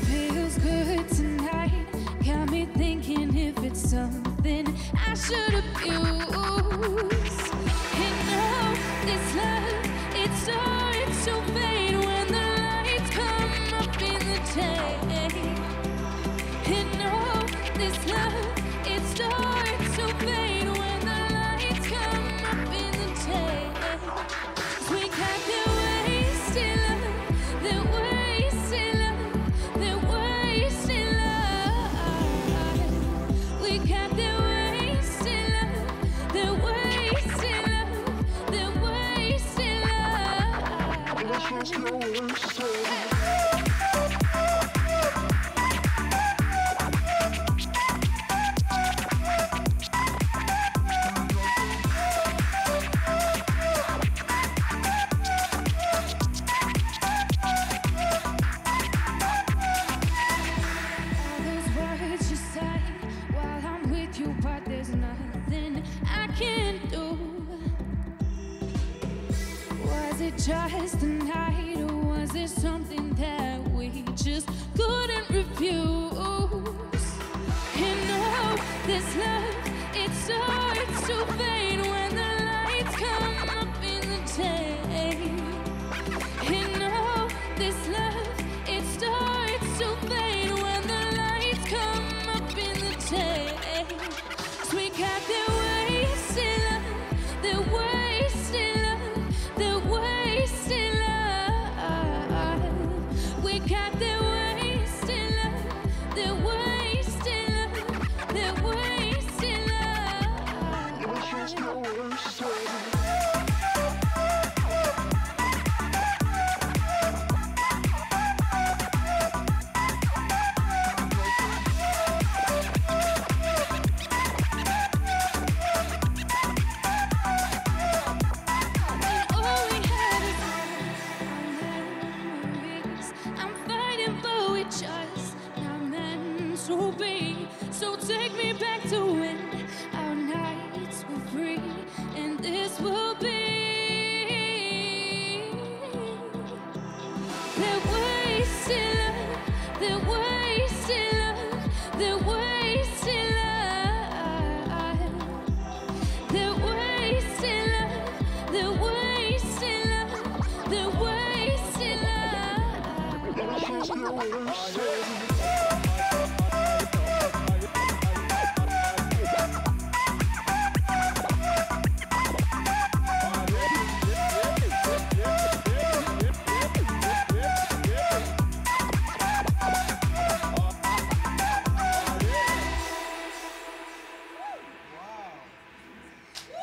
Feels good tonight, got me thinking if it's something I should abuse. And now this love, it starts to fade when the lights come up in the tank. And now this love, it starts to fade when the lights come up in the tank. We got the wasted love, the wasted love, the wasted love. We got the wasted love, the wasted love, the wasted love. Just a night, or was there something that we just couldn't refuse? And now this love, it starts to fade when the lights come up in the tank. And now this love, it starts to fade when the lights come up in the tank. So we got the wasted love, the wasted love, the wasted love. We got the wasted love, the wasted love, the wasted love.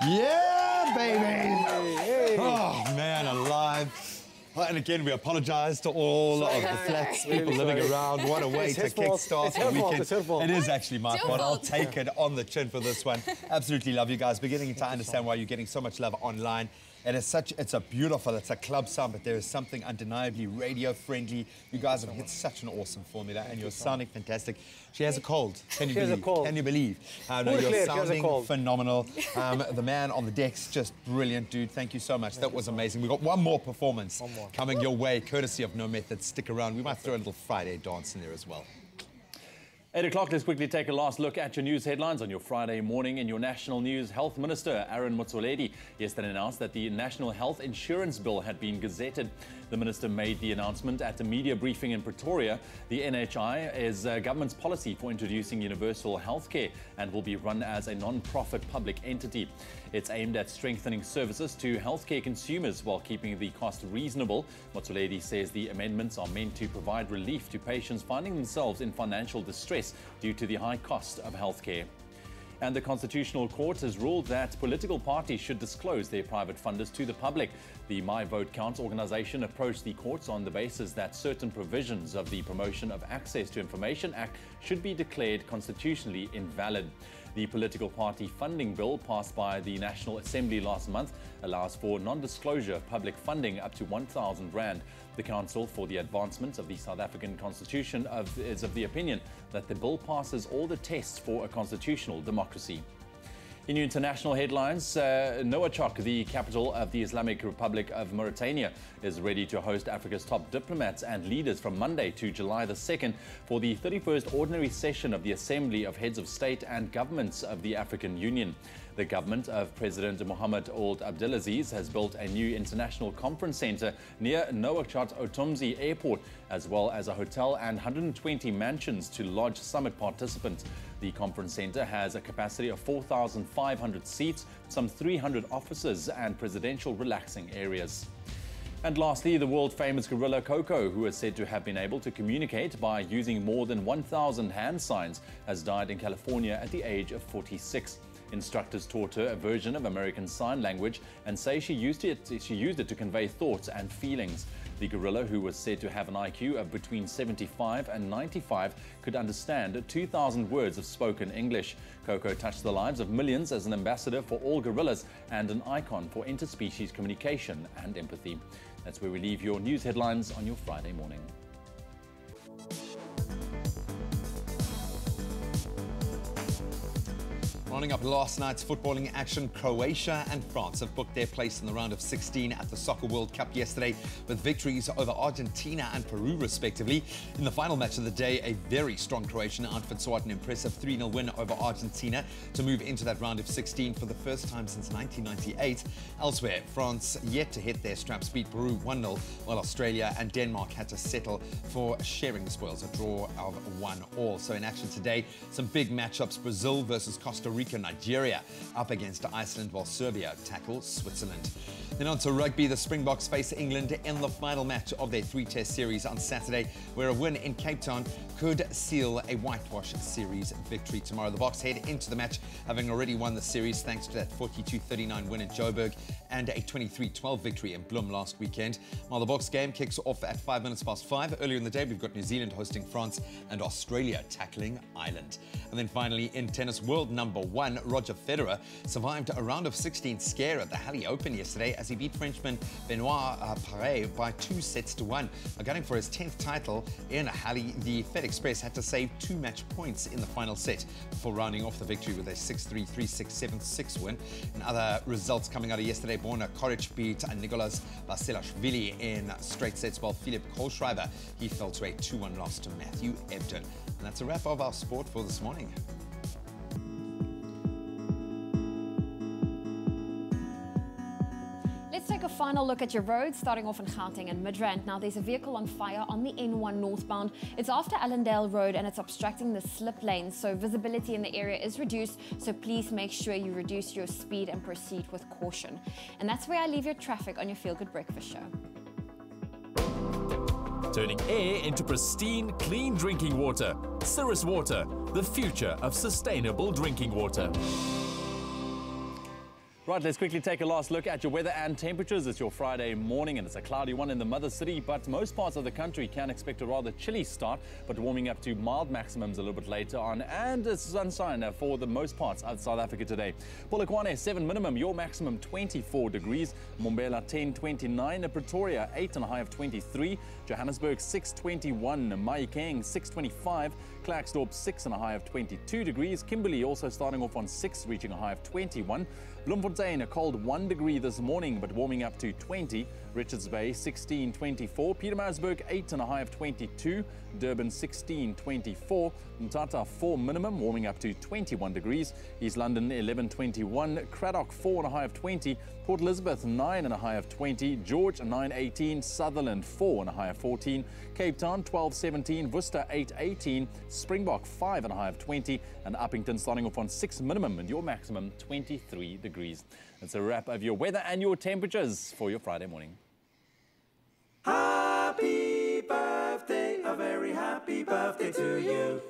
Yeah, baby! Oh, man, alive. And again, we apologise to all of the flats people living around. What a way to kickstart the weekend. It is actually my fault. I'll take it on the chin for this one. Absolutely love you guys. Beginning to understand why you're getting so much love online. It is it's a club sound, but there is something undeniably radio friendly. You guys have hit such an awesome formula and you're sounding fantastic. She has a cold. Can you believe? Can you believe? No, you're sounding phenomenal. The man on the deck's just brilliant, dude. Thank you so much. That was amazing. We've got one more performance coming your way, courtesy of No Method. Stick around. We might throw a little Friday dance in there as well. 8 o'clock, let's quickly take a last look at your news headlines on your Friday morning. In your national news, Health Minister Aaron Motsoaledi yesterday announced that the National Health Insurance Bill had been gazetted. The minister made the announcement at a media briefing in Pretoria. The NHI is government's policy for introducing universal healthcare and will be run as a non-profit public entity. It's aimed at strengthening services to healthcare consumers while keeping the cost reasonable. Motsoaledi says the amendments are meant to provide relief to patients finding themselves in financial distress due to the high cost of healthcare. And the Constitutional Court has ruled that political parties should disclose their private funders to the public. The My Vote Counts organisation approached the courts on the basis that certain provisions of the Promotion of Access to Information Act should be declared constitutionally invalid. The political party funding bill passed by the National Assembly last month allows for non-disclosure of public funding up to 1,000 rand. The Council for the Advancement of the South African Constitution is of the opinion that the bill passes all the tests for a constitutional democracy. In your international headlines, Nouakchott, the capital of the Islamic Republic of Mauritania, is ready to host Africa's top diplomats and leaders from Monday to July the 2nd for the 31st ordinary session of the Assembly of Heads of State and Governments of the African Union. The government of President Mohamed Ould Abdelaziz has built a new international conference center near Nouakchott Otumzi Airport, as well as a hotel and 120 mansions to lodge summit participants. The conference center has a capacity of 4,500 seats, some 300 offices and presidential relaxing areas. And lastly, the world-famous gorilla Coco, who is said to have been able to communicate by using more than 1,000 hand signs, has died in California at the age of 46. Instructors taught her a version of American Sign Language and say she used it to convey thoughts and feelings. The gorilla, who was said to have an IQ of between 75 and 95, could understand 2,000 words of spoken English. Coco touched the lives of millions as an ambassador for all gorillas and an icon for interspecies communication and empathy. That's where we leave your news headlines on your Friday morning. Rounding up last night's footballing action, Croatia and France have booked their place in the round of 16 at the Soccer World Cup yesterday with victories over Argentina and Peru respectively. In the final match of the day, a very strong Croatian outfit saw an impressive 3-0 win over Argentina to move into that round of 16 for the first time since 1998. Elsewhere, France yet to hit their straps, beat Peru 1-0, while Australia and Denmark had to settle for sharing the spoils, a draw of 1-1. So in action today, some big matchups: Brazil versus Costa Rica, Nigeria up against Iceland, while Serbia tackles Switzerland. Then on to rugby, the Springboks face England in the final match of their 3-test series on Saturday, where a win in Cape Town could seal a whitewash series victory tomorrow. The Boks head into the match having already won the series thanks to that 42-39 win in Joburg and a 23-12 victory in Bloem last weekend. While the Boks game kicks off at 5:05 earlier in the day, we've got New Zealand hosting France and Australia tackling Ireland. And then finally, in tennis, world number 1 Roger Federer survived a round of 16 scare at the Halle Open yesterday as he beat Frenchman Benoit Paire by 2-1. Gunning for his 10th title in Halle, the Fed Express had to save 2 match points in the final set before rounding off the victory with a 6-3, 3-6, 7-6 win. And other results coming out of yesterday, Borna Koric beat Nicolas Basilashvili in straight sets, while Philip Kohlschreiber, he fell to a 2-1 loss to Matthew Ebden. And that's a wrap of our sport for this morning. Let's take a final look at your roads, starting off in Gauteng and Midrand. Now, there's a vehicle on fire on the N1 northbound. It's after Allendale Road and it's obstructing the slip lane, so visibility in the area is reduced, so please make sure you reduce your speed and proceed with caution. And that's where I leave your traffic on your Feel Good Breakfast Show. Turning air into pristine, clean drinking water. Cirrus Water, the future of sustainable drinking water. Right, let's quickly take a last look at your weather and temperatures. It's your Friday morning and it's a cloudy one in the mother city, but most parts of the country can expect a rather chilly start, but warming up to mild maximums a little bit later on, and it's sunshine for the most parts of South Africa today. Polokwane 7 minimum, your maximum 24 degrees. Mbombela 10, 29. Pretoria 8 and a high of 23. Johannesburg 621. Mahikeng 625. Klerksdorp 6 and a high of 22 degrees. Kimberley also starting off on 6, reaching a high of 21. Bloemfontein a cold 1 degree this morning, but warming up to 20. Richards Bay 16, 24. Pietermaritzburg 8 and a high of 22. Durban 16, 24. Mthatha 4 minimum, warming up to 21 degrees. East London 11, 21. Cradock 4 and a high of 20. Port Elizabeth 9 and a high of 20. George 9, 18. Sutherland 4 and a high of 14. Cape Town 12, 17. Worcester 8, 18. Springbok 5 and a high of 20. And Uppington starting off on 6 minimum and your maximum 23 degrees. That's a wrap of your weather and your temperatures for your Friday morning. Happy birthday, a very happy birthday to you.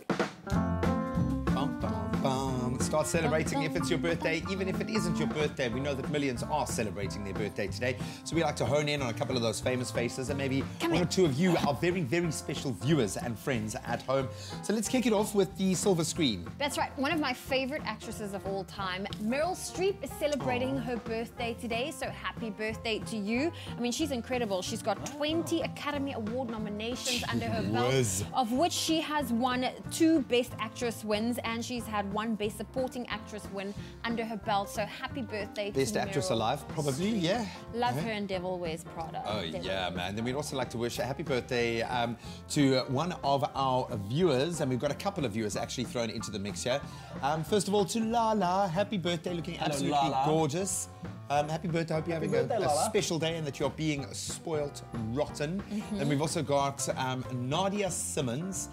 Bum, bum, bum. Start celebrating if it's your birthday, even if it isn't your birthday. We know that millions are celebrating their birthday today, so we like to hone in on a couple of those famous faces, and maybe one or two of you are very, very special viewers and friends at home. So let's kick it off with the silver screen. That's right. One of my favorite actresses of all time, Meryl Streep, is celebrating her birthday today, so happy birthday to you. I mean, she's incredible. She's got 20 Academy Award nominations under her belt, of which she has won 2 Best Actress wins, and she's had 1 Best Supporting Actress win under her belt. So happy birthday to Best Actress Meryl. alive, probably, yeah. Love her in Devil Wears Prada. Oh, yeah, man. Then we'd also like to wish a happy birthday to one of our viewers, and we've got a couple of viewers actually thrown into the mix here. First of all, to Lala, happy birthday, looking absolutely gorgeous. Happy birthday, I hope you're having a special day and that you're being spoilt rotten. And we've also got Nadia Simmons.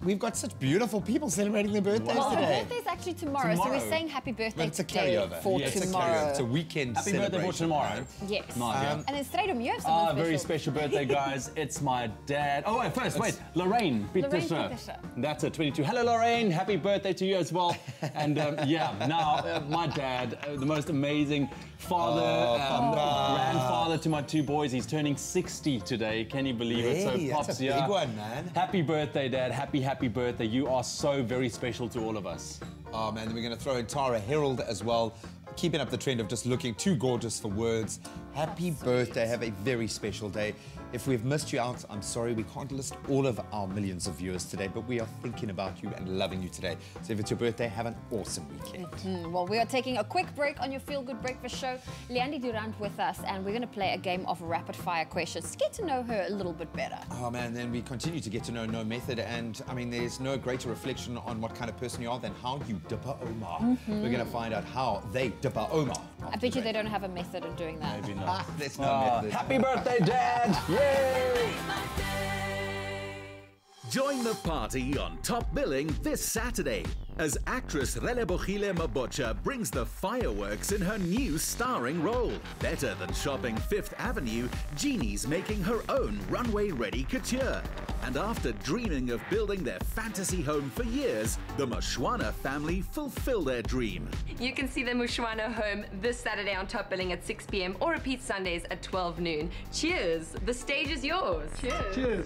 We've got such beautiful people celebrating their birthdays today. Her birthday's actually tomorrow, so we're saying happy birthday it's a today carryover. for It's tomorrow. a carryover. It's a weekend Happy celebration. birthday for tomorrow. Yes. And then Stradum, you have something special. Very special birthday, guys. It's my dad. Oh, wait, first, wait. Lorraine Pieterse. That's a 22. Hello, Lorraine. Happy birthday to you as well. And yeah, now my dad, the most amazing father, grandfather to my 2 boys. He's turning 60 today. Can you believe it? So pops, that's a big one, man. Happy birthday, Dad. Happy birthday. You are so very special to all of us. Oh, man, then we're going to throw in Tara Herald as well, keeping up the trend of just looking too gorgeous for words. Happy birthday. Have a very special day. If we've missed you out, I'm sorry. We can't list all of our millions of viewers today, but we are thinking about you and loving you today. So if it's your birthday, have an awesome weekend. Well, we are taking a quick break on your Feel Good Breakfast show. Leandi Durant with us, and we're going to play a game of rapid fire questions to get to know her a little bit better. Oh, man, then we continue to get to know No Method, and I mean, there's no greater reflection on what kind of person you are than how you dipper Omar. We're going to find out how they dipper Omar. I bet you they don't have a method in doing that. Maybe not. There's no method. Happy birthday, Dad! Yay! Join the party on Top Billing this Saturday as actress Relebohile Mabocha brings the fireworks in her new starring role. Better than shopping 5th Avenue, Jeannie's making her own runway-ready couture. And after dreaming of building their fantasy home for years, the Mushwana family fulfill their dream. You can see the Mushwana home this Saturday on Top Billing at 6 p.m. or repeat Sundays at 12 noon. Cheers! The stage is yours. Cheers! Cheers!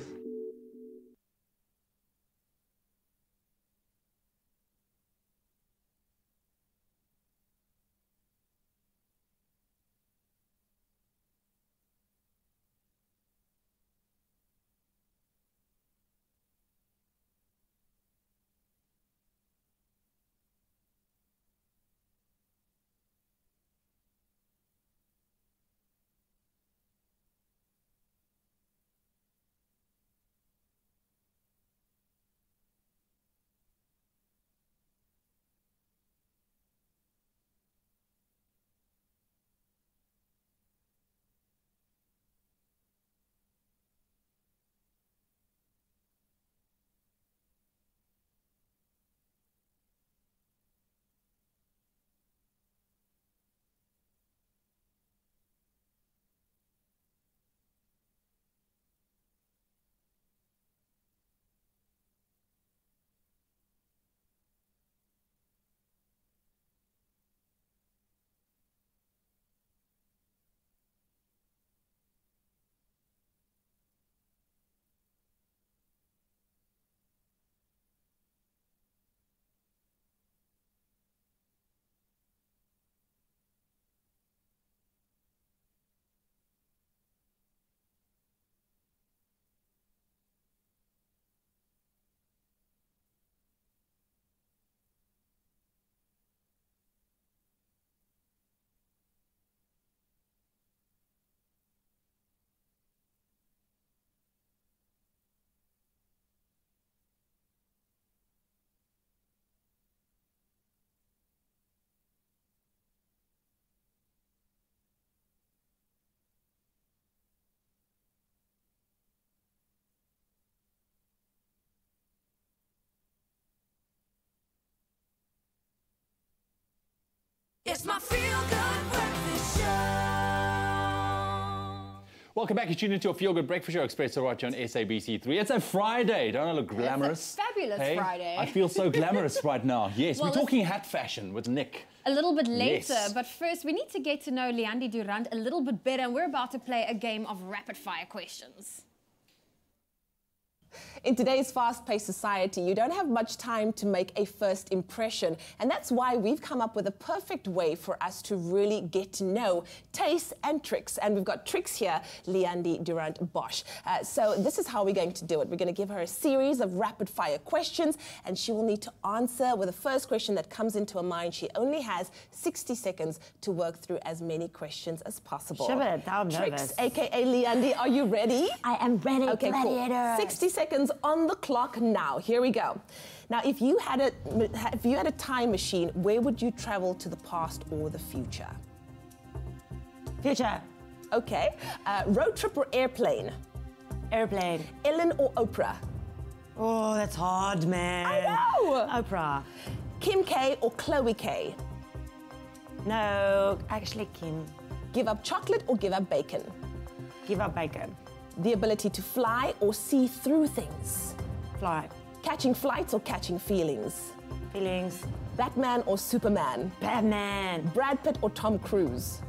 It's my feel-good breakfast show. Welcome back. You tuned into your Feel Good Breakfast Show, Expresso right here on SABC3. It's a Friday. Don't I look glamorous? It's a fabulous Friday. I feel so glamorous right now. Yes, Well, we're talking hat fashion with Nick. A little bit later, Yes. but first we need to get to know Leandi Durant a little bit better, and we're about to play a game of rapid-fire questions. In today's fast-paced society, you don't have much time to make a first impression, and that's why we've come up with a perfect way for us to really get to know Taste and Tricks. And we've got Tricks here, Leandi Durant Bosch. So this is how we're going to do it. We're going to give her a series of rapid-fire questions, and she will need to answer with the first question that comes into her mind. She only has 60 seconds to work through as many questions as possible. Sure, I'm Tricks, nervous. aka Leandi, are you ready? I am ready, Okay, cool. gladiator. 60 seconds on the clock now. Here we go. Now, if you had a time machine, where would you travel to the past or the future? Future. Okay. Road trip or airplane? Airplane. Ellen or Oprah? Oh, that's hard, man. I know. Oprah. Kim K or Chloe K? No, actually Kim. Give up chocolate or give up bacon? Give up bacon. The ability to fly or see through things? Fly. Catching flights or catching feelings? Feelings. Batman or Superman? Batman. Brad Pitt or Tom Cruise?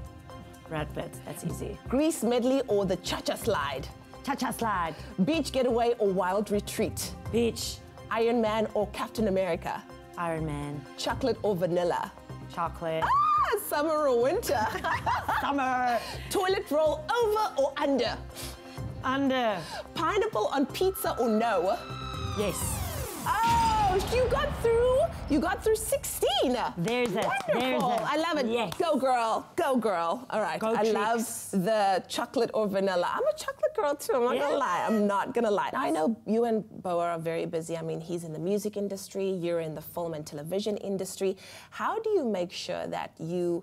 Brad Pitt, that's easy. Grease medley or the cha-cha slide? Cha-cha slide. Beach getaway or wild retreat? Beach. Iron Man or Captain America? Iron Man. Chocolate or vanilla? Chocolate. Ah, summer or winter? Summer. Toilet roll over or under? Under. Pineapple on pizza or no? Yes. Oh, you got through 16. There's it. Wonderful. There's it. I love it. Yes. Go girl. Go girl. All right. Go I Tricks. love the chocolate or vanilla. I'm a chocolate girl too. I'm not gonna lie. I'm not gonna lie. Now, I know you and Boa are very busy. I mean, he's in the music industry. You're in the film and television industry. How do you make sure that you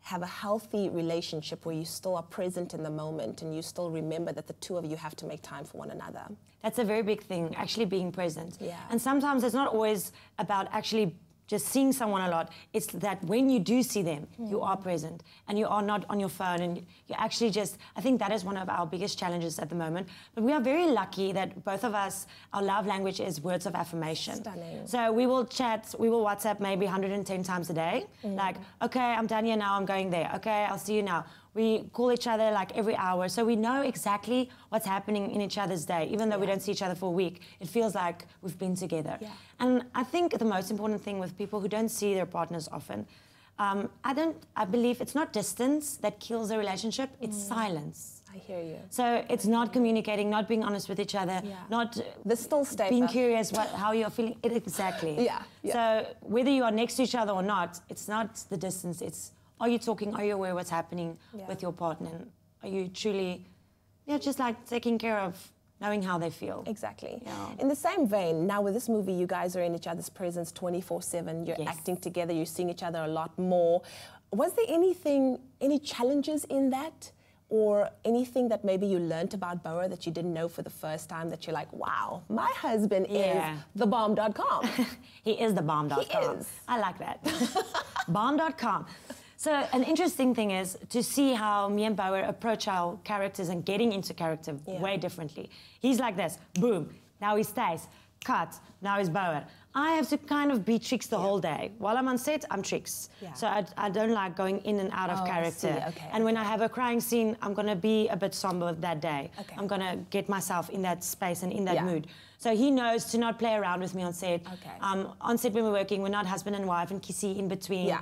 have a healthy relationship where you still are present in the moment and you still remember that the two of you have to make time for one another? That's a very big thing, actually being present. Yeah. And sometimes it's not always about actually just seeing someone a lot. It's that when you do see them, you are present and you are not on your phone and you actually just, I think that is one of our biggest challenges at the moment. But we are very lucky that both of us, our love language is words of affirmation. Stunning. So we will chat, we will WhatsApp maybe 110 times a day. Like, okay, I'm done here now, I'm going there. Okay, I'll see you now. We call each other like every hour, so we know exactly what's happening in each other's day. Even though we don't see each other for a week, it feels like we've been together. Yeah. And I think the most important thing with people who don't see their partners often, I believe it's not distance that kills a relationship, it's silence. I hear you. So it's not communicating, not being honest with each other, not being curious how you're feeling. Exactly. Yeah. So whether you are next to each other or not, it's not the distance, it's are you talking, are you aware what's happening with your partner? Are you truly, just like taking care of knowing how they feel? Exactly. Yeah. In the same vein, now with this movie, you guys are in each other's presence 24/7. You're acting together, you're seeing each other a lot more. Was there any challenges in that? Or anything that maybe you learnt about Boa that you didn't know for the first time that you're like, wow, my husband is thebomb.com. He is the bomb.com. He is. I like that. Bomb.com. So an interesting thing is to see how me and Boa approach our characters and getting into character way differently. He's like this, boom, now he stays, cut, now he's Boa. I have to kind of be Tricks the whole day. While I'm on set, I'm Tricks. Yeah. So I don't like going in and out of character. I see. Okay, and when I have a crying scene, I'm going to be a bit somber that day. Okay. I'm going to get myself in that space and in that mood. So he knows to not play around with me on set. Okay. On set when we're working, we're not husband and wife and kissy in between. Yeah.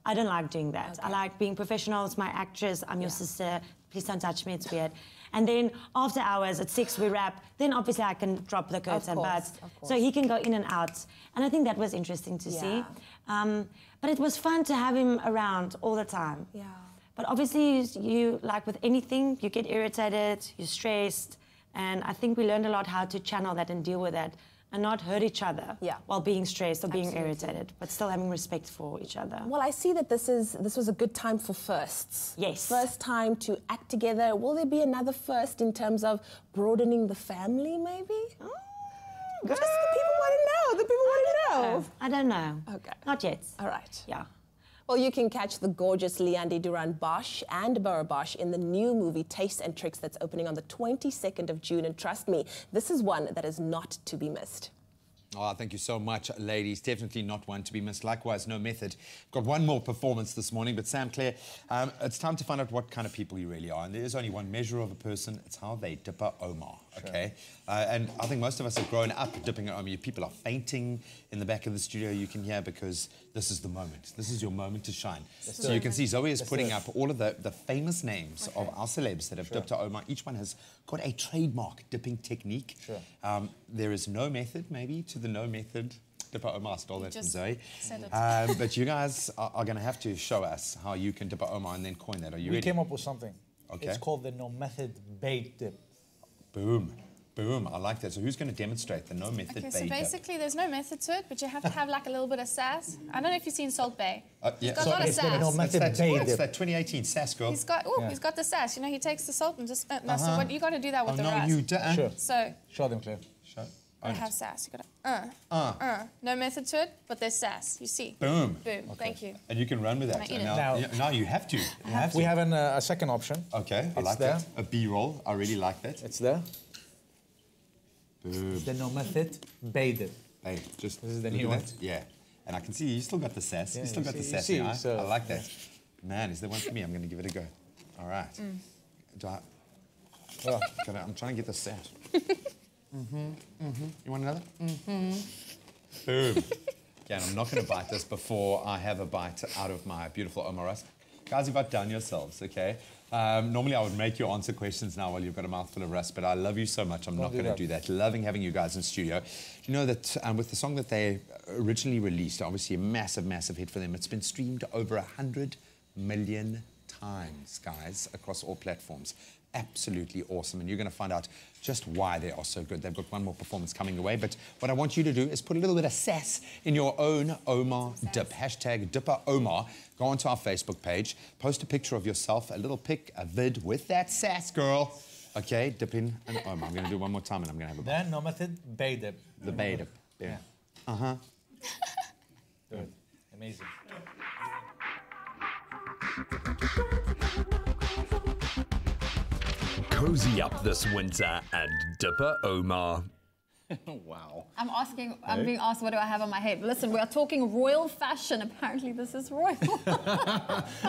I don't like doing that. Okay. I like being professional. It's my actress. I'm your sister. Please don't touch me. It's weird. And then after hours, at 6, we wrap. Then obviously I can drop the curtain. But so he can go in and out. And I think that was interesting to see. But it was fun to have him around all the time. Yeah. But obviously, you like with anything, you get irritated, you're stressed. And I think we learned a lot how to channel that and deal with that. And not hurt each other while being stressed or being irritated, but still having respect for each other. Well, I see that this was a good time for firsts. Yes. First time to act together. Will there be another first in terms of broadening the family, maybe? Just the people want to know. The people want to know. I don't know. Okay. Not yet. All right. Yeah. Well, you can catch the gorgeous Leandi Duran Bosch and Bara Bosch in the new movie Taste and Tricks that's opening on the 22nd of June. And trust me, this is one that is not to be missed. Oh, thank you so much, ladies. Definitely not one to be missed. Likewise, No Method. Got one more performance this morning, but Sam Claire, it's time to find out what kind of people you really are. And there is only one measure of a person. It's how they dip a Omar, okay? And I think most of us have grown up dipping an Omar. People are fainting in the back of the studio, you can hear, because this is the moment. This is your moment to shine. So you can see Zoe is putting up all of the famous names of our celebs that have dipped a Omar. Each one has got a trademark dipping technique. There is no method, maybe, to the No Method dip a Omar. I stole that from Zoe. But you guys are going to have to show us how you can dip a Omar and then coin that. Are you ready? We came up with something. Okay. It's called the No Method bait dip. Boom. Boom, I like that. So who's going to demonstrate the No Method Okay, bait so basically there's no method to it, but you have to have like a little bit of sass. I don't know if you've seen Salt Bay. Yeah. He's got a lot of sass. No Method bait dip. It's that 2018 sass, girl. He's got, he's got the sass. You know, he takes the salt and just, no, so what, you got to do that with the rice. No, you don't. Sure. So, show them, Claire. Show. I have sass. You got to, No method to it, but there's sass. You see. Boom. Boom. Okay. Thank you. And you can run with that. Can I eat it? Now you have to. We have a second option. Okay, I like that. A B-roll. I really like that. It's there. Boom. The No Method bait dip. Hey, just this is the new one. Yeah. And I can see you still got the sass. Yeah, you still got the sass. I like that. Man, is there one for me? I'm going to give it a go. All right. Do I... I'm trying to get the sass. You want another? Boom. Again, I'm not going to bite this before I have a bite out of my beautiful Omar Rusk. Guys, you've outdone yourselves, okay? Normally I would make you answer questions now while you've got a mouthful of rust, but I love you so much, I'm not going to do that. Loving having you guys in studio. You know that with the song that they originally released, obviously a massive, massive hit for them, it's been streamed over 100 million times, guys, across all platforms. Absolutely awesome, and you're going to find out just why they are so good. They've got one more performance coming away, but what I want you to do is put a little bit of sass in your own Omar dip. Hashtag Dipper Omar. Go onto our Facebook page, post a picture of yourself, a little pic, a vid with that sass, girl. Okay, dip in an Omar. I'm going to do it one more time, and I'm going to have a bite. Then No Method bait dip. The bait dip. Yeah. Good. Amazing. Cozy up this winter and Dipper Omar. Wow. I'm being asked what do I have on my head. Listen, we are talking royal fashion. Apparently this is royal.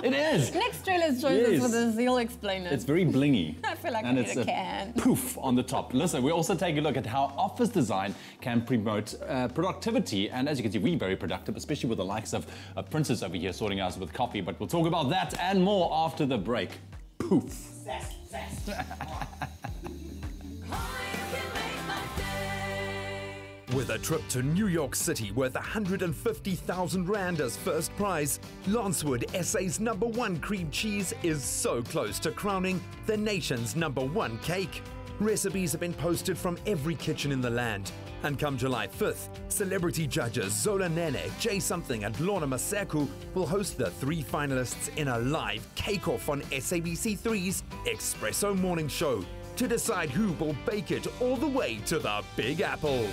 It is. Next trailer's joins us with this. He'll explain it. It's very blingy. I feel like and I it's need a can. Poof on the top. Listen, we also take a look at how office design can promote productivity. And as you can see, we're very productive, especially with the likes of Princess over here sorting us with coffee. But we'll talk about that and more after the break. Poof. With a trip to New York City worth 150,000 Rand as first prize, Lancewood SA's #1 cream cheese is so close to crowning the nation's #1 cake. Recipes have been posted from every kitchen in the land. And come July 5th, celebrity judges Zola Nene, Jay Something and Lorna Maseku will host the 3 finalists in a live cake-off on SABC3's Expresso morning show to decide who will bake it all the way to the Big Apple.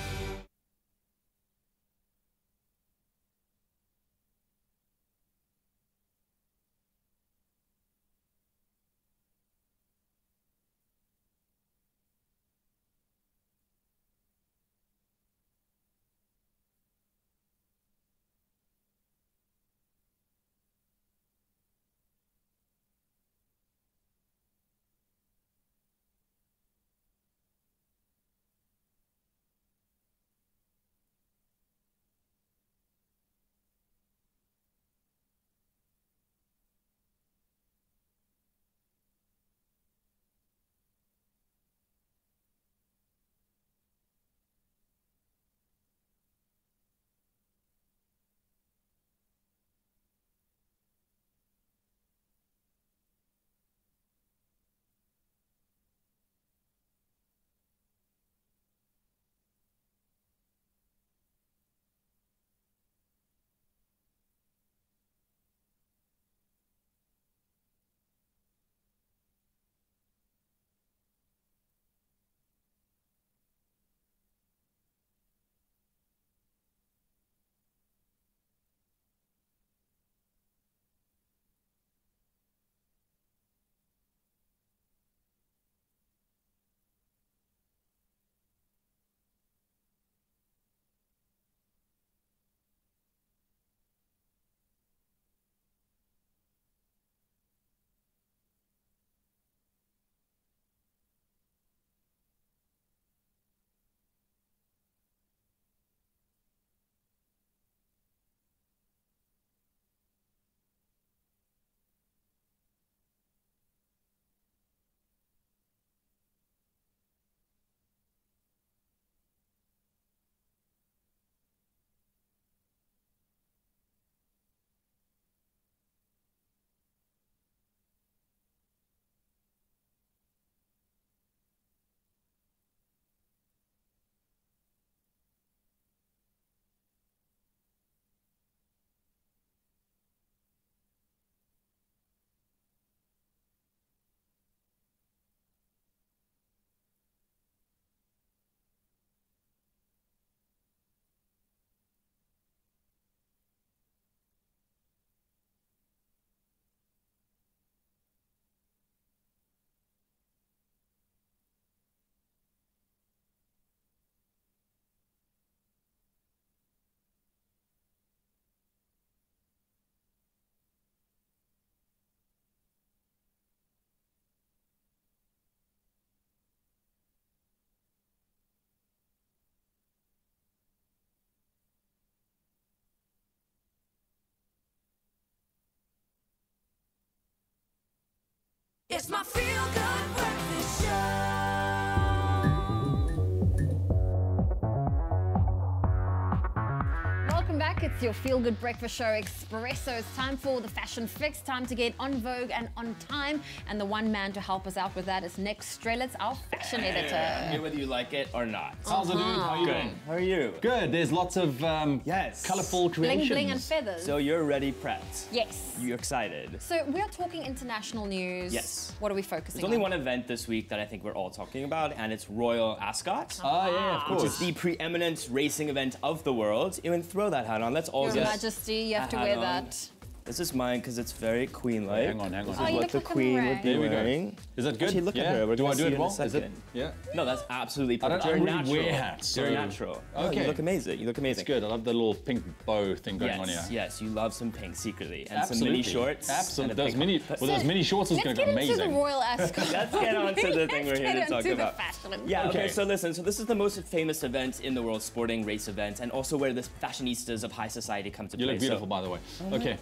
It's my feel-good breakfast show. Welcome back. It's your feel-good breakfast show, Expresso. It's time for the fashion fix. Time to get on vogue and on time. And the one man to help us out with that is Nick Strelitz, our fashion editor. Whether you like it or not. How's it doing? How are you doing? How are you? Good. There's lots of colourful creations. Bling bling and feathers. So you're ready, prepped? Yes. You're excited? So we are talking international news. Yes. What are we focusing There's only on? one event this week that I think we're all talking about, and it's Royal Ascot. Oh, yeah, of course. Which is the preeminent racing event of the world. Even throw that hat on. Let's all Your Majesty, you have to wear that. This is mine because it's very queen-like. Hang on. This Oh, is you what look the like a queen meringue. would be There we go. wearing. Is that good? Actually, look Yeah. at her. We're Do gonna I do see it in a well? Is it? second. Yeah. No, that's absolutely I perfect. don't You're really natural. wear hats, so- You're natural. Oh, Okay. you look amazing. You look amazing. It's good. I love the little pink bow thing going on here. Yes, you love some pink secretly. And Absolutely. some mini shorts. Absolutely. and a Those pink- those mini shorts is going to go amazing. Let's get into the Royal Ascot. Let's get on to the thing we're here to talk about. Fashion. Yeah, okay, so listen, so this is the most famous event in the world, sporting race event, and also where the fashionistas of high society come to play. You look beautiful, by the way. Okay.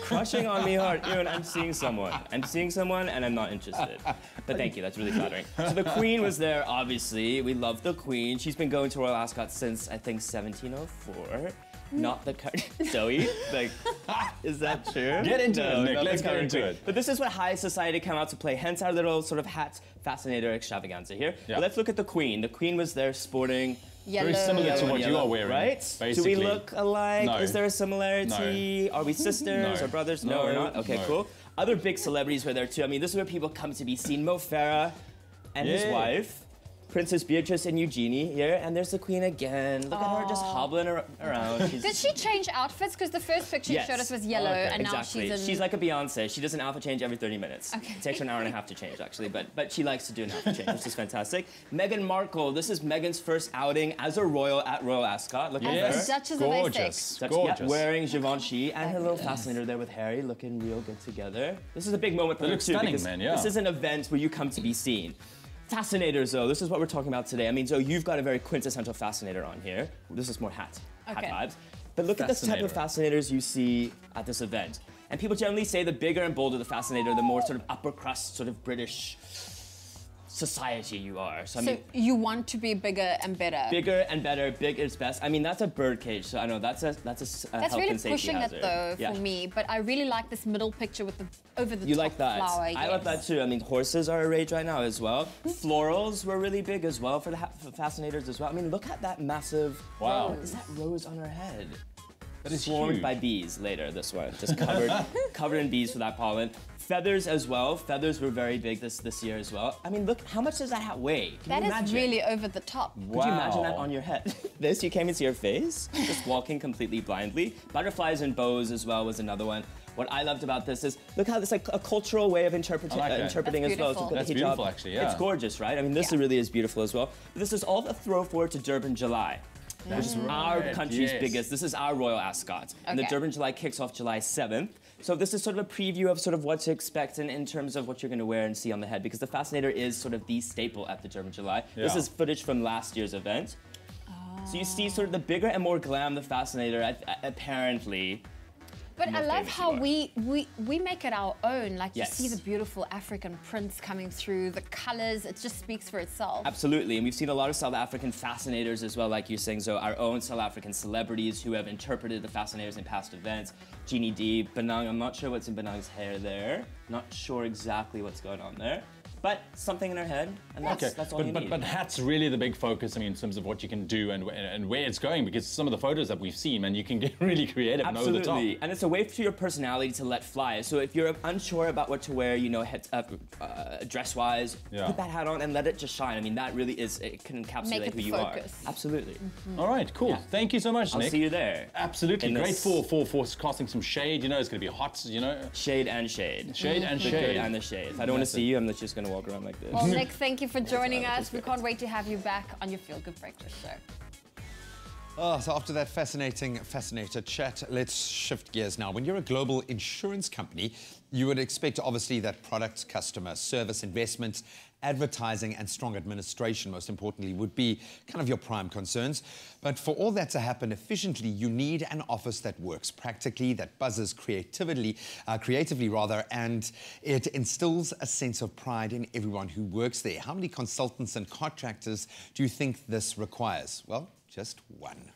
Crushing on me hard. Ewan, I'm seeing someone. I'm seeing someone and I'm not interested. But thank you, that's really flattering. So the Queen was there, obviously. We love the Queen. She's been going to Royal Ascot since, I think, 1704. Not the current. Zoe, like, is that true? Get into it, Nick. not the Let's get current into Queen. it. But this is what high society come out to play, hence our little sort of hat fascinator extravaganza here. Yeah. But let's look at the Queen. The Queen was there sporting Yellow. Very similar to Yellow what and you yellow, are wearing, right? basically. Do we look alike? No. Is there a similarity? No. Are we sisters No. or brothers? No. No, we're not. Okay, No. cool. Other big celebrities were there too. I mean, this is where people come to be seen. Mo Farah and his Yeah. wife, Princess Beatrice and Eugenie here, and there's the Queen again. Look at her just hobbling around. Did she change outfits? Because the first picture you showed us was yellow, and exactly. now she's in... She's like a Beyonce. She does an outfit change every 30 minutes. Okay. It takes her an hour and a half to change, actually, but she likes to do an outfit change, which is fantastic. Meghan Markle. This is Meghan's first outing as a royal at Royal Ascot. Look at her. As the Duchess of Essex. Yeah, wearing Givenchy and her little fascinator there with Harry, looking real good together. This is a big moment for They her look too, stunning, because man, yeah. this is an event where you come to be seen. Fascinators, though, this is what we're talking about today. I mean, so you've got a very quintessential fascinator on here. This is more hat vibes. But look at the type of fascinators you see at this event. And people generally say the bigger and bolder the fascinator, the more sort of upper crust, sort of British society you are. So, I mean, you want to be bigger and better. bigger and better, big is best. I mean, that's a bird cage, so I know that's a That's health really and safety pushing hazard. it though Yeah. for me, but I really like this middle picture with the over the You top like that? flower. I love that too. I mean, horses are a rage right now as well. Florals were really big as well for the for fascinators as well. I mean, look at that massive. Wow. What is that rose on her head? That is Swarmed huge. by bees later. This one just covered in bees for that pollen. Feathers as well. Feathers were very big this year as well. I mean, look, how much does that hat weigh? Can That you is imagine? really over the top. Could you imagine that on your head? This, you can't even see your face. Just walking completely blindly. Butterflies and bows as well was another one. What I loved about this is, look how this like a cultural way of interpreting That's as well. beautiful. So That's the hijab. beautiful, actually, yeah. It's gorgeous, right? I mean, this really is beautiful as well. But this is all the throw forward to Durban July. Which is our country's biggest. This is our Royal Ascot. And the Okay. Durban July kicks off July 7th. So this is sort of a preview of sort of what to expect in terms of what you're going to wear and see on the head, because the Fascinator is sort of the staple at the Durban July. This Yeah. is footage from last year's event. So you see sort of the bigger and more glam the Fascinator, apparently. But I love famous how you we make it our own. Like Yes. you see the beautiful African prints coming through, the colors, it just speaks for itself. Absolutely, and we've seen a lot of South African fascinators as well, like you're saying, so our own South African celebrities who have interpreted the fascinators in past events. Jeannie D, Benang, I'm not sure what's in Benang's hair there. Not sure exactly what's going on there. But something in her head, and that's all you need. But hat's really the big focus, I mean, in terms of what you can do and where it's going, because some of the photos that we've seen, man, you can get really creative and over the top. Absolutely, and it's a way for your personality to let fly. So if you're unsure about what to wear, you know, dress-wise, put that hat on and let it just shine. I mean, that really is, it can encapsulate who you are. Absolutely. All right, cool. Thank you so much, Nick. I'll see you there. Absolutely, great for casting some shade. You know, it's going to be hot, you know. Shade and shade. Shade and The shade. good and the shade. If I don't want to see you, I'm just going to walk around like this. Well, Nick, thank you for joining us. We can't wait to have you back on your Feel Good Breakfast show. Oh, so after that fascinating Fascinator chat, let's shift gears now. When you're a global insurance company, you would expect, obviously, that product, customer service, investments, advertising and strong administration, most importantly, would be kind of your prime concerns. But for all that to happen efficiently, you need an office that works practically, that buzzes creatively, and it instills a sense of pride in everyone who works there. How many consultants and contractors do you think this requires? Well, just one.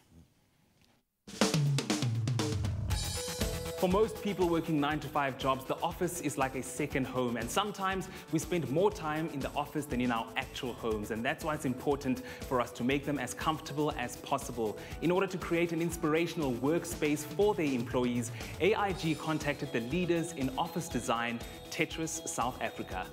For most people working 9-to-5 jobs, the office is like a second home, and sometimes we spend more time in the office than in our actual homes, and that's why it's important for us to make them as comfortable as possible. In order to create an inspirational workspace for their employees, AIG contacted the leaders in office design, Tetris South Africa.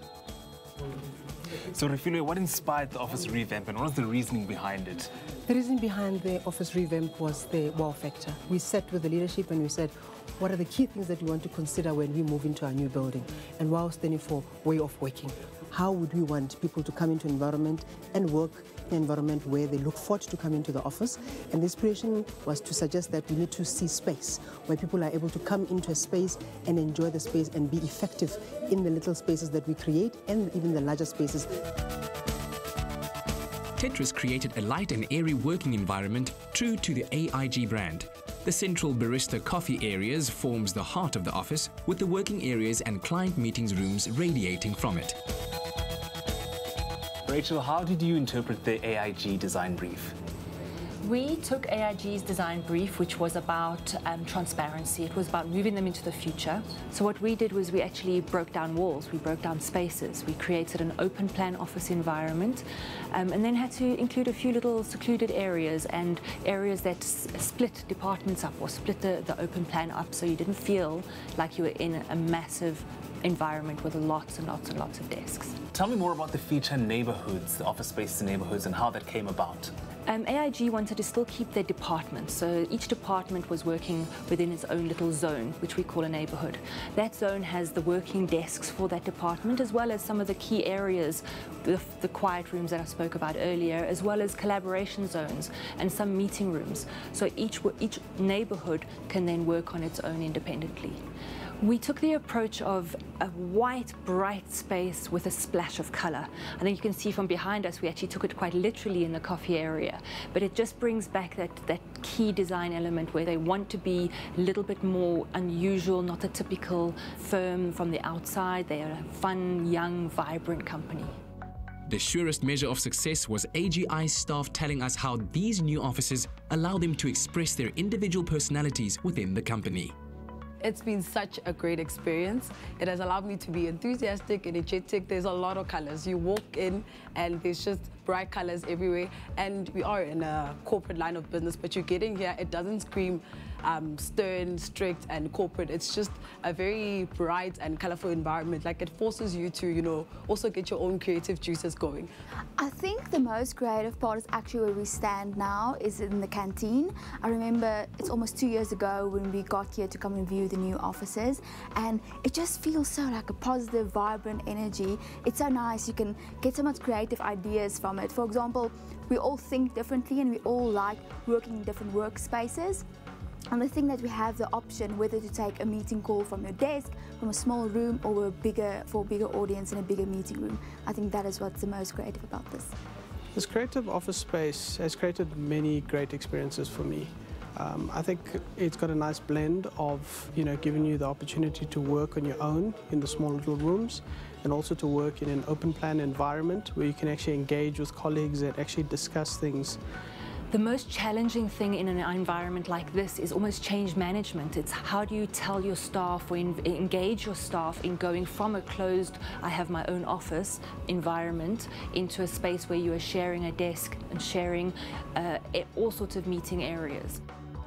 So Refilwe, what inspired the office revamp and what was the reasoning behind it? The reason behind the office revamp was the wow factor. We sat with the leadership and we said, what are the key things that we want to consider when we move into our new building? And wow standing for way of working. How would we want people to come into an environment and work in an environment where they look forward to come into the office? And the inspiration was to suggest that we need to see space, where people are able to come into a space and enjoy the space and be effective in the little spaces that we create and even the larger spaces. Tetris created a light and airy working environment true to the AIG brand. The central barista coffee areas forms the heart of the office, with the working areas and client meetings rooms radiating from it. Rachel, how did you interpret the AIG design brief? We took AIG's design brief, which was about transparency. It was about moving them into the future. So what we did was we actually broke down walls, we broke down spaces, we created an open plan office environment, and then had to include a few little secluded areas and areas that split departments up or split the open plan up, so you didn't feel like you were in a massive environment with lots and lots and lots of desks. Tell me more about the feature neighborhoods, the office spaces in neighborhoods, and how that came about. AIG wanted to still keep their departments, so each department was working within its own little zone, which we call a neighborhood. That zone has the working desks for that department, as well as some of the key areas, the quiet rooms that I spoke about earlier, as well as collaboration zones and some meeting rooms. So each neighborhood can then work on its own independently. We took the approach of a white, bright space with a splash of color. I think you can see from behind us, we actually took it quite literally in the coffee area, but it just brings back that key design element where they want to be a little bit more unusual, not a typical firm from the outside. They are a fun, young, vibrant company. The surest measure of success was AGI's staff telling us how these new offices allow them to express their individual personalities within the company. It's been such a great experience. It has allowed me to be enthusiastic, energetic. There's a lot of colors. You walk in and there's just bright colors everywhere. And we are in a corporate line of business, but you get in here, it doesn't scream stern, strict, and corporate. It's just a very bright and colorful environment. Like, it forces you to, you know, also get your own creative juices going. I think the most creative part is actually where we stand now, is in the canteen. I remember it's almost 2 years ago when we got here to come and view the new offices, and it just feels so like a positive, vibrant energy. It's so nice. You can get so much creative ideas from it. For example, we all think differently and we all like working in different workspaces. And the thing that we have the option whether to take a meeting call from your desk, from a small room, or for a bigger audience in a bigger meeting room. I think that is what's the most creative about this. This creative office space has created many great experiences for me. I think it's got a nice blend of, you know, giving you the opportunity to work on your own in the small little rooms, and also to work in an open plan environment where you can actually engage with colleagues and actually discuss things. The most challenging thing in an environment like this is almost change management. It's how do you tell your staff or engage your staff in going from a closed, I have my own office environment, into a space where you are sharing a desk and sharing all sorts of meeting areas.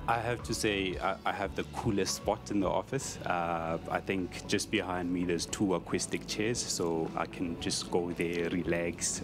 I have to say I have the coolest spot in the office. I think just behind me there's 2 acoustic chairs, so I can just go there, relax,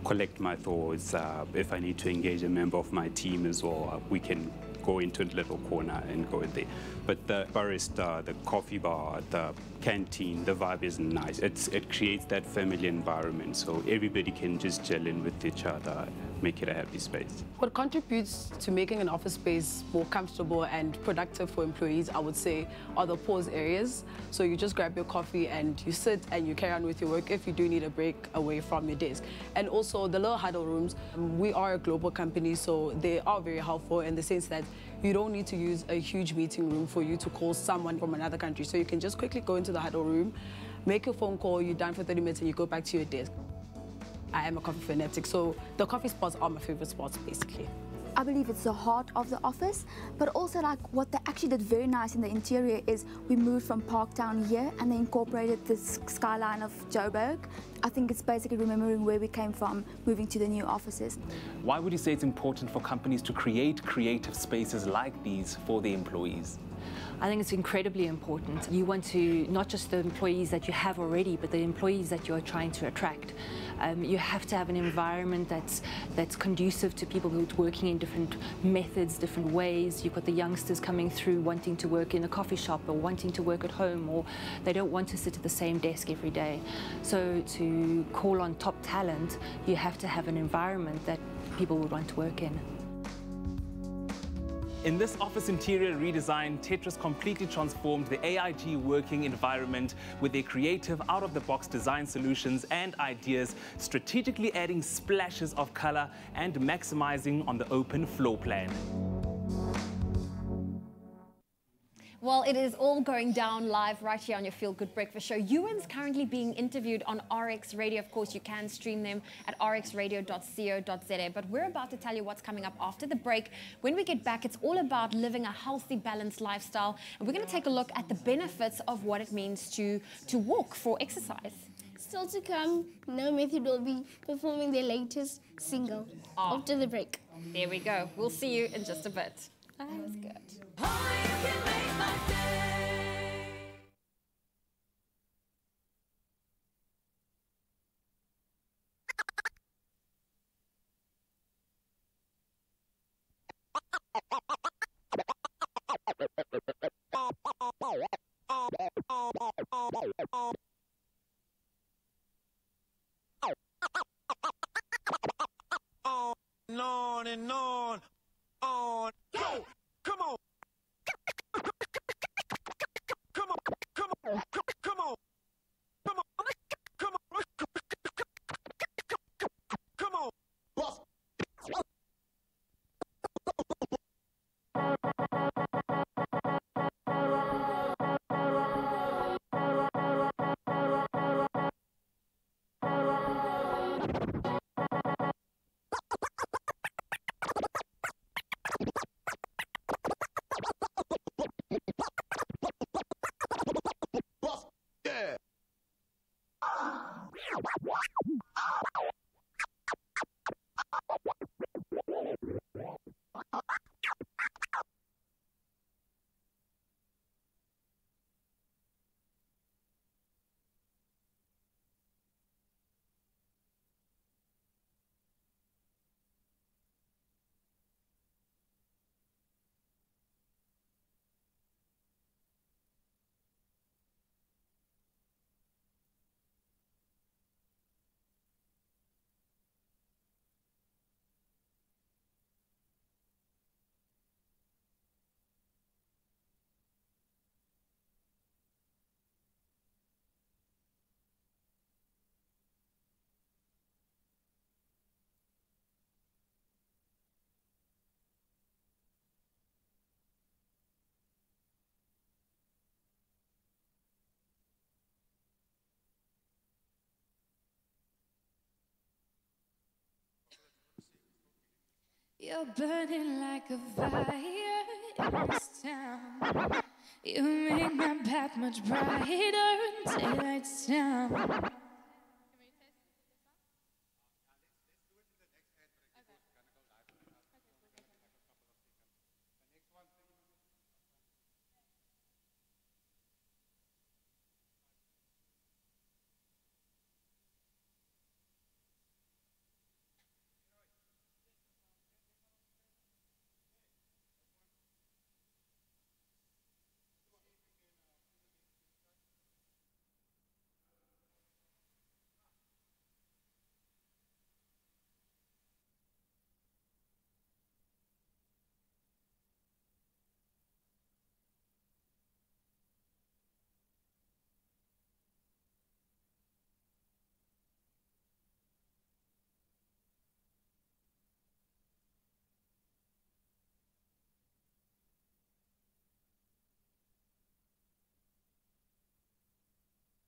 collect my thoughts. If I need to engage a member of my team as well, we can go into a little corner and go in there. But the barista, the coffee bar, the canteen, the vibe is nice. It creates that familiar environment, so everybody can just gel in with each other. make it a happy space. What contributes to making an office space more comfortable and productive for employees, I would say, are the pause areas. So you just grab your coffee and you sit and you carry on with your work if you do need a break away from your desk. And also the little huddle rooms. We are a global company, so they are very helpful in the sense that you don't need to use a huge meeting room for you to call someone from another country. So you can just quickly go into the huddle room, make a phone call, you're done for 30 minutes and you go back to your desk. I am a coffee fanatic, so the coffee spots are my favorite spots, basically. I believe it's the heart of the office, but also like what they actually did very nice in the interior is we moved from Parktown here and they incorporated the skyline of Joburg. I think it's basically remembering where we came from, moving to the new offices. Why would you say it's important for companies to create creative spaces like these for their employees? I think it's incredibly important. You want to, not just the employees that you have already, but the employees that you're trying to attract. You have to have an environment that's conducive to people who are working in different methods, different ways. You've got the youngsters coming through wanting to work in a coffee shop or wanting to work at home, or they don't want to sit at the same desk every day. So to call on top talent, you have to have an environment that people would want to work in. In this office interior redesign, Tetris completely transformed the AIG working environment with their creative out-of-the-box design solutions and ideas, strategically adding splashes of color and maximizing on the open floor plan. Well, it is all going down live right here on your Feel Good Breakfast Show. Ewan's currently being interviewed on RX Radio. Of course, you can stream them at rxradio.co.za. But we're about to tell you what's coming up after the break. When we get back, it's all about living a healthy, balanced lifestyle. And we're going to take a look at the benefits of what it means to walk for exercise. Still to come, No Method will be performing their latest single after the break. There we go. We'll see you in just a bit. That was good. On and on. Go! Come on! Come on! Come on! Come on! Come on! Come on! Come on! You're burning like a fire in this town. You make my path much brighter in daylight's down.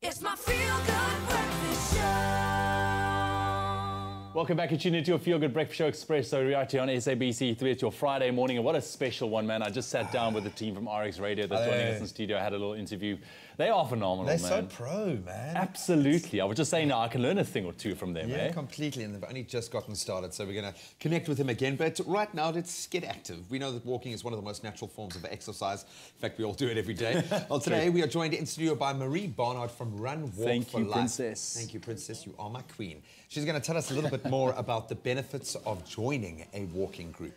It's my feel-good breakfast show. Welcome back. You're tuned into your Feel Good Breakfast Show Expresso reality on SABC3. It's your Friday morning, and what a special one, man. I just sat down with the team from RX Radio that's joining us in studio. I had a little interview. They are phenomenal, They're man. so pro, man. Absolutely. I was just saying now, I can learn a thing or two from them, Yeah, completely, and they've only just gotten started, so we're going to connect with him again. But right now, let's get active. We know that walking is one of the most natural forms of exercise. In fact, we all do it every day. Well, today we are joined in studio by Marie Barnard from Run Walk Thank for you, Life. Princess. Thank you, Princess. You are my queen. She's going to tell us a little bit more about the benefits of joining a walking group.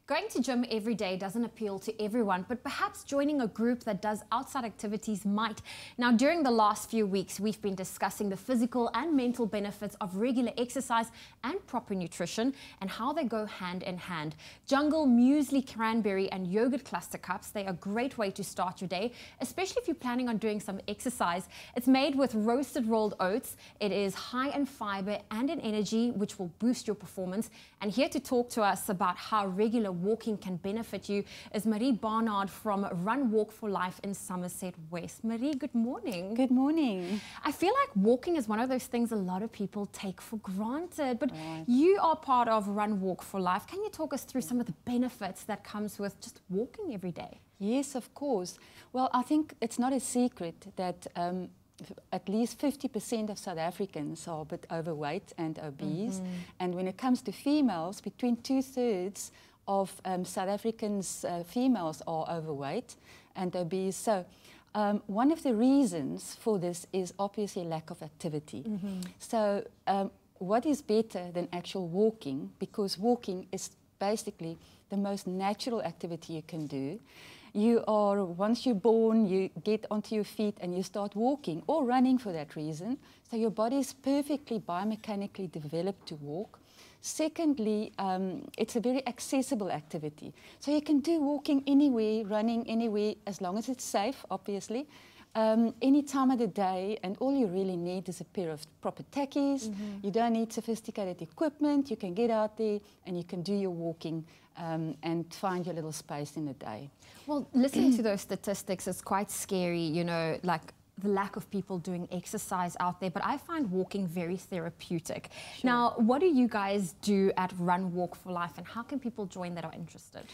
Going to gym every day doesn't appeal to everyone, but perhaps joining a group that does outside activities might. Now, during the last few weeks, we've been discussing the physical and mental benefits of regular exercise and proper nutrition and how they go hand in hand. Jungle, muesli, cranberry and yogurt cluster cups, they are a great way to start your day, especially if you're planning on doing some exercise. It's made with roasted rolled oats. It is high in fiber and in energy, which will boost your performance. And here to talk to us about how regular walking can benefit you is Marie Barnard from Run Walk for Life in Somerset West. Marie, good morning. Good morning. I feel like walking is one of those things a lot of people take for granted, but you are part of Run Walk for Life. Can you talk us through some of the benefits that comes with just walking every day? Yes, of course. Well, I think it's not a secret that at least 50% of South Africans are a bit overweight and obese. And when it comes to females, between 2/3 of South Africans females are overweight and obese. So one of the reasons for this is obviously lack of activity. So what is better than actual walking? Because walking is basically the most natural activity you can do. You are, once you're born, you get onto your feet and you start walking or running for that reason. So your body is perfectly biomechanically developed to walk. Secondly, it's a very accessible activity. So you can do walking anywhere, running anywhere, as long as it's safe, obviously, any time of the day, and all you really need is a pair of proper tackies. You don't need sophisticated equipment. You can get out there and you can do your walking and find your little space in the day. Well, listening to those statistics is quite scary, you know, like the lack of people doing exercise out there, but I find walking very therapeutic. Now, what do you guys do at Run Walk for Life, and how can people join that are interested?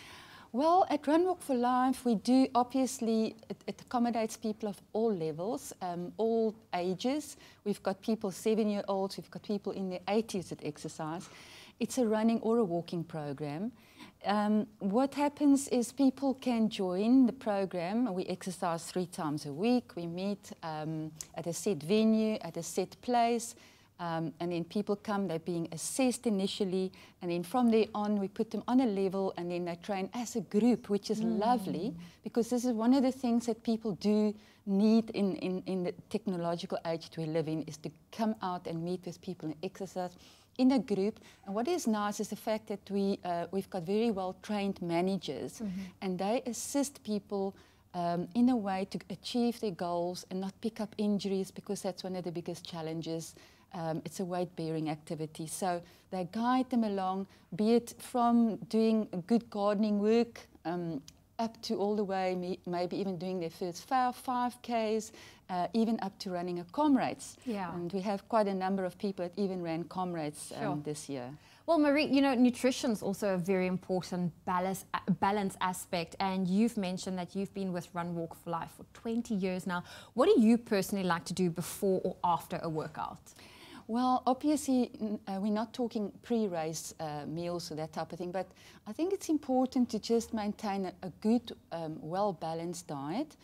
Well, at Run Walk for Life, we do, obviously, it accommodates people of all levels, all ages. We've got people 7-year-olds, we've got people in their 80s that exercise. It's a running or a walking program. What happens is people can join the program. We exercise 3 times a week. We meet at a set venue, at a set place, and then people come, they're being assessed initially, and then from there on we put them on a level and then they train as a group, which is lovely, because this is one of the things that people do need in the technological age that we live in, is to come out and meet with people and exercise in a group. And what is nice is the fact that we've got very well-trained managers, and they assist people in a way to achieve their goals and not pick up injuries, because that's one of the biggest challenges. It's a weight-bearing activity. So they guide them along, be it from doing good gardening work up to all the way, maybe even doing their first 5Ks, even up to running a Comrades. And we have quite a number of people that even ran Comrades this year. Well, Marie, you know, nutrition's also a very important balance aspect, and you've mentioned that you've been with Run Walk for Life for 20 years now. What do you personally like to do before or after a workout? Well, obviously, we're not talking pre-race meals or that type of thing, but I think it's important to just maintain a good, well-balanced diet.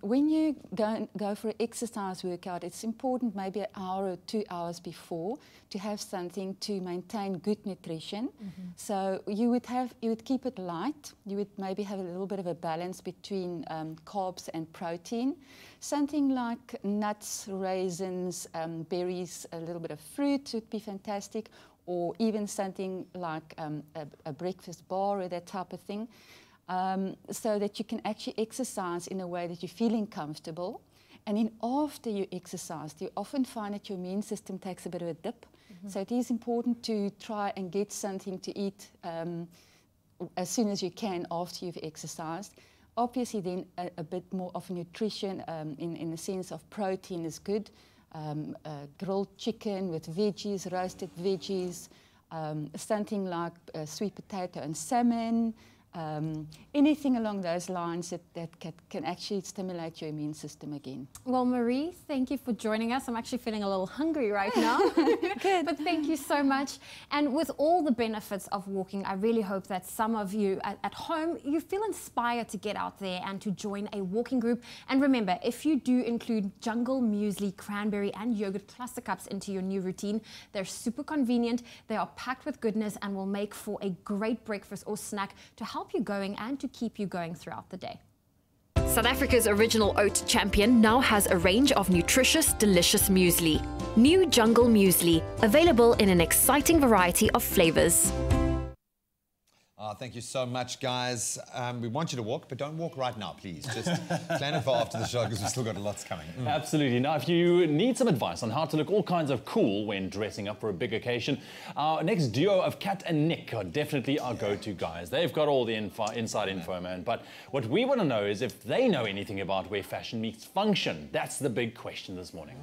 When you go for an exercise workout, it's important maybe an hour or 2 hours before to have something to maintain good nutrition. So you would keep it light. You would maybe have a little bit of a balance between carbs and protein. Something like nuts, raisins, berries, a little bit of fruit would be fantastic, or even something like a breakfast bar or that type of thing. So that you can actually exercise in a way that you're feeling comfortable. And then after you exercise, you often find that your immune system takes a bit of a dip. So it is important to try and get something to eat as soon as you can after you've exercised. Obviously, then a bit more of nutrition in the sense of protein is good. Grilled chicken with veggies, roasted veggies, something like sweet potato and salmon. Anything along those lines that can actually stimulate your immune system again. Well, Marie, thank you for joining us. I'm actually feeling a little hungry right now. Good. But thank you so much. And with all the benefits of walking, I really hope that some of you at home, you feel inspired to get out there and to join a walking group. And remember, if you do include jungle muesli, cranberry and yogurt cluster cups into your new routine, they're super convenient. They are packed with goodness and will make for a great breakfast or snack to help you going and to keep you going throughout the day. South Africa's original oat champion now has a range of nutritious, delicious muesli. New Jungle Muesli, available in an exciting variety of flavors. Thank you so much, guys. We want you to walk, but don't walk right now, please. Just plan it for after the show, because we've still got lots coming. Absolutely. Now, if you need some advice on how to look all kinds of cool when dressing up for a big occasion, our next duo of Kat and Nick are definitely our go-to guys. They've got all the inside info, man. But what we want to know is if they know anything about where fashion meets function. That's the big question this morning.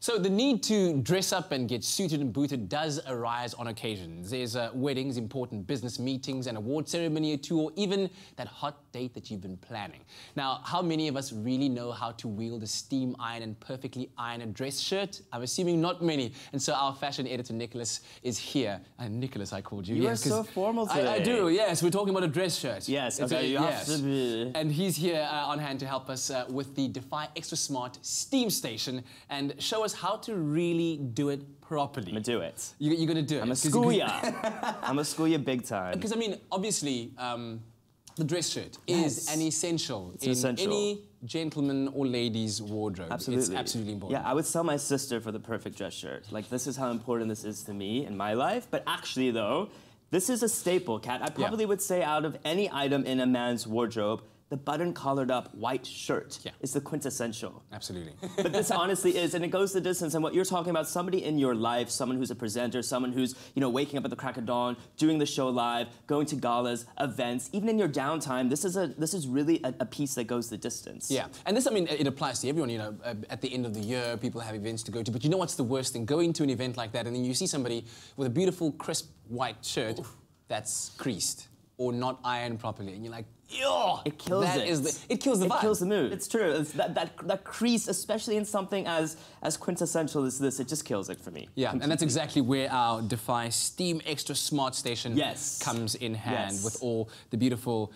So the need to dress up and get suited and booted does arise on occasions. There's weddings, important business meetings, an award ceremony or two, or even that hot date that you've been planning. Now, how many of us really know how to wield a steam iron and perfectly iron a dress shirt? I'm assuming not many. And so our fashion editor, Nicholas, is here. Nicholas, I called you. You yes, are so formal today. I do, yes. We're talking about a dress shirt. Yes, okay, you have to be. And he's here on hand to help us with the Defy Extra Smart Steam Station and show us how to really do it properly. I'm gonna do it. You're gonna do it. I'm gonna school ya. I'm gonna school you big time. Because I mean, obviously, the dress shirt is an essential in any gentleman or lady's wardrobe. Absolutely. It's absolutely important. Yeah, I would sell my sister for the perfect dress shirt. Like, this is how important this is to me in my life. But actually, though, this is a staple, Kat. I probably would say out of any item in a man's wardrobe, the button-collared up white shirt is the quintessential. Absolutely. But this honestly is, and it goes the distance. And what you're talking about, somebody in your life, someone who's a presenter, someone who's, you know, waking up at the crack of dawn, doing the show live, going to galas, events, even in your downtime, this is really a piece that goes the distance. Yeah, and this, I mean, it applies to everyone, you know, at the end of the year, people have events to go to, but you know what's the worst thing? Going to an event like that, and then you see somebody with a beautiful, crisp, white shirt that's creased or not ironed properly, and you're like, yo, it kills it. It kills the vibe. It kills the mood. It's true. It's that crease, especially in something as quintessential as this, it just kills it for me. Yeah, completely. And that's exactly where our Defy Steam Extra Smart Station comes in hand with all the beautiful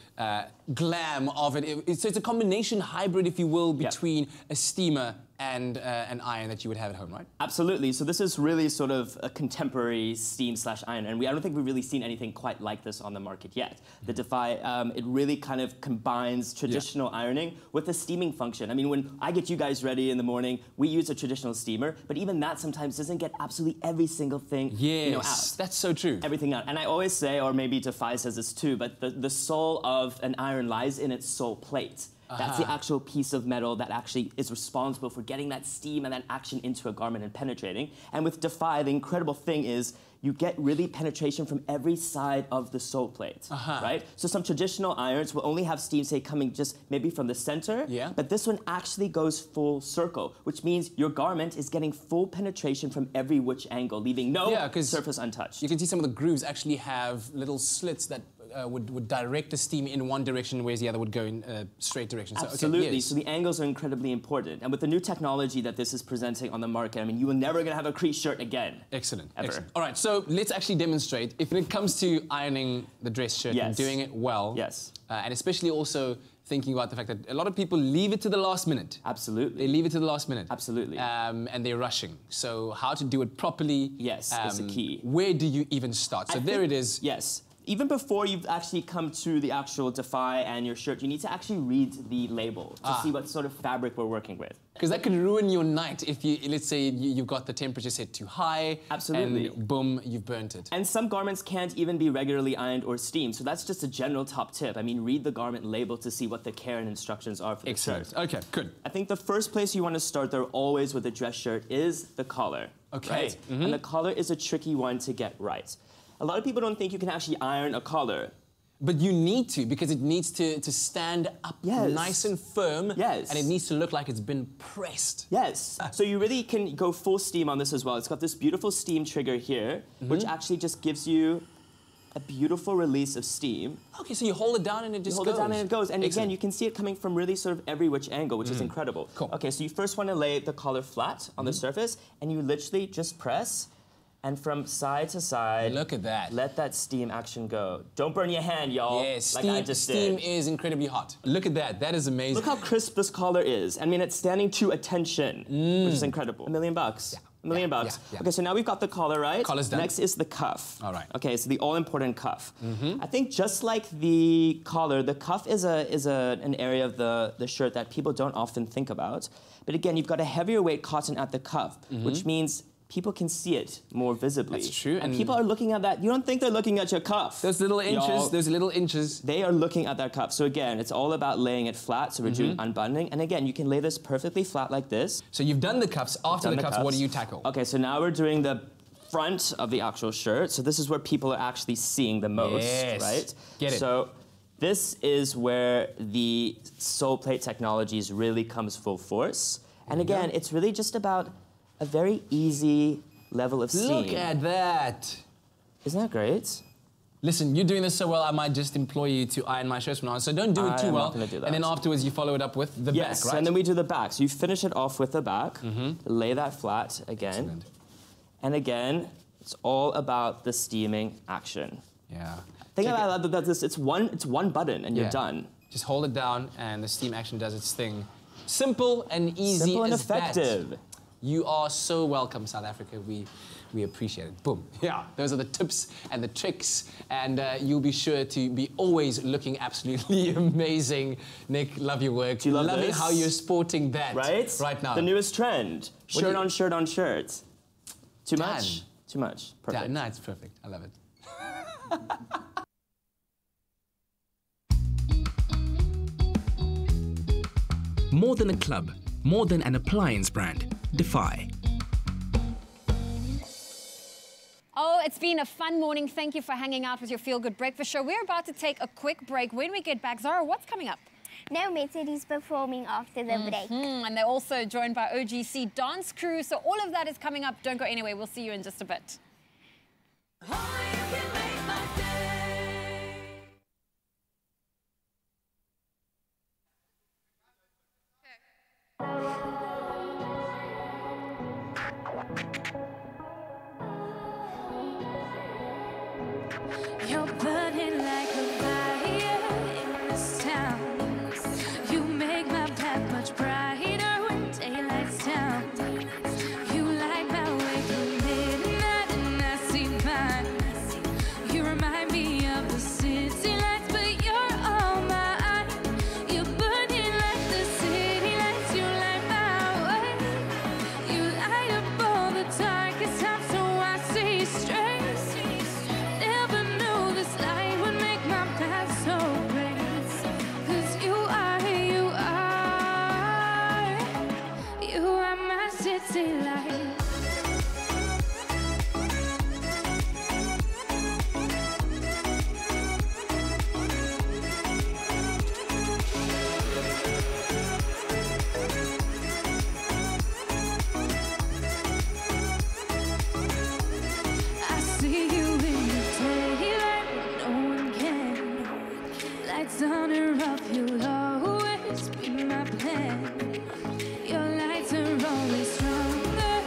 glam of it. So it's a combination hybrid, if you will, between a steamer and an iron that you would have at home, right? Absolutely. So this is really sort of a contemporary steam/iron, and I don't think we've really seen anything quite like this on the market yet. The Defy, it really kind of combines traditional ironing with a steaming function. I mean, when I get you guys ready in the morning, we use a traditional steamer, but even that sometimes doesn't get absolutely every single thing out. That's so true. Everything out. And I always say, or maybe Defy says this too, but the soul of an iron lies in its sole plate. That's the actual piece of metal that actually is responsible for getting that steam and that action into a garment and penetrating. And with Defy, the incredible thing is you get really penetration from every side of the sole plate, right? So some traditional irons will only have steam, say, coming just maybe from the center, but this one actually goes full circle, which means your garment is getting full penetration from every which angle, leaving no surface untouched. You can see some of the grooves actually have little slits that would direct the steam in one direction, whereas the other would go in a straight direction. So, absolutely. So the angles are incredibly important. And with the new technology that this is presenting on the market, I mean, you will never gonna have a crease shirt again. Excellent. Ever. Excellent. All right, so let's actually demonstrate. If it comes to ironing the dress shirt and doing it well, and especially also thinking about the fact that a lot of people leave it to the last minute. Absolutely. They leave it to the last minute. Absolutely. And they're rushing. So how to do it properly. Yes, is the key. Where do you even start? So there it is. Yes. Even before you've actually come to the actual Defy and your shirt, you need to actually read the label to see what sort of fabric we're working with. Because that could ruin your night if you, let's say you've got the temperature set too high. Absolutely. And boom, you've burnt it. And some garments can't even be regularly ironed or steamed. So that's just a general top tip. I mean, read the garment label to see what the care and instructions are for the shirt. Okay, good. I think the first place you want to start there always with a dress shirt is the collar. Okay. Right? And the collar is a tricky one to get right. A lot of people don't think you can actually iron a collar. But you need to, because it needs to stand up nice and firm. Yes. And it needs to look like it's been pressed. Yes. So you really can go full steam on this as well. It's got this beautiful steam trigger here, which actually just gives you a beautiful release of steam. Okay, so you hold it down and it just goes. You hold it down and it goes. And Excellent. again, you can see it coming from really sort of every which angle, which is incredible. Cool. Okay, so you first want to lay the collar flat on the surface, and you literally just press, and from side to side, look at that. Let that steam action go. Don't burn your hand, y'all. Yes, like I just steam did. is incredibly hot. Look at that. That is amazing. Look how crisp this collar is. I mean, it's standing to attention, which is incredible. $1 million. Yeah. $1 million bucks. Yeah. Okay, so now we've got the collar, right? Collar's done. Next is the cuff. All right. Okay, so the all-important cuff. I think just like the collar, the cuff is an area of the shirt that people don't often think about. But again, you've got a heavier weight cotton at the cuff, which means people can see it more visibly. That's true. And people are looking at that. You don't think they're looking at your cuff. Those little inches, They are looking at that cuff. So again, it's all about laying it flat, so we're doing unbuttoning. And again, you can lay this perfectly flat like this. So you've done the cuffs. After the cuffs, what do you tackle? Okay, so now we're doing the front of the actual shirt. So this is where people are actually seeing the most, right? Get it. So this is where the sole plate technologies really comes full force. And again, it's really just about a very easy level of steam. Look at that. Isn't that great? Listen, you're doing this so well, I might just employ you to iron my shirts from now on. So don't do it too well. I'm not gonna do that. And then afterwards, you follow it up with the back, right? and then we do the back. So you finish it off with the back, lay that flat again. Excellent. And again, it's all about the steaming action. Yeah. Think about this, it's one button and you're done. Just hold it down and the steam action does its thing. Simple and easy. Simple and as effective. That. You are so welcome, South Africa. We appreciate it. Boom. Yeah, those are the tips and the tricks, and you'll be sure to be always looking absolutely amazing. Nick, love your work. Do you love Loving this? how you're sporting that right now. The newest trend. Shirt on shirt on shirt. Too Done. much? Too much. Perfect. No, it's perfect. I love it. More than a club, more than an appliance brand, Defy. Oh, it's been a fun morning. Thank you for hanging out with your Feel Good Breakfast Show. We're about to take a quick break. When we get back, Zara, what's coming up? No Method is performing after the break. And they're also joined by OGC Dance Crew. So all of that is coming up. Don't go anywhere. We'll see you in just a bit. You're burning like a fire in this town. You make my path much brighter when daylight's down. You light my way through midnight and I see mine. You remind me of the city lights, but you're all mine. You're burning like the city lights. You light my way. You light up all the darkest times, so I see straight. Never knew this light would make my path so bright. 'Cause you are my city light. I see you in the daylight when no one can. Lights on or off, you'll always be my plan. Your lights are always stronger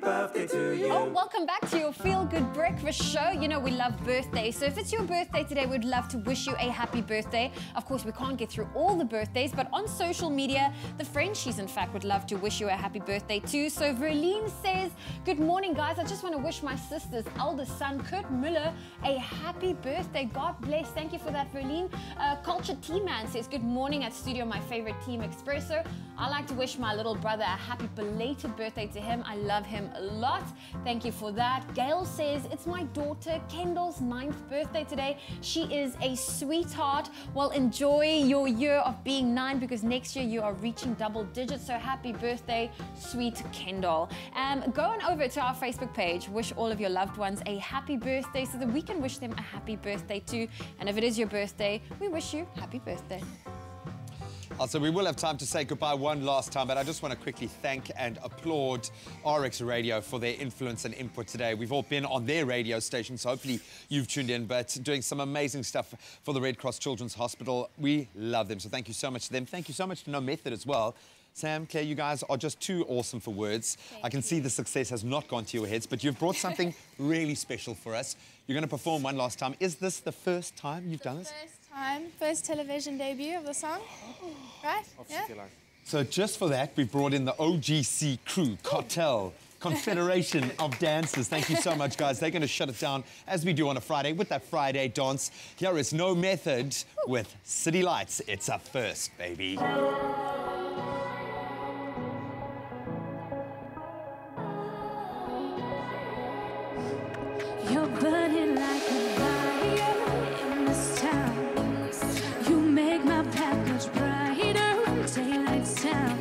birthday to you. Oh, welcome back to your Feel Good Breakfast Show. You know we love birthdays, so if it's your birthday today, we'd love to wish you a happy birthday. Of course, we can't get through all the birthdays, but on social media, the Frenchies, in fact, would love to wish you a happy birthday too. So Verlene says, good morning, guys. I just want to wish my sister's eldest son, Kurt Müller, a happy birthday. God bless. Thank you for that, Verlene. Culture T-Man says, good morning at studio, my favorite team, Expresso. I like to wish my little brother a happy belated birthday to him. I love him a lot. Thank you for that. Gail says, it's my daughter Kendall's 9th birthday today. She is a sweetheart. Well, enjoy your year of being 9 because next year you are reaching double digits. So happy birthday, sweet Kendall. Go on over to our Facebook page. Wish all of your loved ones a happy birthday so that we can wish them a happy birthday too. And if it is your birthday, we wish you happy birthday. Also, we will have time to say goodbye one last time, but I just want to quickly thank and applaud RX Radio for their influence and input today. We've all been on their radio station, so hopefully you've tuned in, but doing some amazing stuff for the Red Cross Children's Hospital. We love them, so thank you so much to them. Thank you so much to No Method as well. Sam, Claire, you guys are just too awesome for words. I can see the success has not gone to your heads, but you've brought something really special for us. You're going to perform one last time. Is this the first time you've done this? First television debut of the song, right? Yeah. So just for that, we've brought in the OGC crew, Cartel, Confederation of Dancers. Thank you so much, guys. They're going to shut it down as we do on a Friday with that Friday dance. Here is No Method with City Lights. It's a first, baby. You're burning like a fire in this town. You make my path much brighter, daylight's town.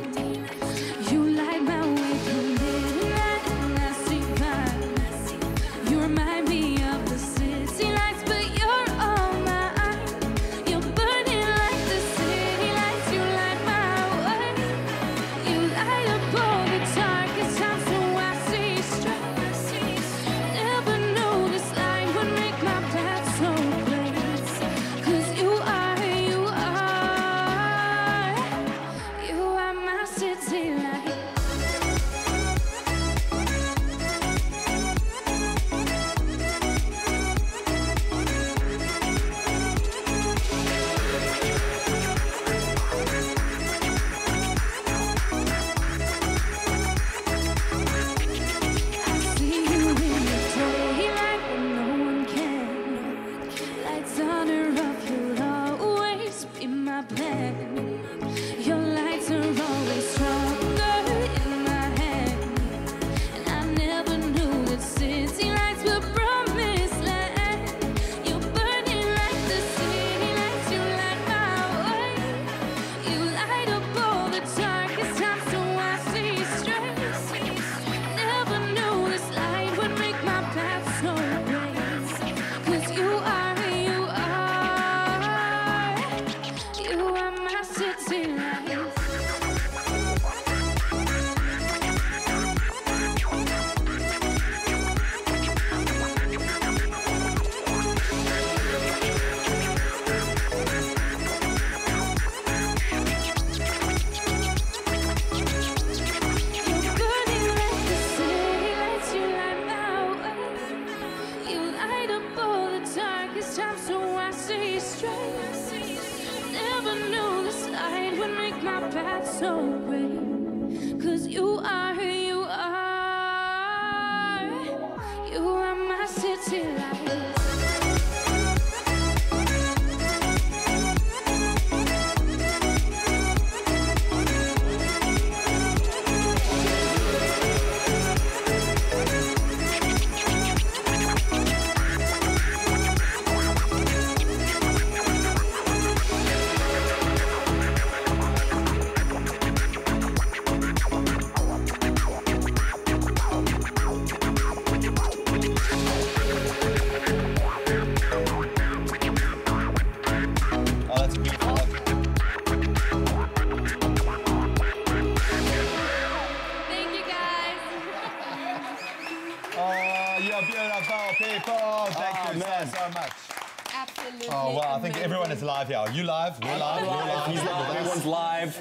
You light my way through midnight, and I see fire. You remind me of the city lights, but you're all mine. You're burning like the city lights. You light my way. You light up all the darkest times, so I see straight. Never knew this light would make my path so bright. 'Cause you are my city light. I see you in the daylight when no one can. Lights on or off, you'll always be my plan. Your lights are always stronger in my hand. And I never knew that city lights were promised land. You're burning like the city lights. You light my way. You light up all the darkest times, so I see straight. Never knew this light would make my path so bright. 'Cause you are my city light. So great, 'cause you are my city light. So much. Absolutely. Oh, wow. I think everyone is live here. Are you live? We're live. We're live. Everyone's live.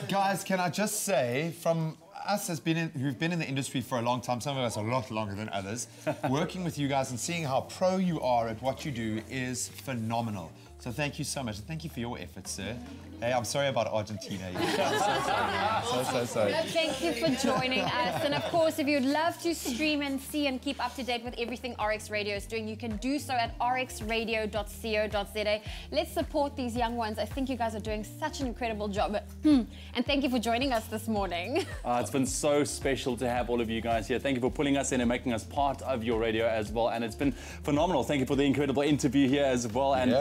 Guys, can I just say, from us who've been in the industry for a long time, some of us a lot longer than others, working with you guys and seeing how pro you are at what you do is phenomenal. So thank you so much. And thank you for your efforts, sir. Hey, I'm sorry about Argentina. I'm so sorry. Thank you for joining us. And of course, if you'd love to stream and see and keep up to date with everything RX Radio is doing, you can do so at rxradio.co.za. Let's support these young ones. I think you guys are doing such an incredible job. And thank you for joining us this morning. It's been so special to have all of you guys here. Thank you for pulling us in and making us part of your radio as well. And it's been phenomenal. Thank you for the incredible interview here as well. And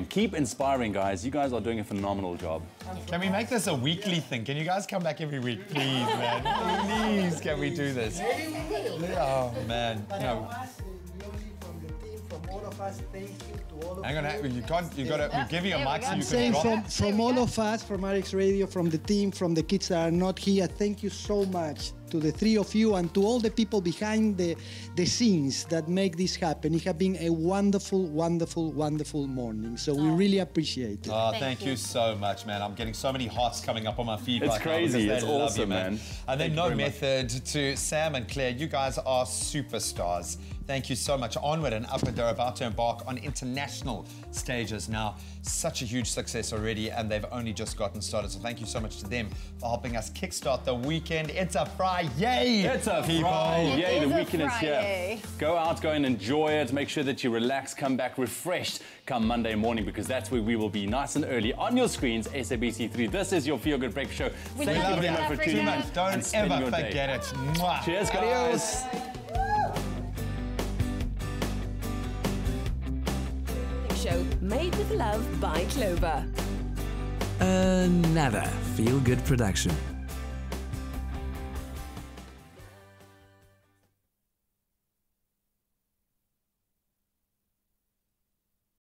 keep inspiring, guys. You guys are doing a phenomenal job. Can we make this a weekly thing? Can you guys come back every week, please, man? Please, can we do this? Oh, man. No. Hang on, we're giving a mic so you can drop. From all of us, from RX Radio, from the team, from the kids that are not here, thank you so much to the three of you and to all the people behind the scenes that make this happen. It has been a wonderful, wonderful, wonderful morning. So we really appreciate it. Oh, thank you so much, man. I'm getting so many hearts coming up on my feed. It's crazy. It's awesome, man. And then No Method to Sam and Claire. You guys are superstars. Thank you so much. Onward and upward. They're about to embark on international stages now. Such a huge success already, and they've only just gotten started. So thank you so much to them for helping us kickstart the weekend. It's a Friday. It's a Friday. Yay, the weekend is here. Go out, go and enjoy it. Make sure that you relax, come back refreshed come Monday morning, because that's where we will be nice and early on your screens, SABC3. This is your Feel Good Breakfast Show. Thank you very much for tuning in. Don't ever forget it. Mwah. Cheers, guys. Show made with love by Clover. Another Feel Good production.